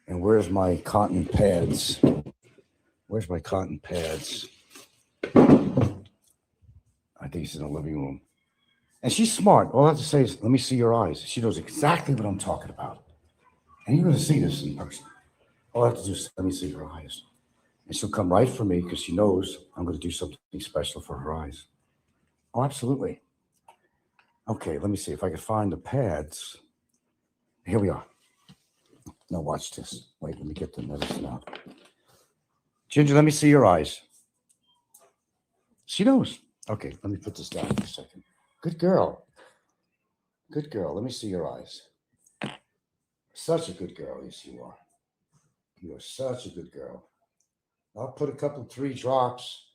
And where's my cotton pads? Where's my cotton pads? I think it's in the living room. And she's smart. All I have to say is, let me see your eyes. She knows exactly what I'm talking about. And you're going to see this in person. All I have to do is let me see her eyes. And she'll come right for me because she knows I'm going to do something special for her eyes. Oh, absolutely. Okay, let me see if I can find the pads. Here we are. Now watch this. Wait, let me get the medicine out. Ginger, let me see your eyes. She knows. Okay, let me put this down for a second. Good girl. Good girl. Let me see your eyes. Such a good girl. Yes, you are. You are such a good girl. I'll put 3 drops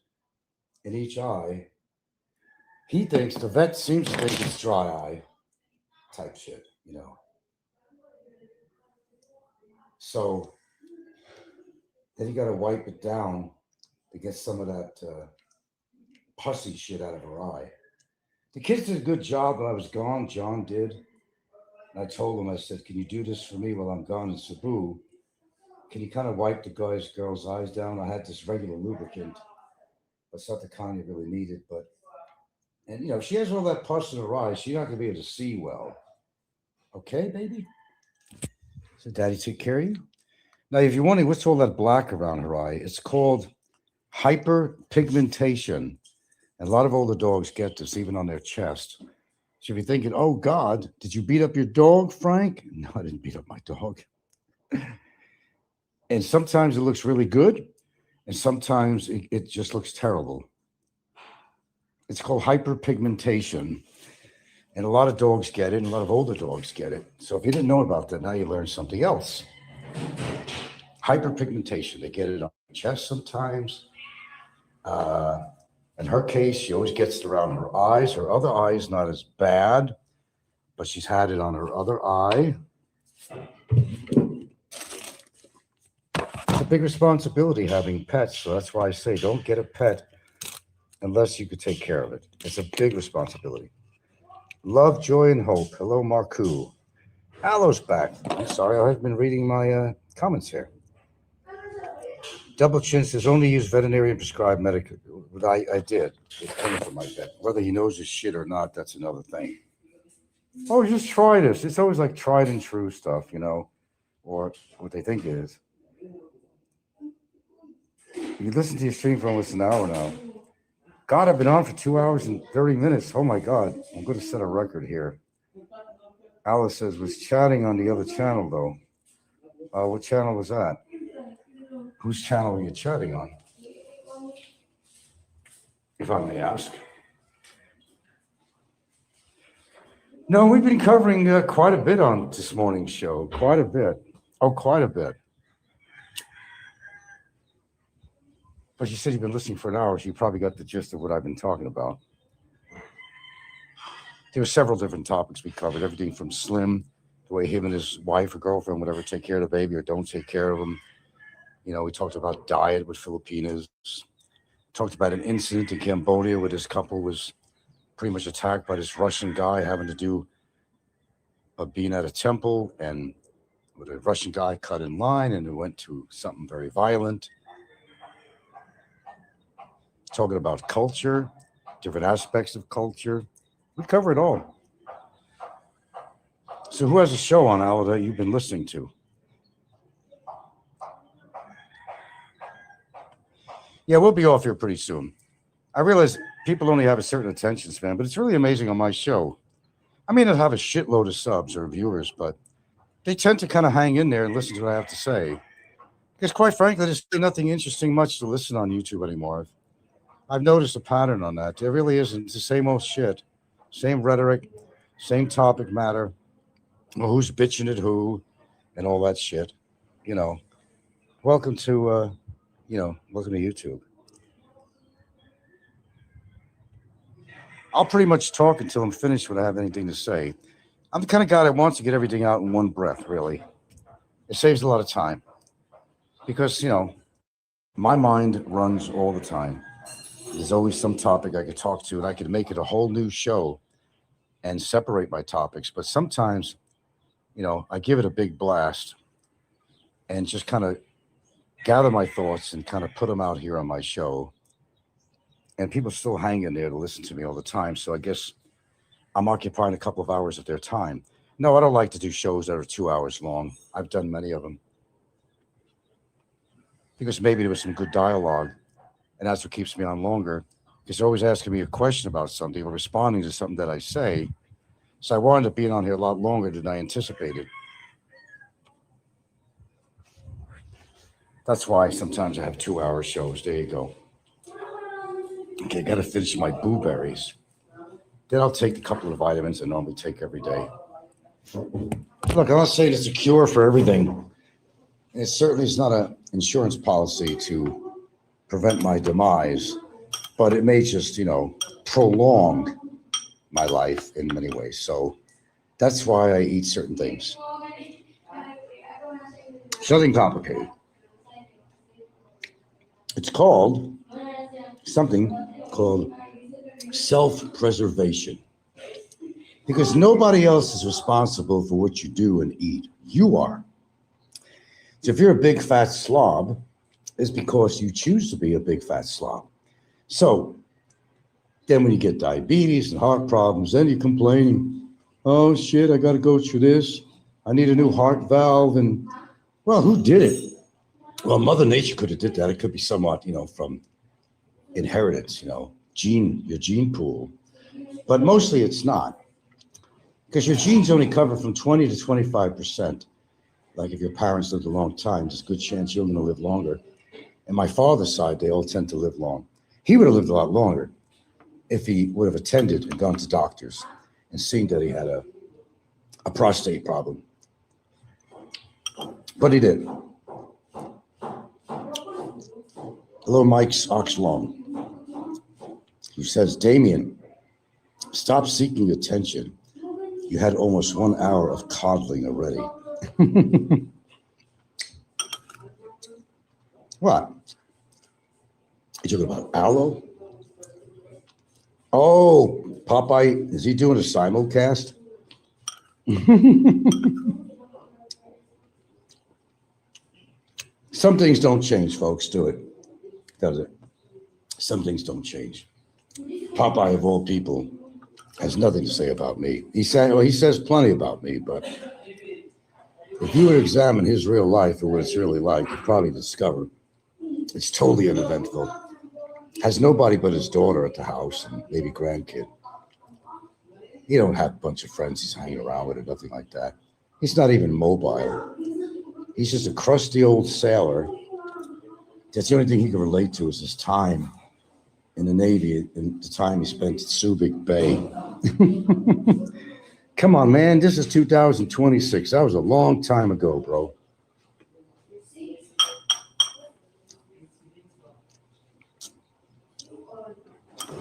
in each eye. The vet seems to think it's dry eye type shit, So then you got to wipe it down to get some of that pussy shit out of her eye. The kids did a good job when I was gone. John did. And I told him, I said, can you do this for me while I'm gone in Cebu? Can you kind of wipe the girl's eyes down? I had this regular lubricant. That's not the kind you really needed, but, and if she has all that pus in her eyes, she's not going to be able to see well. Okay, baby? So daddy take care of you? Now, if you're wondering what's all that black around her eye, it's called hyperpigmentation. And a lot of older dogs get this, even on their chest. So if you're thinking, oh, God, did you beat up your dog, Frank? No, I didn't beat up my dog. And sometimes it looks really good, and sometimes it just looks terrible. It's called hyperpigmentation. And a lot of dogs get it, and a lot of older dogs get it. So if you didn't know about that, now you learned something else. Hyperpigmentation. They get it on the chest sometimes. In her case, she always gets it around her eyes. Her other eye is not as bad, but she's had it on her other eye. It's a big responsibility having pets. So that's why I say don't get a pet unless you could take care of it. It's a big responsibility. Love, joy, and hope. Hello, Marku. Aloe's back. I'm sorry, I've been reading my comments here. Double Chin says only use veterinarian prescribed medical. But I did. It came from my vet. Whether he knows his shit or not, that's another thing. Oh, just try this. It's always like tried and true stuff, or what they think it is. You listen to your stream for almost an hour now. God, I've been on for 2 hours and 30 minutes. Oh my God. I'm going to set a record here. Alice says, was chatting on the other channel though. What channel was that? Whose channel were you chatting on? If I may ask. No, we've been covering quite a bit on this morning's show. Quite a bit. Oh, quite a bit. But you said you've been listening for an hour, so you probably got the gist of what I've been talking about. There were several different topics we covered, everything from Slim, the way him and his wife or girlfriend would ever take care of the baby or don't take care of him. You know, we talked about diet with Filipinas. Talked about an incident in Cambodia where this couple was pretty much attacked by this Russian guy having to do being at a temple, and with a Russian guy cut in line, and it went to something very violent. Talking about culture, different aspects of culture. We cover it all. So who has a show on, Al, that you've been listening to? Yeah, we'll be off here pretty soon. I realize people only have a certain attention span, but it's really amazing on my show. I may not have a shitload of subs or viewers, but they tend to kind of hang in there and listen to what I have to say. Because quite frankly, there's nothing interesting much to listen on YouTube anymore. I've noticed a pattern on that. There really isn't. It's the same old shit, same rhetoric, same topic matter. Well, who's bitching at who and all that shit. You know, welcome to, welcome to YouTube. I'll pretty much talk until I'm finished when I have anything to say. I'm the kind of guy that wants to get everything out in one breath, really. It saves a lot of time because, my mind runs all the time. There's always some topic I could talk to, and I could make it a whole new show and separate my topics. But sometimes, I give it a big blast and just kind of gather my thoughts and kind of put them out here on my show. And people still hang in there to listen to me all the time. So I guess I'm occupying a couple of hours of their time. No, I don't like to do shows that are 2 hours long. I've done many of them. Because maybe there was some good dialogue, and that's what keeps me on longer. Because they're always asking me a question about something or responding to something that I say. So I wound up being on here a lot longer than I anticipated. That's why sometimes I have 2 hour shows. There you go. Okay, got to finish my blueberries. Then I'll take a couple of vitamins I normally take every day. Look, I'm not saying it's a cure for everything. It certainly is not an insurance policy to prevent my demise, but it may just, prolong my life in many ways. So that's why I eat certain things. Something complicated. It's called something called self-preservation. Because nobody else is responsible for what you do and eat. You are. So if you're a big fat slob, it's because you choose to be a big fat slob. So then when you get diabetes and heart problems, then you're complaining, oh shit, I got to go through this. I need a new heart valve. And well, who did it? Well, Mother Nature could have did that. It could be somewhat, from inheritance, your gene pool. But mostly it's not. Because your genes only cover from 20 to 25%. Like if your parents lived a long time, there's a good chance you're going to live longer. And my father's side, they all tend to live long. He would have lived a lot longer if he would have attended and gone to doctors and seen that he had a prostate problem. But he did. Hello, Mike's Oxlong, who says, Damien, stop seeking attention. You had almost 1 hour of coddling already. What? You talking about aloe? Oh, Popeye, is he doing a simulcast? Some things don't change, folks, do it? Does it? Some things don't change. Popeye, of all people, has nothing to say about me. He says plenty about me, but if you would examine his real life or what it's really like, you'd probably discover it's totally uneventful. Has nobody but his daughter at the house and maybe grandkid. He don't have a bunch of friends he's hanging around with or nothing like that. He's not even mobile. He's just a crusty old sailor. That's the only thing he can relate to is his time in the Navy and the time he spent at Subic Bay. Come on, man. This is 2026. That was a long time ago, bro.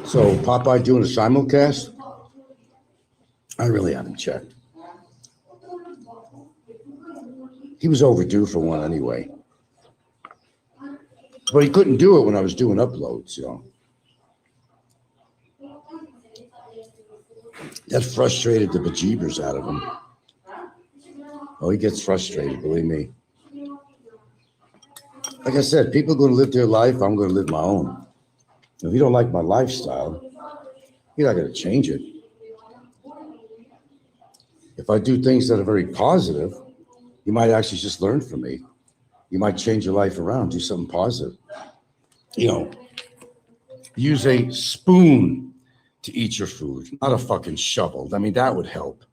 So Popeye doing a simulcast? I really haven't checked. He was overdue for one anyway. But he couldn't do it when I was doing uploads, you know. That frustrated the bejeebers out of him. Oh, he gets frustrated, believe me. Like I said, people are going to live their life. I'm going to live my own. If you don't like my lifestyle, you're not going to change it. If I do things that are very positive, you might actually just learn from me. You might change your life around, do something positive. You know, use a spoon to eat your food, not a fucking shovel. I mean, that would help.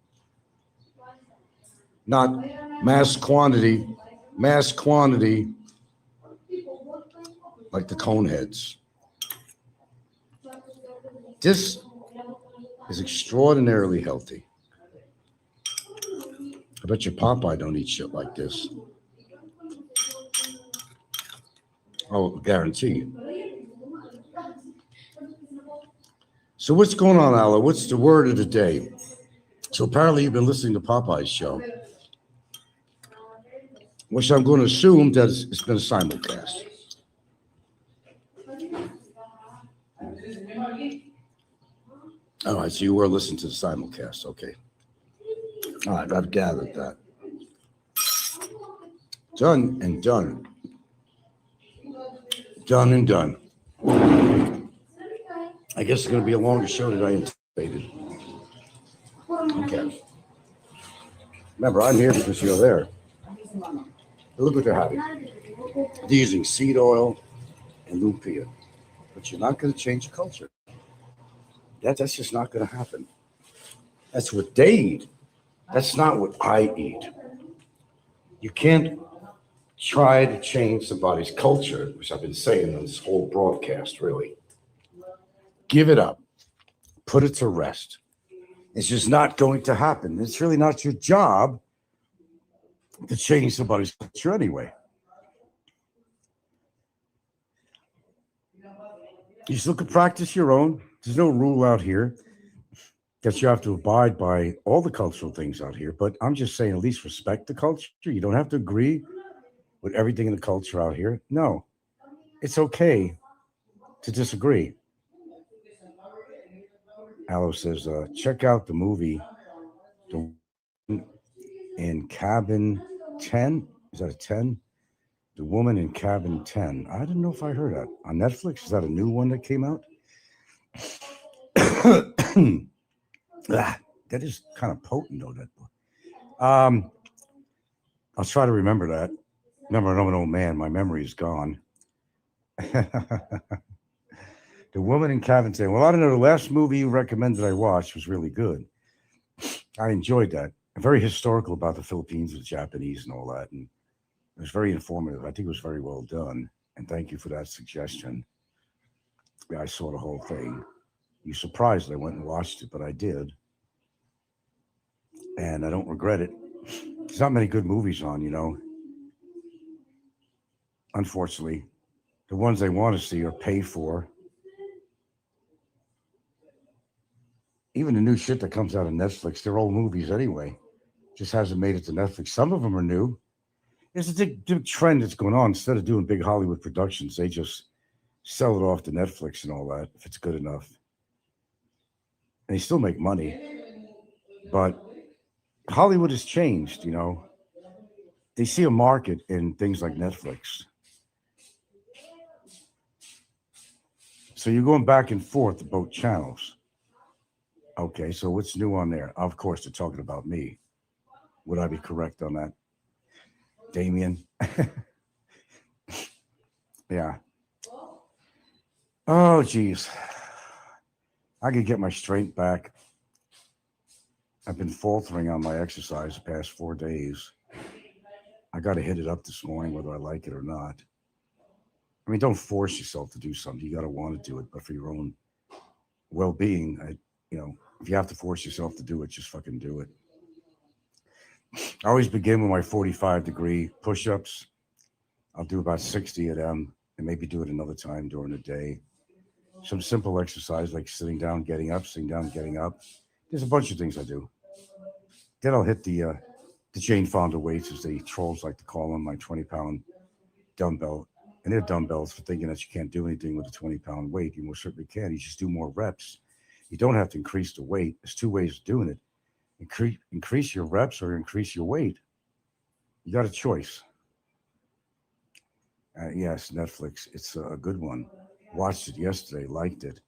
Not mass quantity, like the cone heads. This is extraordinarily healthy. I bet your Popeye don't eat shit like this. I'll guarantee. So what's going on, Ala? What's the word of the day? So apparently you've been listening to Popeye's show, which I'm going to assume that it's been a simulcast. All right, so you were listening to the simulcast. Okay. All right, I've gathered that. Done and done. Done and done. I guess it's going to be a longer show than I anticipated. Okay. Remember, I'm here because you're there. Look what they're having. They're using seed oil and lumpia. But you're not going to change the culture. That's just not going to happen. That's what they eat. That's not what I eat. You can't try to change somebody's culture, which I've been saying on this whole broadcast, really. Give it up. Put it to rest. It's just not going to happen. It's really not your job to change somebody's culture anyway. You still can practice your own. There's no rule out here that you have to abide by all the cultural things out here, but I'm just saying at least respect the culture. You don't have to agree with everything in the culture out here. No, it's okay to disagree. Aloe says, check out the movie The in Cabin 10. Is that a 10? The Woman in Cabin 10. I didn't know if I heard that. On Netflix, is that a new one that came out? That is kind of potent, though, that book. I'll try to remember that. Remember, I'm an old man. My memory is gone. The Woman in Cabin 10. Well, I don't know. The last movie you recommended I watched was really good. I enjoyed that. Very historical about the Philippines and the Japanese and all that. And it was very informative. I think it was very well done. And thank you for that suggestion. Yeah, I saw the whole thing. You surprised I went and watched it, but I did. And I don't regret it. There's not many good movies on, you know. Unfortunately, the ones I want to see are paid for. Even the new shit that comes out of Netflix, they're old movies anyway. Just hasn't made it to Netflix. Some of them are new. There's a big trend that's going on. Instead of doing big Hollywood productions, they just sell it off to Netflix and all that, if it's good enough. And they still make money. But Hollywood has changed, you know. They see a market in things like Netflix. So you're going back and forth to both channels. Okay, so what's new on there? Of course, they're talking about me. Would I be correct on that? Damien? Yeah. Oh, geez. I could get my strength back. I've been faltering on my exercise the past 4 days. I got to hit it up this morning, whether I like it or not. I mean, don't force yourself to do something. You got to want to do it, but for your own well-being, If you have to force yourself to do it, just fucking do it. I always begin with my 45-degree push-ups. I'll do about 60 of them and maybe do it another time during the day. Some simple exercise like sitting down, getting up, sitting down, getting up. There's a bunch of things I do. Then I'll hit the Jane Fonda weights, as the trolls like to call them, my 20-pound dumbbell. And they're dumbbells for thinking that you can't do anything with a 20-pound weight. You most certainly can. You just do more reps. You don't have to increase the weight. There's two ways of doing it. Increase your reps or increase your weight. You got a choice. Yes, Netflix. It's a good one. Watched it yesterday. Liked it.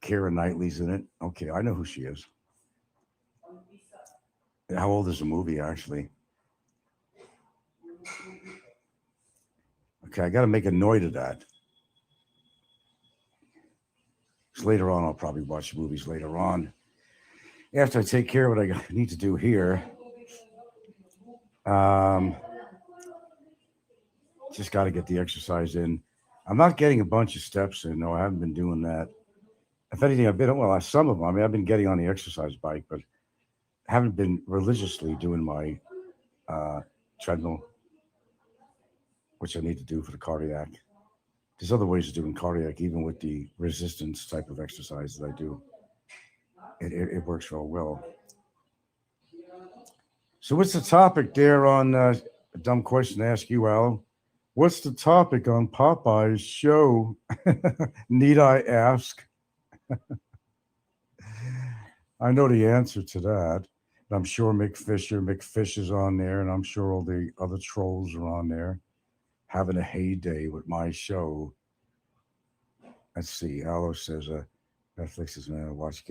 Keira Knightley's in it. Okay, I know who she is. How old is the movie, actually? Okay, I got to make a note of that. So later on, I'll probably watch movies later on. After I take care of what I need to do here, just got to get the exercise in. I'm not getting a bunch of steps in. No, I haven't been doing that. If anything, some of them. I mean, I've been getting on the exercise bike, but haven't been religiously doing my treadmill, which I need to do for the cardiac. There's other ways of doing cardiac, even with the resistance type of exercise that I do. It works real well. So what's the topic there on a dumb question to ask you, Al? What's the topic on Popeye's show? Need I ask? I know the answer to that. I'm sure McFish is on there, and I'm sure all the other trolls are on there having a heyday with my show. Let's see. Aloe says Netflix is going to watch.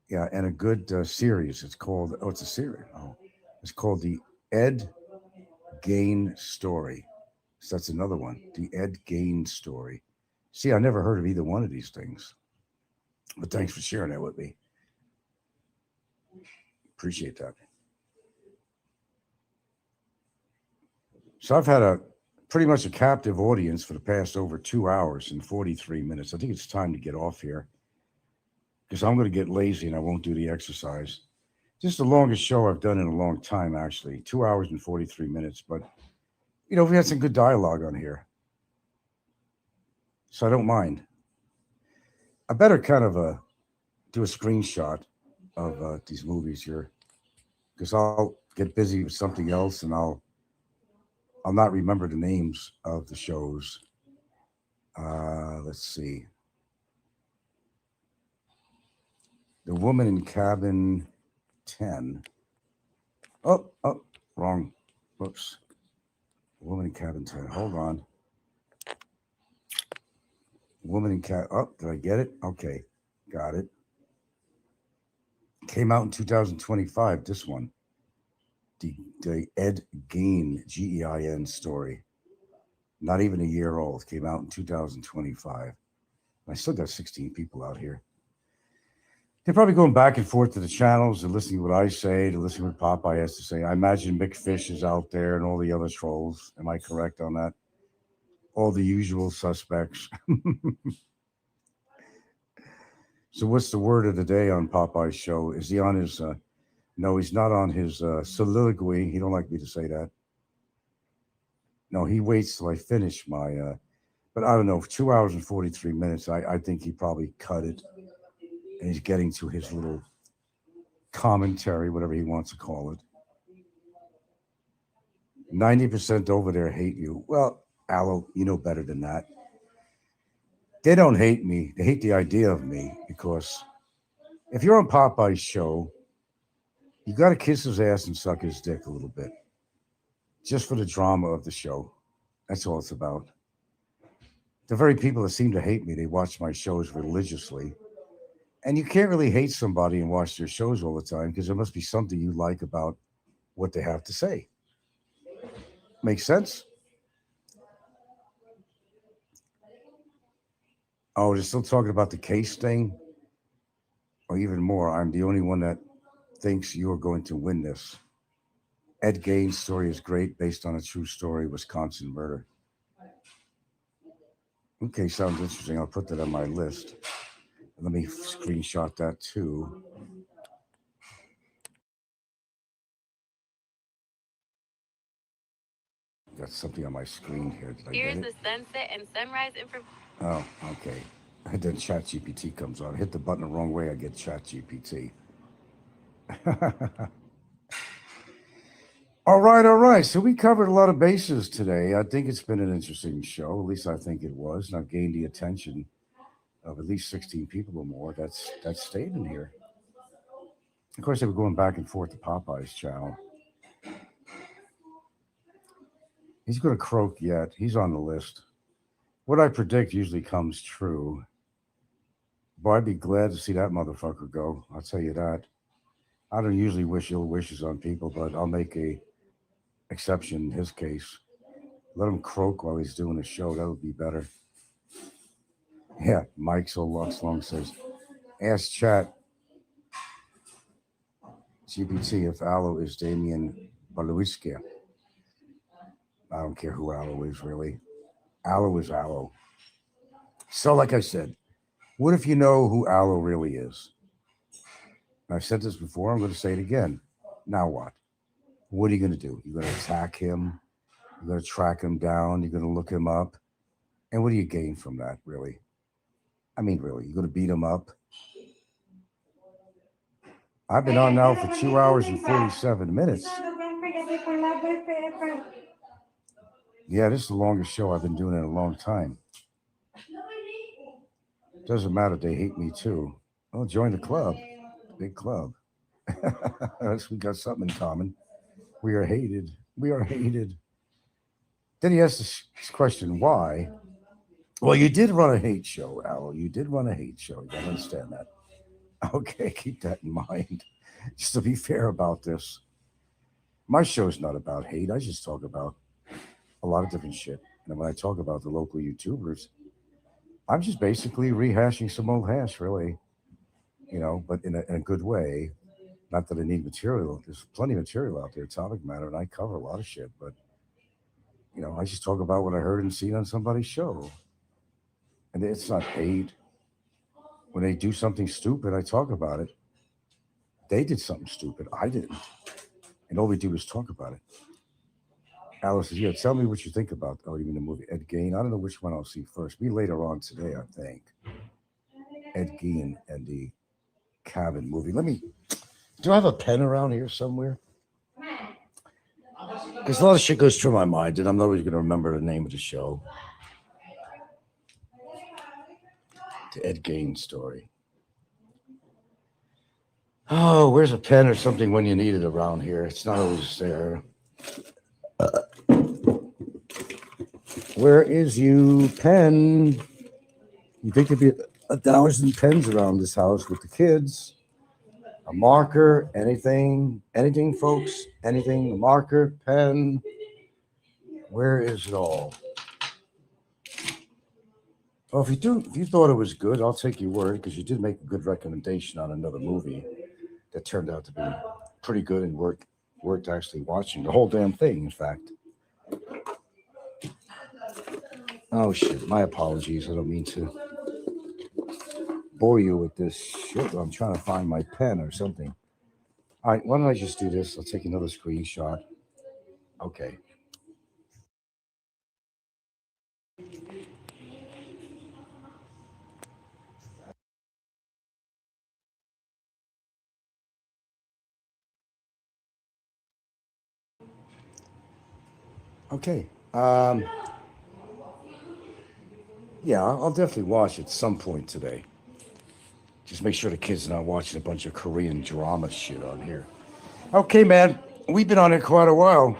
Yeah, and a good series. It's called, it's a series. Oh, it's called The Ed Gain Story. So that's another one. The Ed Gain Story. See, I never heard of either one of these things. But thanks for sharing that with me. Appreciate that. So I've had pretty much a captive audience for the past over 2 hours and 43 minutes. I think it's time to get off here because I'm going to get lazy and I won't do the exercise. This is the longest show I've done in a long time, actually. 2 hours and 43 minutes. But, we had some good dialogue on here. So I don't mind. I better kind of do a screenshot of these movies here because I'll get busy with something else and I'll not remember the names of the shows. Let's see. The Woman in Cabin 10. Oh, wrong. Whoops. The Woman in Cabin 10. Hold on. Woman in Cabin. Oh, did I get it? Okay. Got it. Came out in 2025, this one. The Ed Gein, Gein story. Not even a year old. Came out in 2025. I still got 16 people out here. They're probably going back and forth to the channels and listening to what I say, to listening to what Popeye has to say. I imagine McFish is out there and all the other trolls. Am I correct on that? All the usual suspects. So what's the word of the day on Popeye's show? Is he on his... No, he's not on his soliloquy. He don't like me to say that. No, he waits till I finish my... but I don't know, 2 hours and 43 minutes, I think he probably cut it. And he's getting to his little commentary, whatever he wants to call it. 90% over there hate you. Well, Aloe, you know better than that. They don't hate me. They hate the idea of me because if you're on Popeye's show, you got to kiss his ass and suck his dick a little bit. Just for the drama of the show. That's all it's about. The very people that seem to hate me, they watch my shows religiously. And you can't really hate somebody and watch their shows all the time because there must be something you like about what they have to say. Makes sense? Oh, they're still talking about the case thing? Or even more, I'm the only one that thinks you're going to win this. Ed Gain's story is great, based on a true story, Wisconsin murder. Okay, sounds interesting. I'll put that on my list. Let me screenshot that too. got something on my screen here. Did I Here's get the it? sunset and sunrise information. Oh, okay. And then ChatGPT comes on. Hit the button the wrong way, I get ChatGPT. All right. So we covered a lot of bases today. I think it's been an interesting show. At least I think it was. And I've gained the attention of at least 16 people or more that's stayed in here. Of course, they were going back and forth to Popeye's channel. He's going to croak yet. He's on the list. What I predict usually comes true. Boy, I'd be glad to see that motherfucker go. I'll tell you that. I don't usually wish ill wishes on people, but I'll make a exception in his case. Let him croak while he's doing a show. That would be better. Yeah, Mike So Long says, ask chat GPT if Aloe is Damien Baluiskia. I don't care who Aloe is, really. Aloe is Aloe. So, like I said, what if you know who Aloe really is? And I've said this before, I'm going to say it again. Now what? What are you going to do? You're going to attack him? You're going to track him down? You're going to look him up? And what do you gain from that, really? I mean, really, you're going to beat him up? I've been on now for 2 hours and 47 minutes. Yeah, this is the longest show I've been doing in a long time. Doesn't matter, they hate me too. Oh, join the club. Big club. We got something in common. We are hated. We are hated. Then he asks this question, why? Well, you did run a hate show, Al. You did run a hate show. You gotta understand that. Okay, keep that in mind. Just to be fair about this. My show's not about hate. I just talk about a lot of different shit. And when I talk about the local YouTubers, I'm just basically rehashing some old hash, really. You know, but in a good way. Not that I need material. There's plenty of material out there, topic matter, and I cover a lot of shit. But, you know, I just talk about what I heard and seen on somebody's show. And it's not hate. When they do something stupid, I talk about it. They did something stupid. I didn't. And all we do is talk about it. Alice says, yeah, tell me what you think about, oh, you mean the movie Ed Gein? I don't know which one I'll see first. Be later on today, I think. Ed Gein and the Cabin movie. Do I have a pen around here somewhere? Because a lot of shit goes through my mind, and I'm not always going to remember the name of the show. The Ed Gein story. Oh, where's a pen or something when you need it around here? It's not always there. Where is you pen? You think there'd be 1,000 pens around this house with the kids? A marker, anything, folks, anything, a marker, pen. Where is it all? Well, if you thought it was good, I'll take your word because you did make a good recommendation on another movie that turned out to be pretty good and worth actually watching the whole damn thing. In fact. Oh shit! My apologies. I don't mean to bore you with this shit. I'm trying to find my pen or something. All right, why don't I just do this? I'll take another screenshot. Okay. Okay. Yeah, I'll definitely watch it some point today. Just make sure the kids are not watching a bunch of Korean drama shit on here. Okay, man. We've been on it quite a while.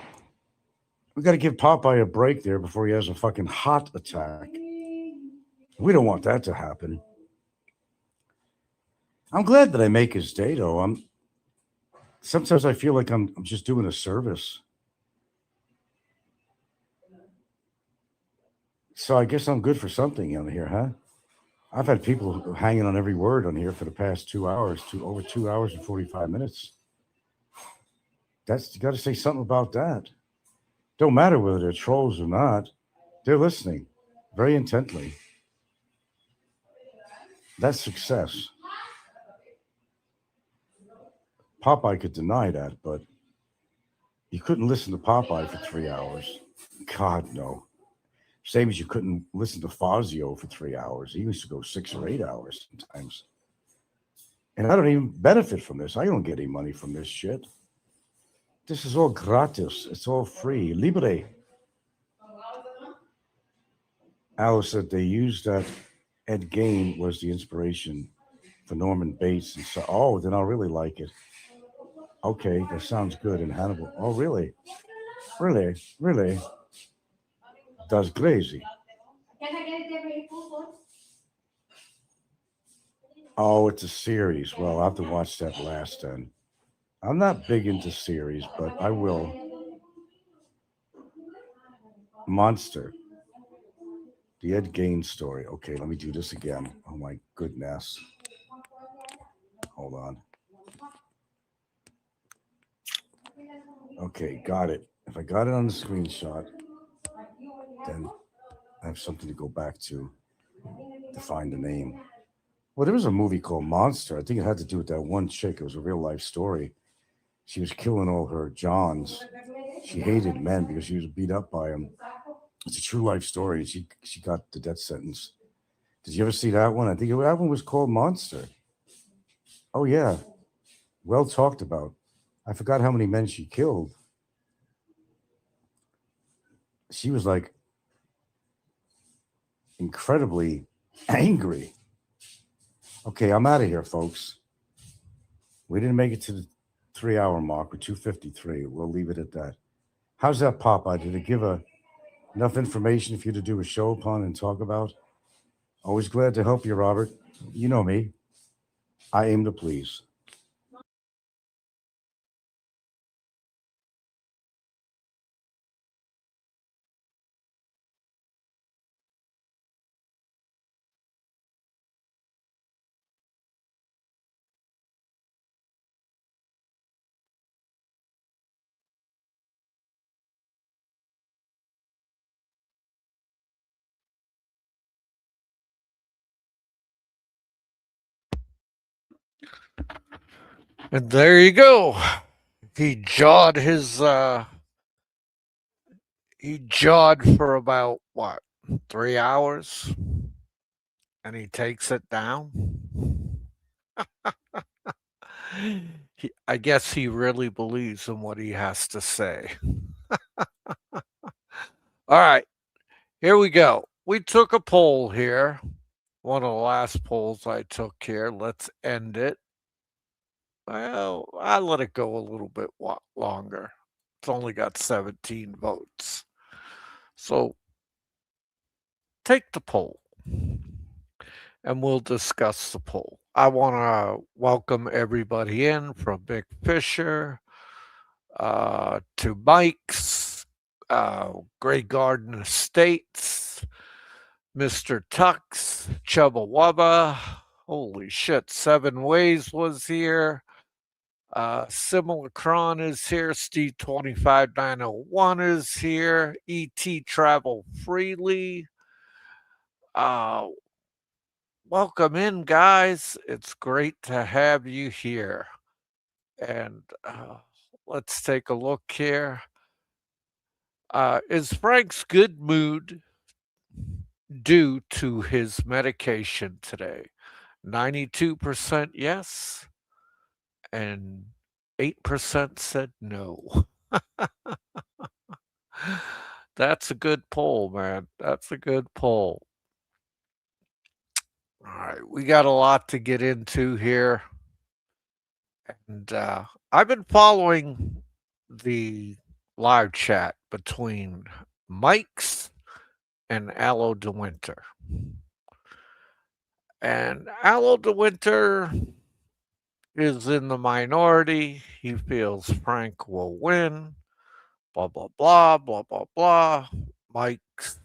We got to give Popeye a break there before he has a fucking heart attack. We don't want that to happen. I'm glad that I make his day, though. Sometimes I feel like I'm just doing a service. So I guess I'm good for something on here, huh? I've had people hanging on every word on here for the past 2 hours, over 2 hours and 45 minutes. You got to say something about that. Don't matter whether they're trolls or not. They're listening very intently. That's success. Popeye could deny that, but you couldn't listen to Popeye for 3 hours. God, no. Same as you couldn't listen to Fazio for 3 hours. He used to go 6 or 8 hours sometimes. And I don't even benefit from this. I don't get any money from this shit. This is all gratis. It's all free. Libre. Alice said they used that Ed Gain was the inspiration for Norman Bates. And so, oh, then I'll really like it. Okay, that sounds good. And Hannibal. Oh, really? Really? Really? That's crazy. Oh, it's a series. Well, I'll have to watch that last then. I'm not big into series, but I will. Monster. The Ed Gain story. Okay, let me do this again. Oh my goodness. Hold on. Okay, got it. If I got it on the screenshot, then I have something to go back to find the name. Well, there was a movie called Monster. I think it had to do with that one chick. It was a real life story. She was killing all her Johns. She hated men because she was beat up by them. It's a true life story. She got the death sentence. Did you ever see that one? I think that one was called Monster. Oh yeah, well talked about. I forgot how many men she killed. She was like incredibly angry. Okay, I'm out of here, folks. We didn't make it to the 3 hour mark. We're 2:53. We'll leave it at that. How's that, Popeye? Did it give enough information for you to do a show upon and talk about? Always glad to help you, Robert. You know me. I aim to please. And there you go. He jawed he jawed for about what, 3 hours, and he takes it down. I guess he really believes in what he has to say. All right, here we go. We took a poll here. One of the last polls I took here. Let's end it. Well, I let it go a little bit longer. It's only got 17 votes. So take the poll and we'll discuss the poll. I want to welcome everybody in from Big Fisher to Mike's, Grey Garden Estates, Mr. Tux, Chubba Wubba. Holy shit, Seven Ways was here. Simulacron is here. Steve 25901 is here. ET Travel Freely. Uh, Welcome in, guys. It's great to have you here. And let's take a look here. Is Frank's good mood due to his medication today? 92% yes, and 8% said no. That's a good poll, man. That's a good poll. All right, we got a lot to get into here. And I've been following the live chat between Mike's and Aloe de Winter. And Aloe de Winter is in the minority. He feels Frank will win. Blah, blah, blah, blah, blah, blah. Mike's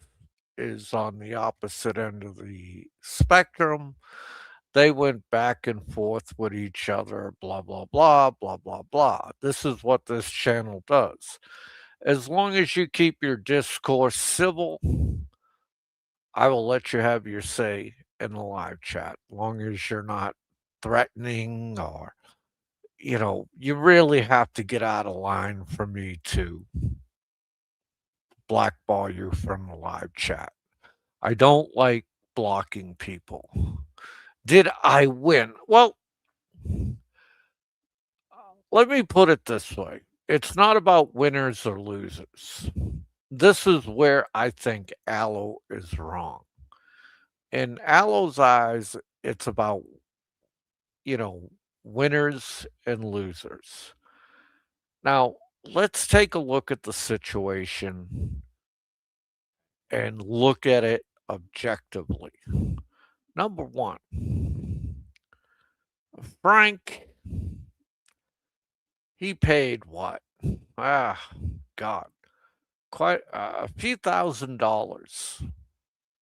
is on the opposite end of the spectrum. They went back and forth with each other, blah, blah, blah, blah, blah, blah. This is what this channel does. As long as you keep your discourse civil, I will let you have your say in the live chat, as long as you're not threatening or, you really have to get out of line for me to blackball you from the live chat. I don't like blocking people. Did I win? Well, let me put it this way. It's not about winners or losers. This is where I think Aloe is wrong. In Aloe's eyes, it's about, you know, winners and losers. Now, let's take a look at the situation and look at it objectively. Number one, Frank, he paid what? Ah, God, quite a few $1,000s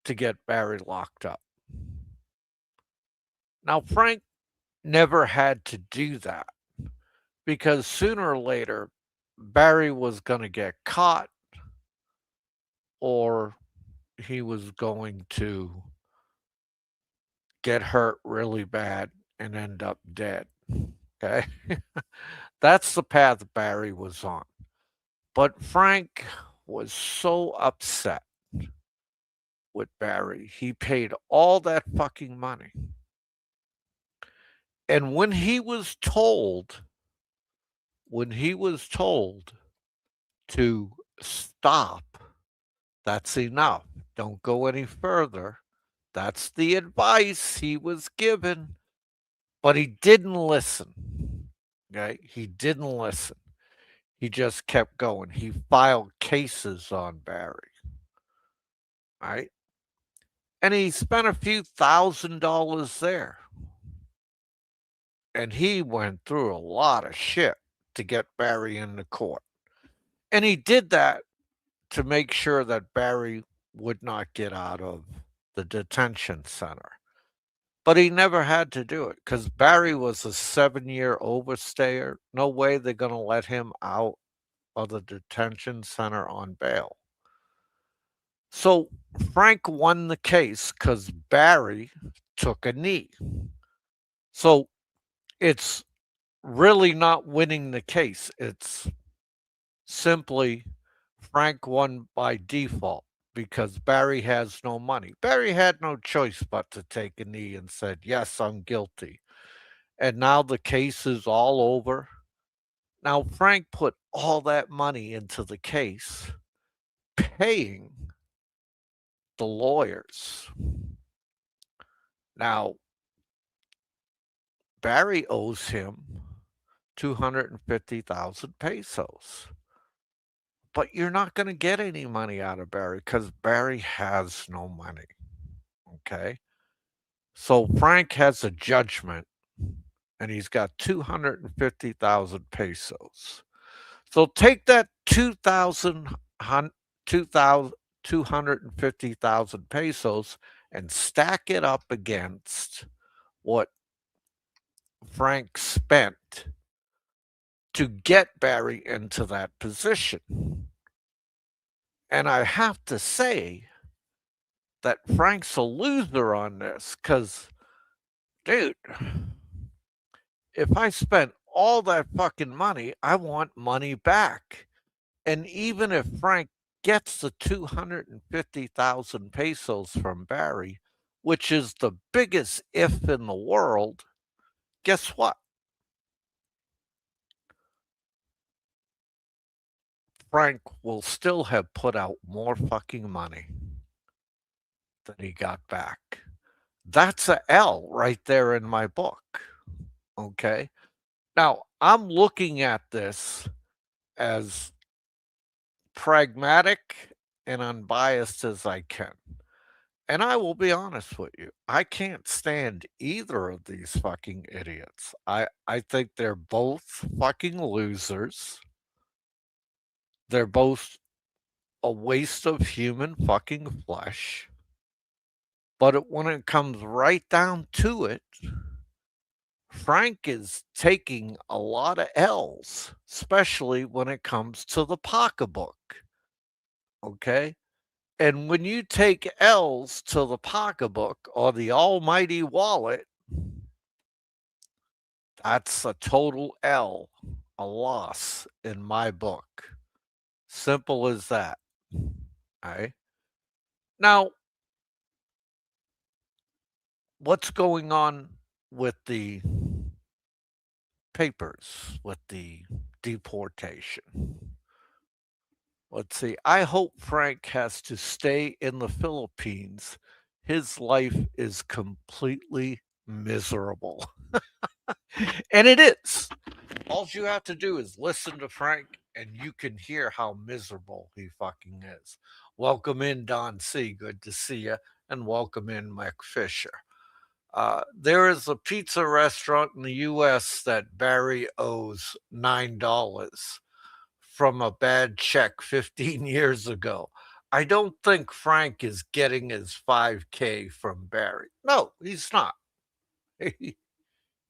to get Barry locked up. Now, Frank never had to do that because sooner or later, Barry was going to get caught or he was going to get hurt really bad and end up dead. Okay. That's the path Barry was on. But Frank was so upset with Barry. He paid all that fucking money. And when he was told to stop, that's enough. Don't go any further. That's the advice he was given. But he didn't listen. Okay? He didn't listen. He just kept going. He filed cases on Barry. Right? And he spent a few $1,000s there. And he went through a lot of shit to get Barry into court. And he did that to make sure that Barry would not get out of the detention center. But he never had to do it because Barry was a 7-year overstayer. No way they're going to let him out of the detention center on bail. So Frank won the case because Barry took a knee. So it's really not winning the case. It's simply Frank won by default because Barry has no money. Barry had no choice but to take a knee and said, yes, I'm guilty. And now the case is all over. Now, Frank put all that money into the case, paying the lawyers. Now, Barry owes him 250,000 pesos. But you're not going to get any money out of Barry because Barry has no money. Okay. So Frank has a judgment and he's got 250,000 pesos. So take that 250,000 pesos and stack it up against what Frank spent to get Barry into that position. And I have to say that Frank's a loser on this because, dude, if I spent all that fucking money, I want money back. And even if Frank gets the 250,000 pesos from Barry, which is the biggest if in the world, guess what? Frank will still have put out more fucking money than he got back. That's a L right there in my book. Okay. Now, I'm looking at this as pragmatic and unbiased as I can. And I will be honest with you, I can't stand either of these fucking idiots. I think they're both fucking losers. They're both a waste of human fucking flesh. But when it comes right down to it, Frank is taking a lot of L's, especially when it comes to the pocketbook. Okay. And when you take L's to the pocketbook or the almighty wallet, that's a total L, a loss in my book. Simple as that. Right? Now, what's going on with the papers, with the deportation? Let's see. I hope Frank has to stay in the Philippines. His life is completely miserable. And it is. All you have to do is listen to Frank and you can hear how miserable he fucking is. Welcome in, Don C. Good to see you. And welcome in, Mike Fisher. There is a pizza restaurant in the U.S. that Barry owes $9 from a bad check 15 years ago. I don't think Frank is getting his 5K from Barry. No, he's not.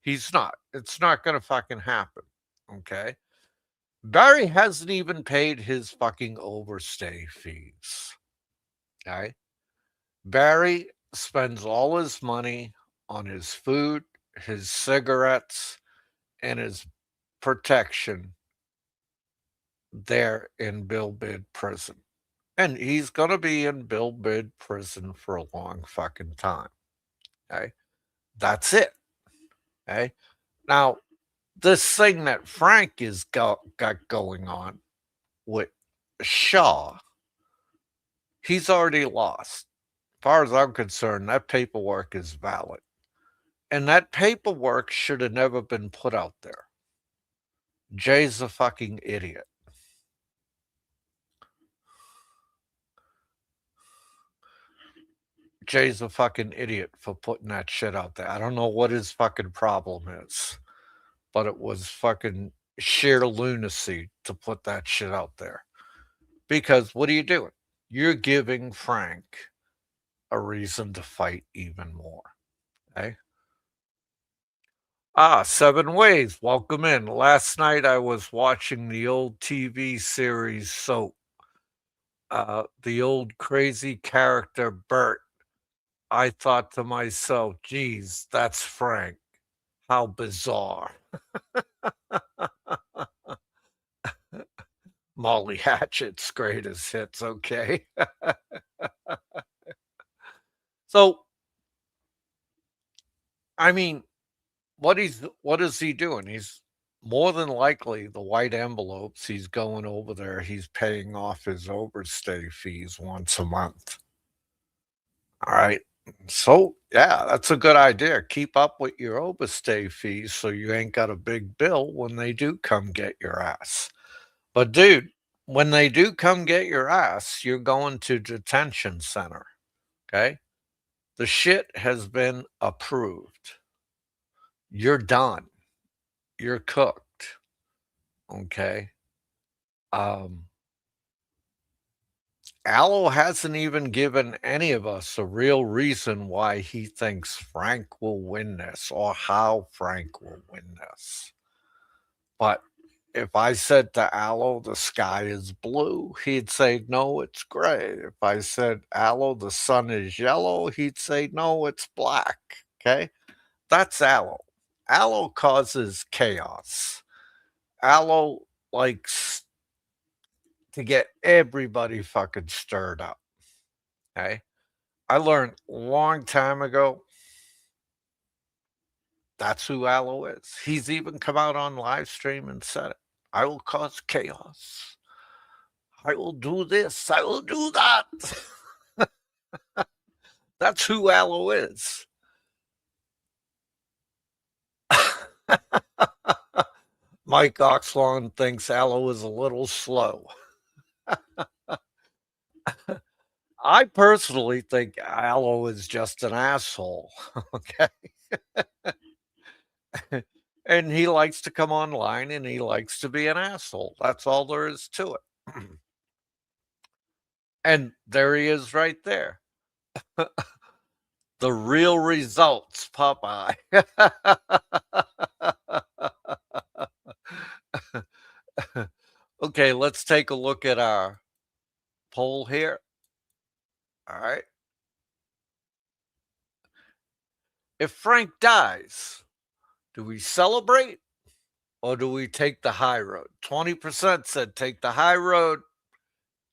He's not. It's not going to fucking happen. Okay. Barry hasn't even paid his fucking overstay fees. Okay. Barry spends all his money on his food, his cigarettes, and his protection there in Bill Bid prison. And he's going to be in Bill Bid prison for a long fucking time. Okay. That's it. Okay. Now, this thing that Frank is got going on with Shaw, he's already lost. As far as I'm concerned, that paperwork is valid. And that paperwork should have never been put out there. Jay's a fucking idiot. Jay's a fucking idiot for putting that shit out there. I don't know what his fucking problem is, but it was fucking sheer lunacy to put that shit out there. Because what are you doing? You're giving Frank a reason to fight even more. Okay? 7 Ways. Welcome in. Last night I was watching the old TV series Soap. The old crazy character Bert. I thought to myself, geez, that's Frank. How bizarre. Molly Hatchet's greatest hits, okay? So, I mean, what is he doing? He's more than likely the white envelopes. He's going over there. He's paying off his overstay fees once a month. All right. So yeah, that's a good idea. Keep up with your overstay fees so you ain't got a big bill when they do come get your ass. But dude, when they do come get your ass, you're going to detention center. Okay. The shit has been approved. You're done. You're cooked. Okay. Um, Allo hasn't even given any of us a real reason why he thinks Frank will win this or how Frank will win this. But if I said to Allo, the sky is blue, he'd say, no, it's gray. If I said, Allo, the sun is yellow, he'd say, no, it's black. Okay. That's Allo. Allo causes chaos. Allo likes to get everybody fucking stirred up. Okay. I learned a long time ago that's who Allo is. He's even come out on live stream and said it. I will cause chaos. I will do this. I will do that. That's who Allo is. Mike Oxlawn thinks Allo is a little slow. I personally think Allo is just an asshole. Okay. And he likes to come online and he likes to be an asshole. That's all there is to it. And there he is right there. The real results, Popeye. Okay, let's take a look at our poll here. All right. If Frank dies, do we celebrate or do we take the high road? 20% said take the high road,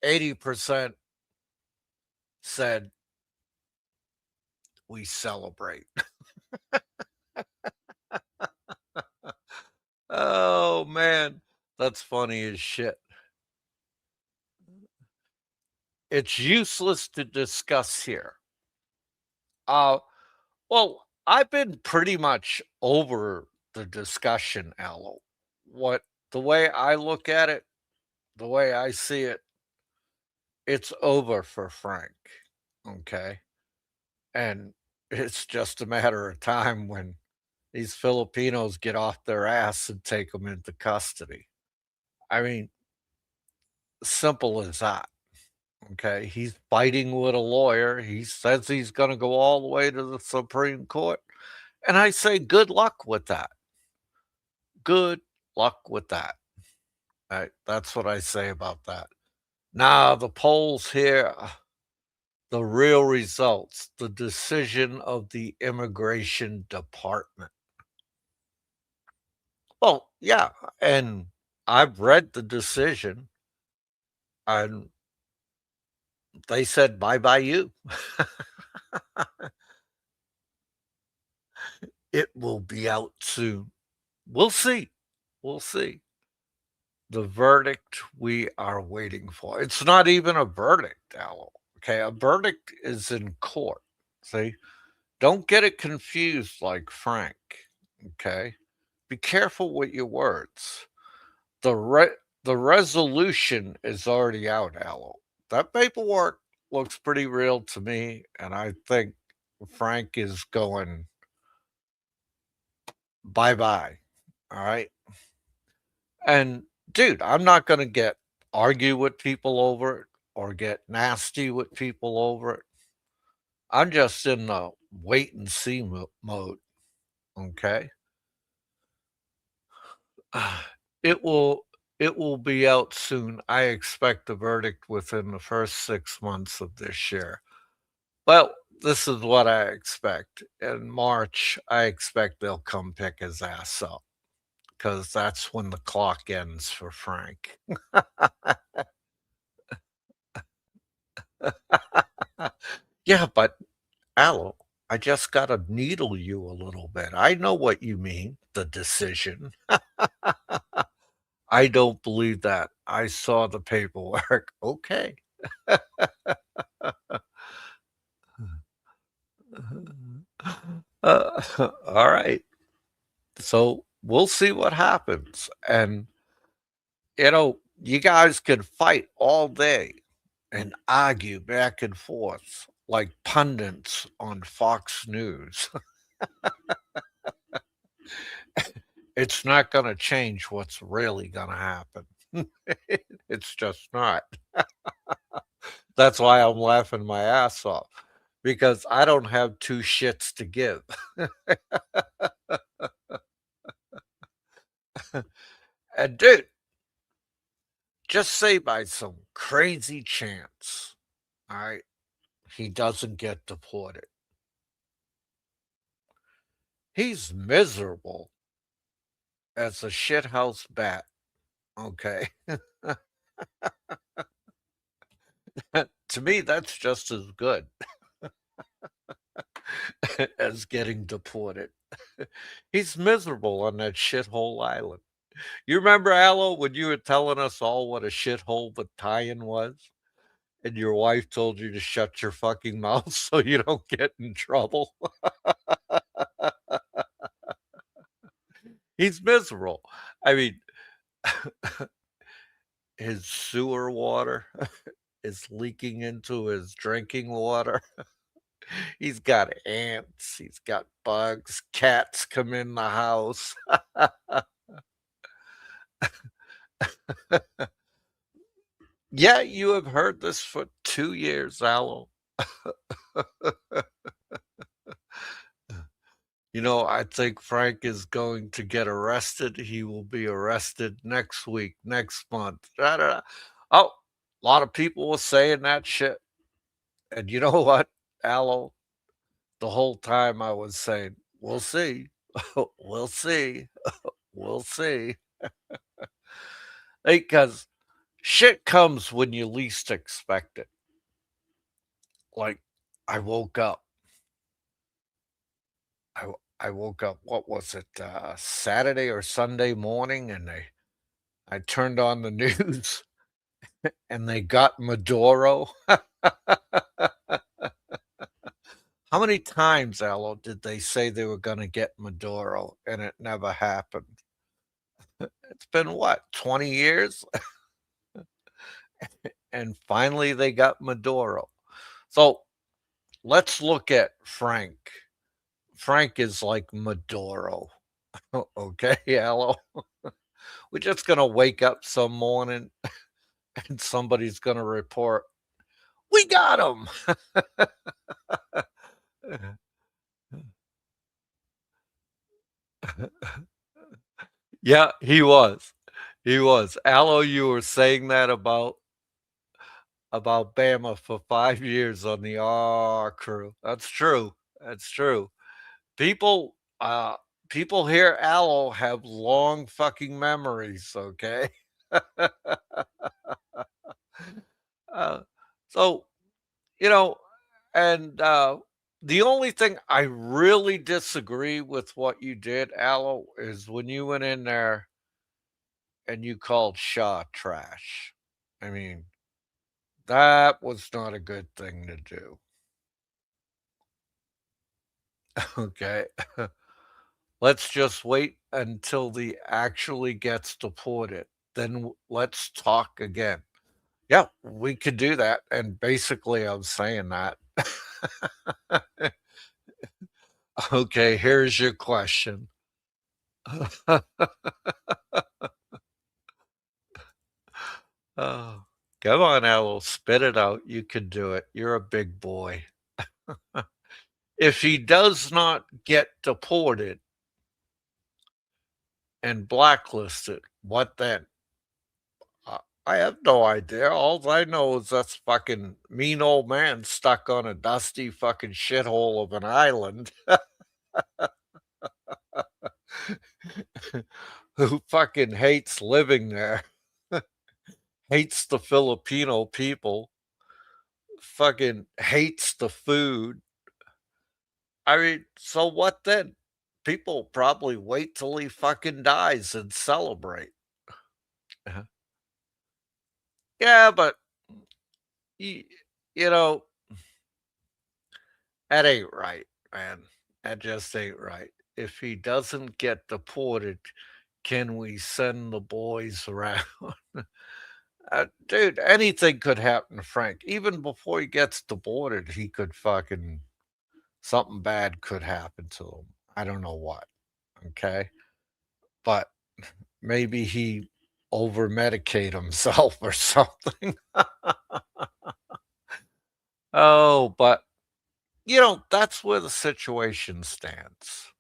80% said, we celebrate. Oh, man. That's funny as shit. It's useless to discuss here. Well, I've been pretty much over the discussion, Aloe. What the way I look at it, the way I see it, it's over for Frank. Okay. And it's just a matter of time when these Filipinos get off their ass and take him into custody. I mean, simple as that. Okay. He's fighting with a lawyer. He says he's going to go all the way to the Supreme Court. And I say, good luck with that. Good luck with that. That's what I say about that. Now, the polls here, the real results, the decision of the immigration department. Well, yeah, and I've read the decision, and they said bye bye you. It will be out soon. We'll see. We'll see. The verdict we are waiting for. It's not even a verdict, Aloe. Okay, a verdict is in court. See, don't get it confused like Frank. Okay, be careful with your words. The the resolution is already out, Aloe. That paperwork looks pretty real to me, and I think Frank is going bye bye. All right. And dude, I'm not going to argue with people over it or get nasty with people over it. I'm just in the wait and see mode. Okay. It will it will be out soon. I expect the verdict within the first 6 months of this year. Well, this is what I expect. In March, I expect they'll come pick his ass up because that's when the clock ends for Frank. Yeah, but Aloe, I just got to needle you a little bit. I know what you mean, the decision. I don't believe that. I saw the paperwork. Okay. All right. So we'll see what happens. And, you guys can fight all day and argue back and forth like pundits on Fox News. It's not going to change what's really going to happen. It's just not. That's why I'm laughing my ass off because I don't have two shits to give. And dude, just say by some crazy chance, all right, he doesn't get deported. He's miserable as a shithouse bat. Okay. To me, that's just as good as getting deported. He's miserable on that shithole island. You remember, Aloe, when you were telling us all what a shithole battalion was? And your wife told you to shut your fucking mouth so you don't get in trouble? He's miserable. I mean, his sewer water is leaking into his drinking water. He's got ants, he's got bugs, cats come in the house. Yeah, you have heard this for 2 years, Aloe. I think Frank is going to get arrested. He will be arrested next week, next month. Da, da, da. Oh, a lot of people were saying that shit. And you know what, Aloe? The whole time I was saying, we'll see. We'll see. We'll see. Because shit comes when you least expect it. like I woke up. I woke up. What was it? Saturday or Sunday morning, and I turned on the news, and they got Maduro. How many times, Allo, did they say they were going to get Maduro, and it never happened? It's been what, 20 years? And finally they got Maduro. So let's look at Frank. Frank is like Maduro. Okay, Allo. We're just going to wake up some morning and somebody's going to report, we got him. Yeah, he was. He was. Allo, you were saying that about Bama for 5 years on the R crew. That's true. That's true. People, people here, Allo, have long fucking memories, okay? Uh, so, you know, and the only thing I really disagree with what you did, Allo, is when you went in there and you called Shaw trash. I mean, that was not a good thing to do. Okay. Let's just wait until he actually gets deported. Then let's talk again. Yeah, we could do that. And basically, I'm saying that. Okay, here's your question. Oh, come on, Owl, spit it out. You can do it. You're a big boy. If he does not get deported and blacklisted, what then? Uh, I have no idea. All I know is that's fucking mean old man stuck on a dusty fucking shithole of an island who fucking hates living there, hates the Filipino people, fucking hates the food. I mean, so what then? People probably wait till he fucking dies and celebrate. Uh-huh. Yeah, but you, you know, that ain't right, man. That just ain't right. If he doesn't get deported, can we send the boys around? Dude, anything could happen to Frank. Even before he gets deported, he could fucking something bad could happen to him. I don't know what. Okay. But maybe he over medicate himself or something. Oh, but that's where the situation stands.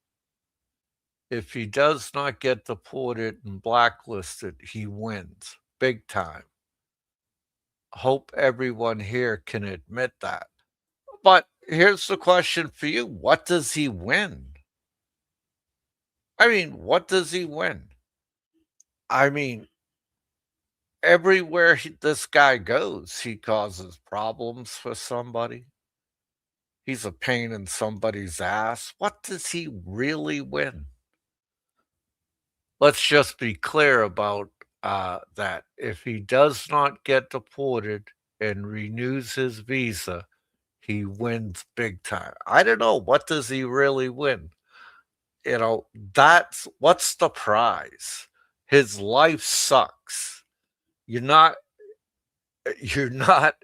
If he does not get deported and blacklisted, he wins big time. Hope everyone here can admit that. But here's the question for you. What does he win? I mean, what does he win? I mean, everywhere this guy goes, he causes problems for somebody. He's a pain in somebody's ass. What does he really win? Let's just be clear about that. If he does not get deported and renews his visa, he wins big time. I don't know. What does he really win? That's what's the prize? His life sucks. You're not, you're not,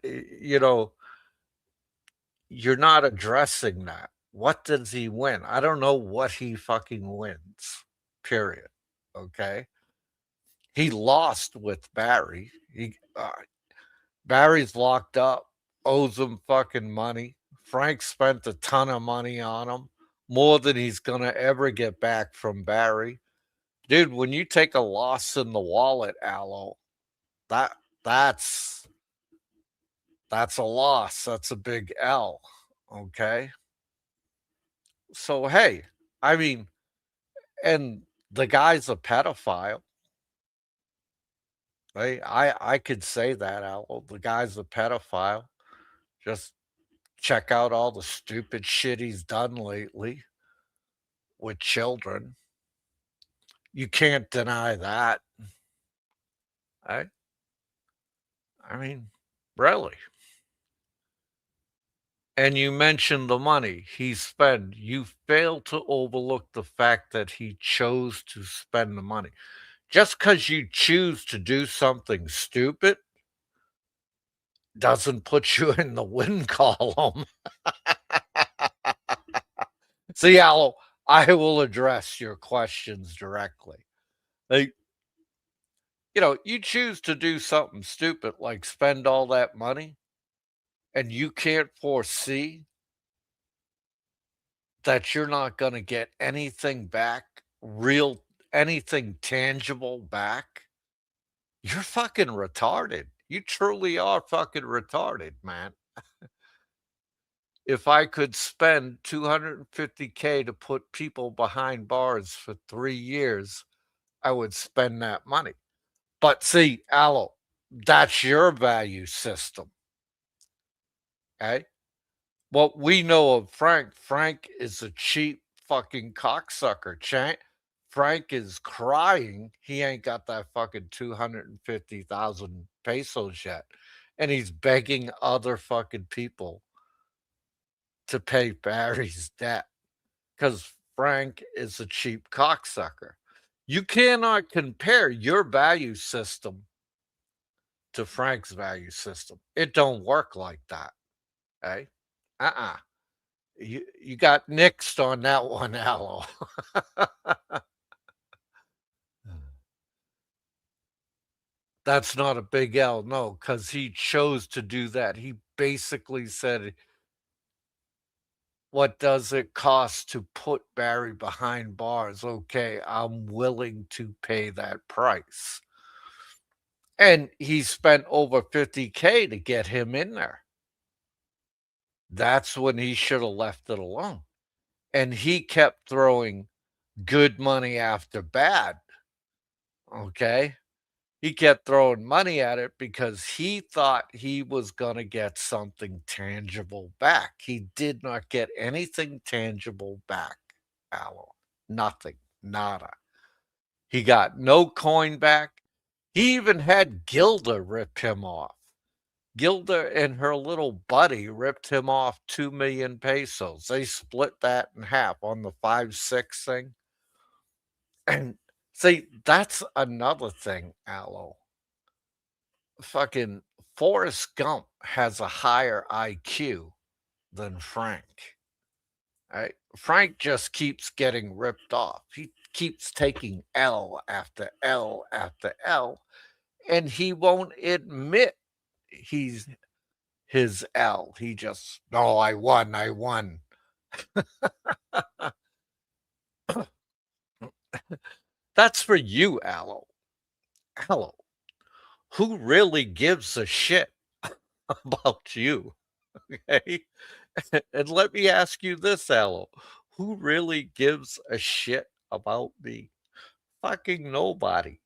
you're not addressing that. What does he win? I don't know what he fucking wins. Period. Okay. He lost with Barry. Barry's locked up, owes him fucking money. Frank spent a ton of money on him, more than he's gonna ever get back from Barry. Dude, when you take a loss in the wallet, Allo, that that's that's a loss. That's a big L. Okay. So hey, I mean, and the guy's a pedophile. I could say that, Allo. The guy's a pedophile. Just check out all the stupid shit he's done lately with children. You can't deny that. I mean, really. And you mentioned the money he spent. You fail to overlook the fact that he chose to spend the money. Just because you choose to do something stupid doesn't put you in the win column. See, Al, I will address your questions directly. Like, you choose to do something stupid like spend all that money, and you can't foresee that you're not going to get anything back, anything tangible back. You're fucking retarded. You truly are fucking retarded, man. If I could spend 250K to put people behind bars for 3 years, I would spend that money. But see, Aloe, that's your value system. Okay. What we know of Frank is a cheap fucking cocksucker. Frank is crying. He ain't got that fucking 250,000 pesos yet. And he's begging other fucking people to pay Barry's debt because Frank is a cheap cocksucker. You cannot compare your value system to Frank's value system. It don't work like that. Okay? Uh-uh. You got nixed on that one, Aloe. That's not a big L, no, because he chose to do that. He basically said, what does it cost to put Barry behind bars? Okay, I'm willing to pay that price. And he spent over 50K to get him in there. That's when he should have left it alone. And he kept throwing good money after bad. Okay. He kept throwing money at it because he thought he was going to get something tangible back. He did not get anything tangible back, Aloe. Nothing. Nada. He got no coin back. He even had Gilda rip him off. Gilda and her little buddy ripped him off 2 million pesos. They split that in half on the 5-6 thing. And see, that's another thing, Aloe. Fucking Forrest Gump has a higher IQ than Frank. Right? Frank just keeps getting ripped off. He keeps taking L after L after L, and he won't admit he's his L. He just, no, I won, I won. That's for you, Aloe. Aloe, who really gives a shit about you? Okay. And let me ask you this, Aloe. Who really gives a shit about me? Fucking nobody.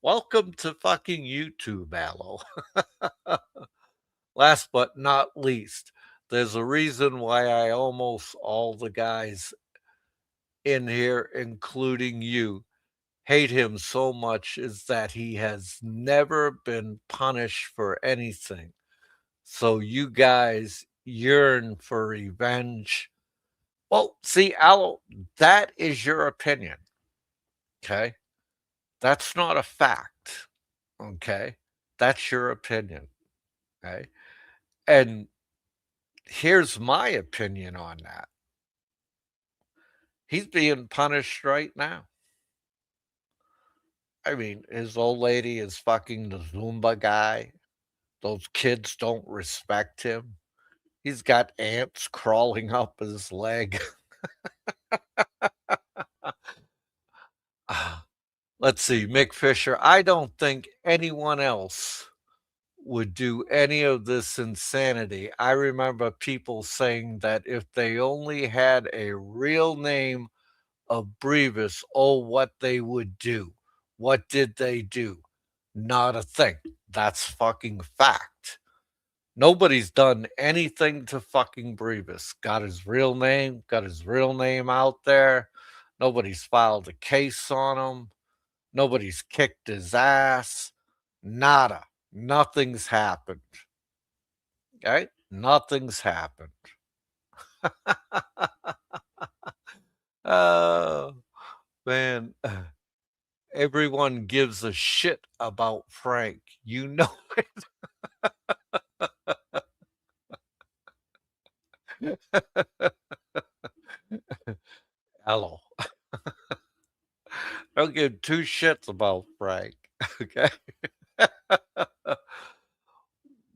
Welcome to fucking YouTube, Aloe. Last but not least, there's a reason why almost all the guys in here, including you, hate him so much is that he has never been punished for anything. So you guys yearn for revenge. Well, see, Aloe, that is your opinion. Okay. That's not a fact. Okay. That's your opinion. Okay. And here's my opinion on that. He's being punished right now. I mean, his old lady is fucking the Zumba guy. Those kids don't respect him. He's got ants crawling up his leg. Let's see, Mick Fisher. I don't think anyone else would do any of this insanity. I remember people saying that if they only had a real name of Brevis, oh, what they would do. What did they do? Not a thing. That's fucking fact. Nobody's done anything to fucking Brevis. Got his real name out there. Nobody's filed a case on him. Nobody's kicked his ass. Nada. Nothing's happened. Okay? Nothing's happened. Oh, man. Everyone gives a shit about Frank. You know it. Hello. I don't give two shits about Frank. Okay.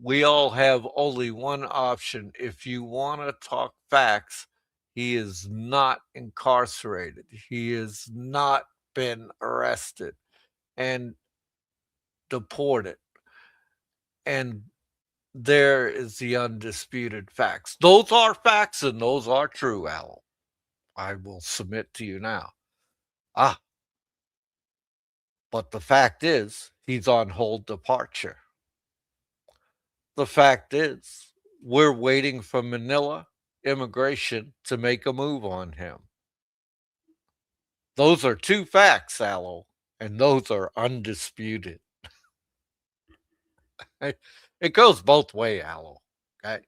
We all have only one option. If you want to talk facts, he is not incarcerated. He has not been arrested and deported. And there is the undisputed facts. Those are facts and those are true, Al. I will submit to you now. But the fact is, he's on hold departure. The fact is, we're waiting for Manila immigration to make a move on him. Those are two facts, Aloe, and those are undisputed. It goes both ways, Aloe. Okay.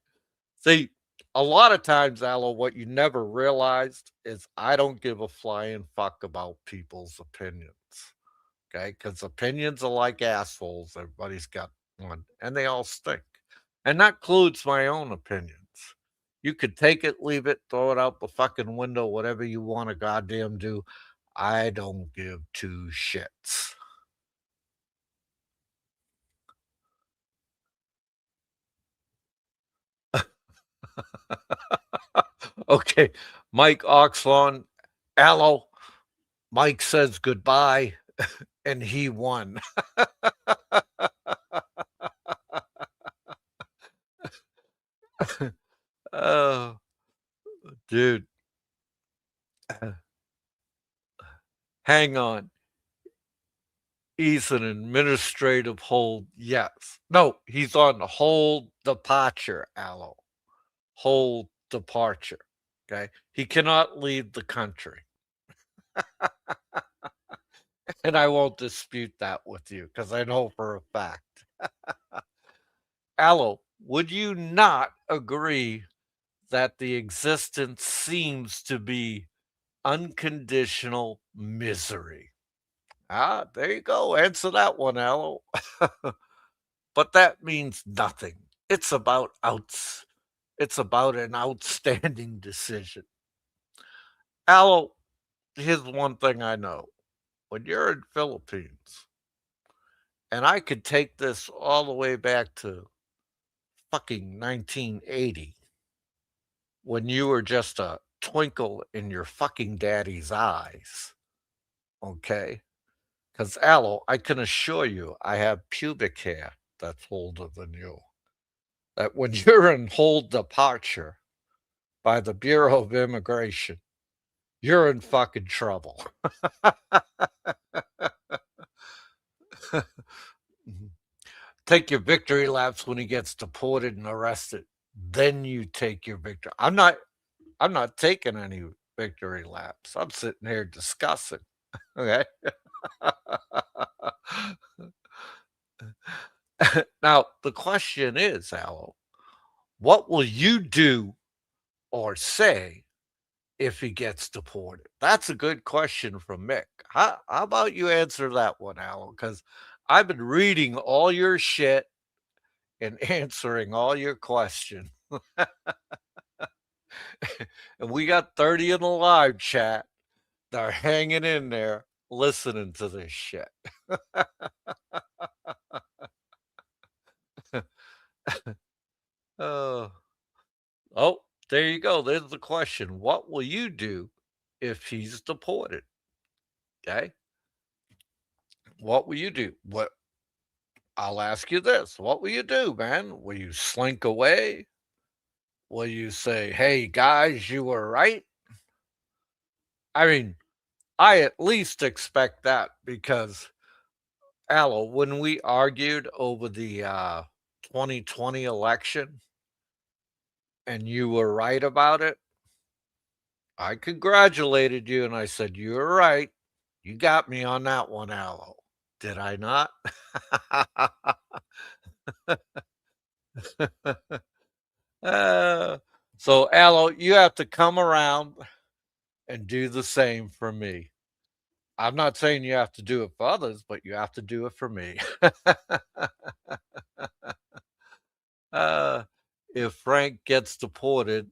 See, a lot of times, Aloe, what you never realized is I don't give a flying fuck about people's opinions. Okay, because opinions are like assholes. Everybody's got one, and they all stink. And that includes my own opinions. You could take it, leave it, throw it out the fucking window, whatever you want to goddamn do. I don't give two shits. Okay, Mike Oxlawn, Aloe, Mike says goodbye, and he won. Oh, dude. Hang on. He's an administrative hold. Yes. No, he's on hold departure, Aloe. Hold departure. Okay. He cannot leave the country. And I won't dispute that with you because I know for a fact. Aloe, would you not agree that the existence seems to be unconditional misery? There you go. Answer that one, Aloe. But that means nothing. It's about It's about an outstanding decision. Aloe, here's one thing I know. When you're in Philippines, and I could take this all the way back to fucking 1980, when you were just a twinkle in your fucking daddy's eyes, okay? Because, Aloe, I can assure you I have pubic hair that's older than you. That when you're in hold departure by the Bureau of Immigration, you're in fucking trouble. Take your victory laps when he gets deported and arrested. Then you take your victory. I'm not taking any victory laps. I'm sitting here discussing. Okay. Now the question is, Aloe, what will you do or say if he gets deported? That's a good question from Mick. How about you answer that one, Aloe? Because I've been reading all your shit and answering all your questions. And we got 30 in the live chat. They're hanging in there listening to this shit. Oh. Oh, there you go. There's the question. What will you do if he's deported? Okay. What will you do? What I'll ask you this. What will you do, man? Will you slink away? Will you say, hey guys, you were right? I mean, I at least expect that because Aloe, when we argued over the 2020 election and you were right about it, I congratulated you and I said, "You were right. You got me on that one, Aloe." Did I not? Uh, so, Aloe, you have to come around and do the same for me. I'm not saying you have to do it for others, but you have to do it for me. uh, if Frank gets deported,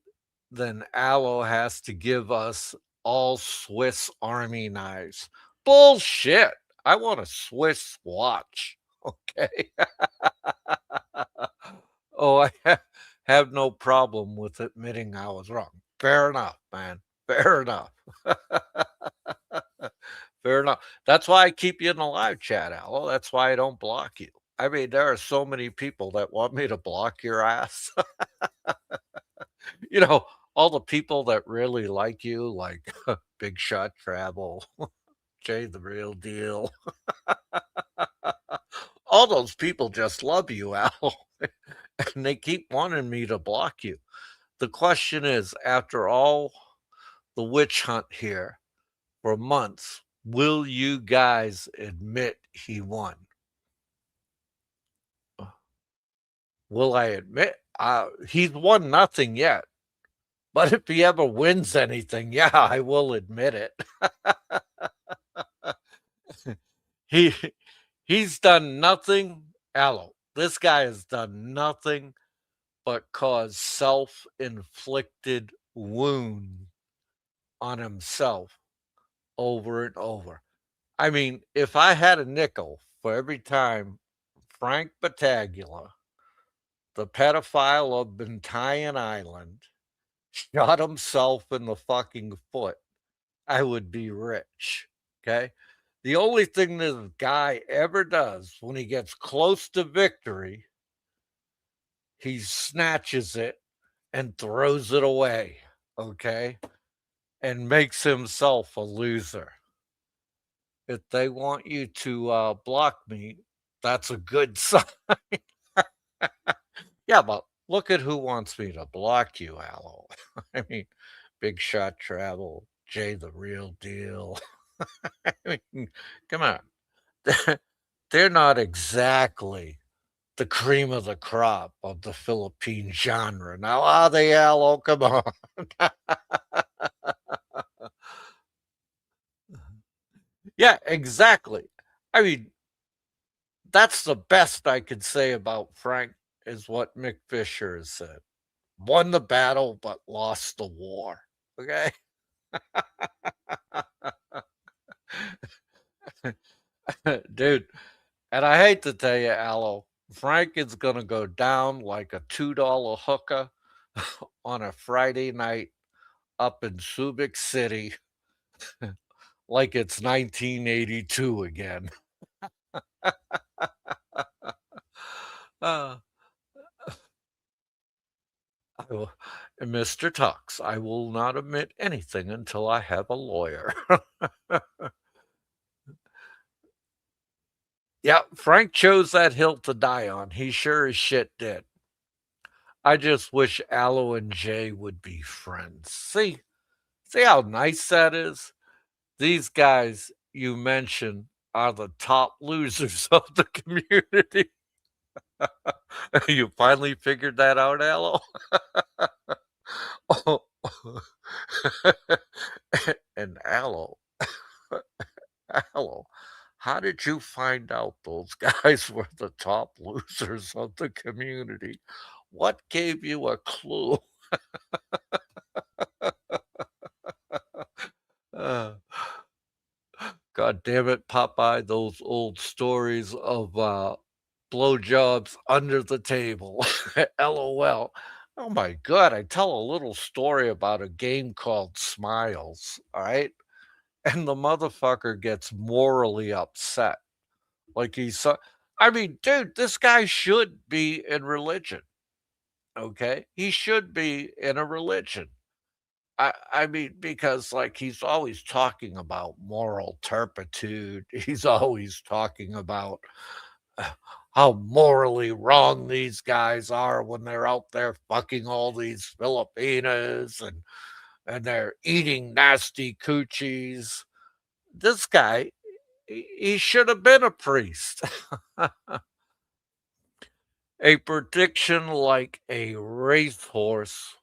then Aloe has to give us all Swiss Army knives. Bullshit. I want a Swiss watch. Okay. Oh, have no problem with admitting I was wrong. Fair enough, man. Fair enough. Fair enough. That's why I keep you in the live chat, Aloe. That's why I don't block you. I mean, there are so many people that want me to block your ass. You know, all the people that really like you, like Big Shot Travel, Jay the Real Deal. All those people just love you, Al, and they keep wanting me to block you. The question is, after all the witch hunt here for months, will you guys admit he won? Will I admit he's won nothing yet? But if he ever wins anything, yeah, I will admit it. he he's done nothing, Aloe. This guy has done nothing but cause self-inflicted wound on himself over and over. I mean, if I had a nickel for every time Frank Battaglia, the pedophile of Bantayan Island, shot himself in the fucking foot, I would be rich. Okay. The only thing this guy ever does when he gets close to victory, he snatches it and throws it away. Okay. And makes himself a loser. If they want you to block me, that's a good sign. Yeah, but look at who wants me to block you, Aloe. I mean, Big Shot Travel, Jay the Real Deal. I mean, come on. They're not exactly the cream of the crop of the Philippine genre. Now, are they, Aloe? Come on. Yeah, exactly. I mean, that's the best I could say about Frank, is what Mick Fisher has said. Won the battle, but lost the war. Okay. Dude, and I hate to tell you, Aloe, Frank is going to go down like a $2 hooker on a Friday night up in Subic City like it's 1982 again. Uh, and Mr. Tux, I will not admit anything until I have a lawyer. Yeah, Frank chose that hill to die on. He sure as shit did. I just wish Aloe and Jay would be friends. See how nice that is? These guys you mentioned are the top losers of the community. You finally figured that out, Aloe? Oh. And Aloe, Aloe, how did you find out those guys were the top losers of the community? What gave you a clue? Uh, God damn it, Popeye, those old stories of blowjobs under the table. LOL. Oh my God, I tell a little story about a game called Smiles, all right? And the motherfucker gets morally upset. Like I mean, dude, this guy should be in religion, okay? He should be in a religion. I mean, because like he's always talking about moral turpitude. He's always talking about uh, how morally wrong these guys are when they're out there fucking all these Filipinas and they're eating nasty coochies. This guy, he should have been a priest. A prediction like a racehorse.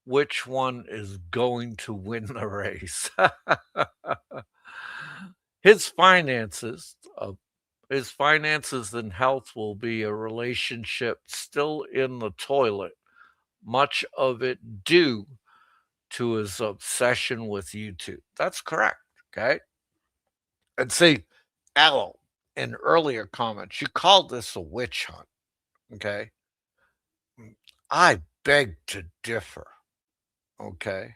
Which one is going to win the race? His finances, his finances and health will be a relationship still in the toilet, much of it due to his obsession with YouTube. That's correct. Okay. And see, Aloe, in earlier comments, you called this a witch hunt. Okay. I beg to differ. Okay.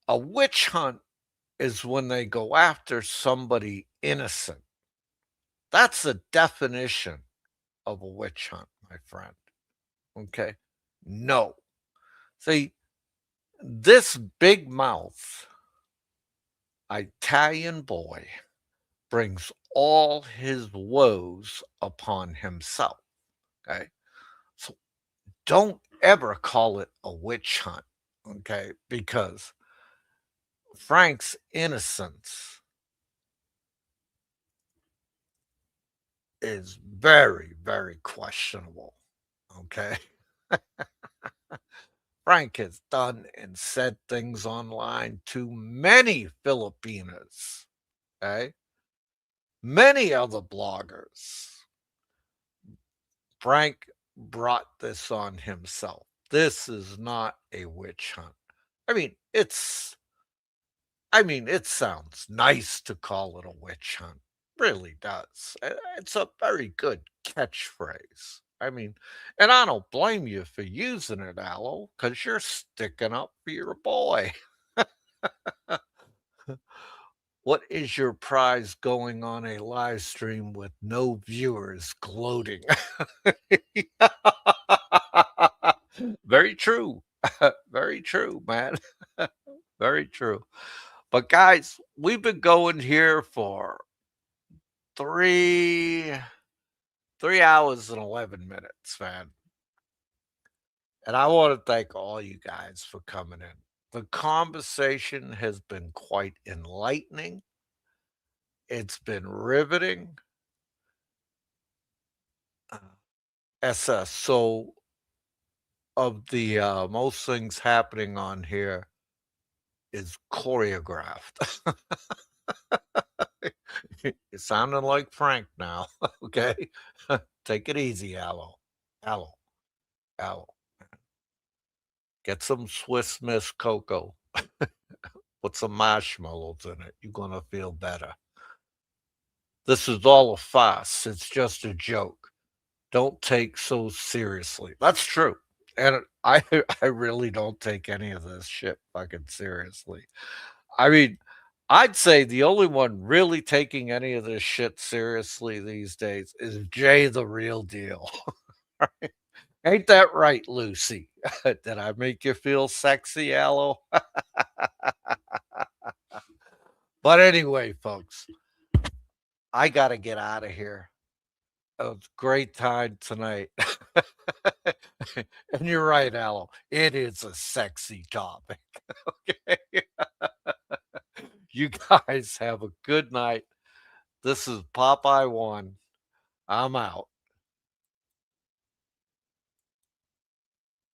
A witch hunt is when they go after somebody innocent. That's the definition of a witch hunt, my friend. Okay. No. See, this big mouth Italian boy brings all his woes upon himself. Okay. So don't ever call it a witch hunt. Okay. Because Frank's innocence is very, very questionable. Okay. Frank has done and said things online to many Filipinas. Okay. Many other bloggers. Frank brought this on himself. This is not a witch hunt. I mean, it sounds nice to call it a witch hunt. Really does. It's a very good catchphrase. I mean, and I don't blame you for using it, Aloe, because you're sticking up for your boy. What is your prize going on a live stream with no viewers gloating? Very true. Very true, man. Very true. But guys, we've been going here for three 3 hours and 11 minutes, man. And I want to thank all you guys for coming in. The conversation has been quite enlightening. It's been riveting. SS. So, of the most things happening on here is choreographed. You're sounding like Frank now. Okay. Take it easy, Aloe. Aloe. Aloe. Get some Swiss Miss cocoa. Put some marshmallows in it. You're going to feel better. This is all a farce. It's just a joke. Don't take so seriously. That's true. And I really don't take any of this shit fucking seriously. I mean, I'd say the only one really taking any of this shit seriously these days is Jay the Real Deal. Right? Ain't that right, Lucy? Did I make you feel sexy, Aloe? But anyway, folks, I got to get out of here. It was a great time tonight. And you're right, Aloe. It is a sexy topic. Okay. You guys have a good night. This is Popeye One. I'm out.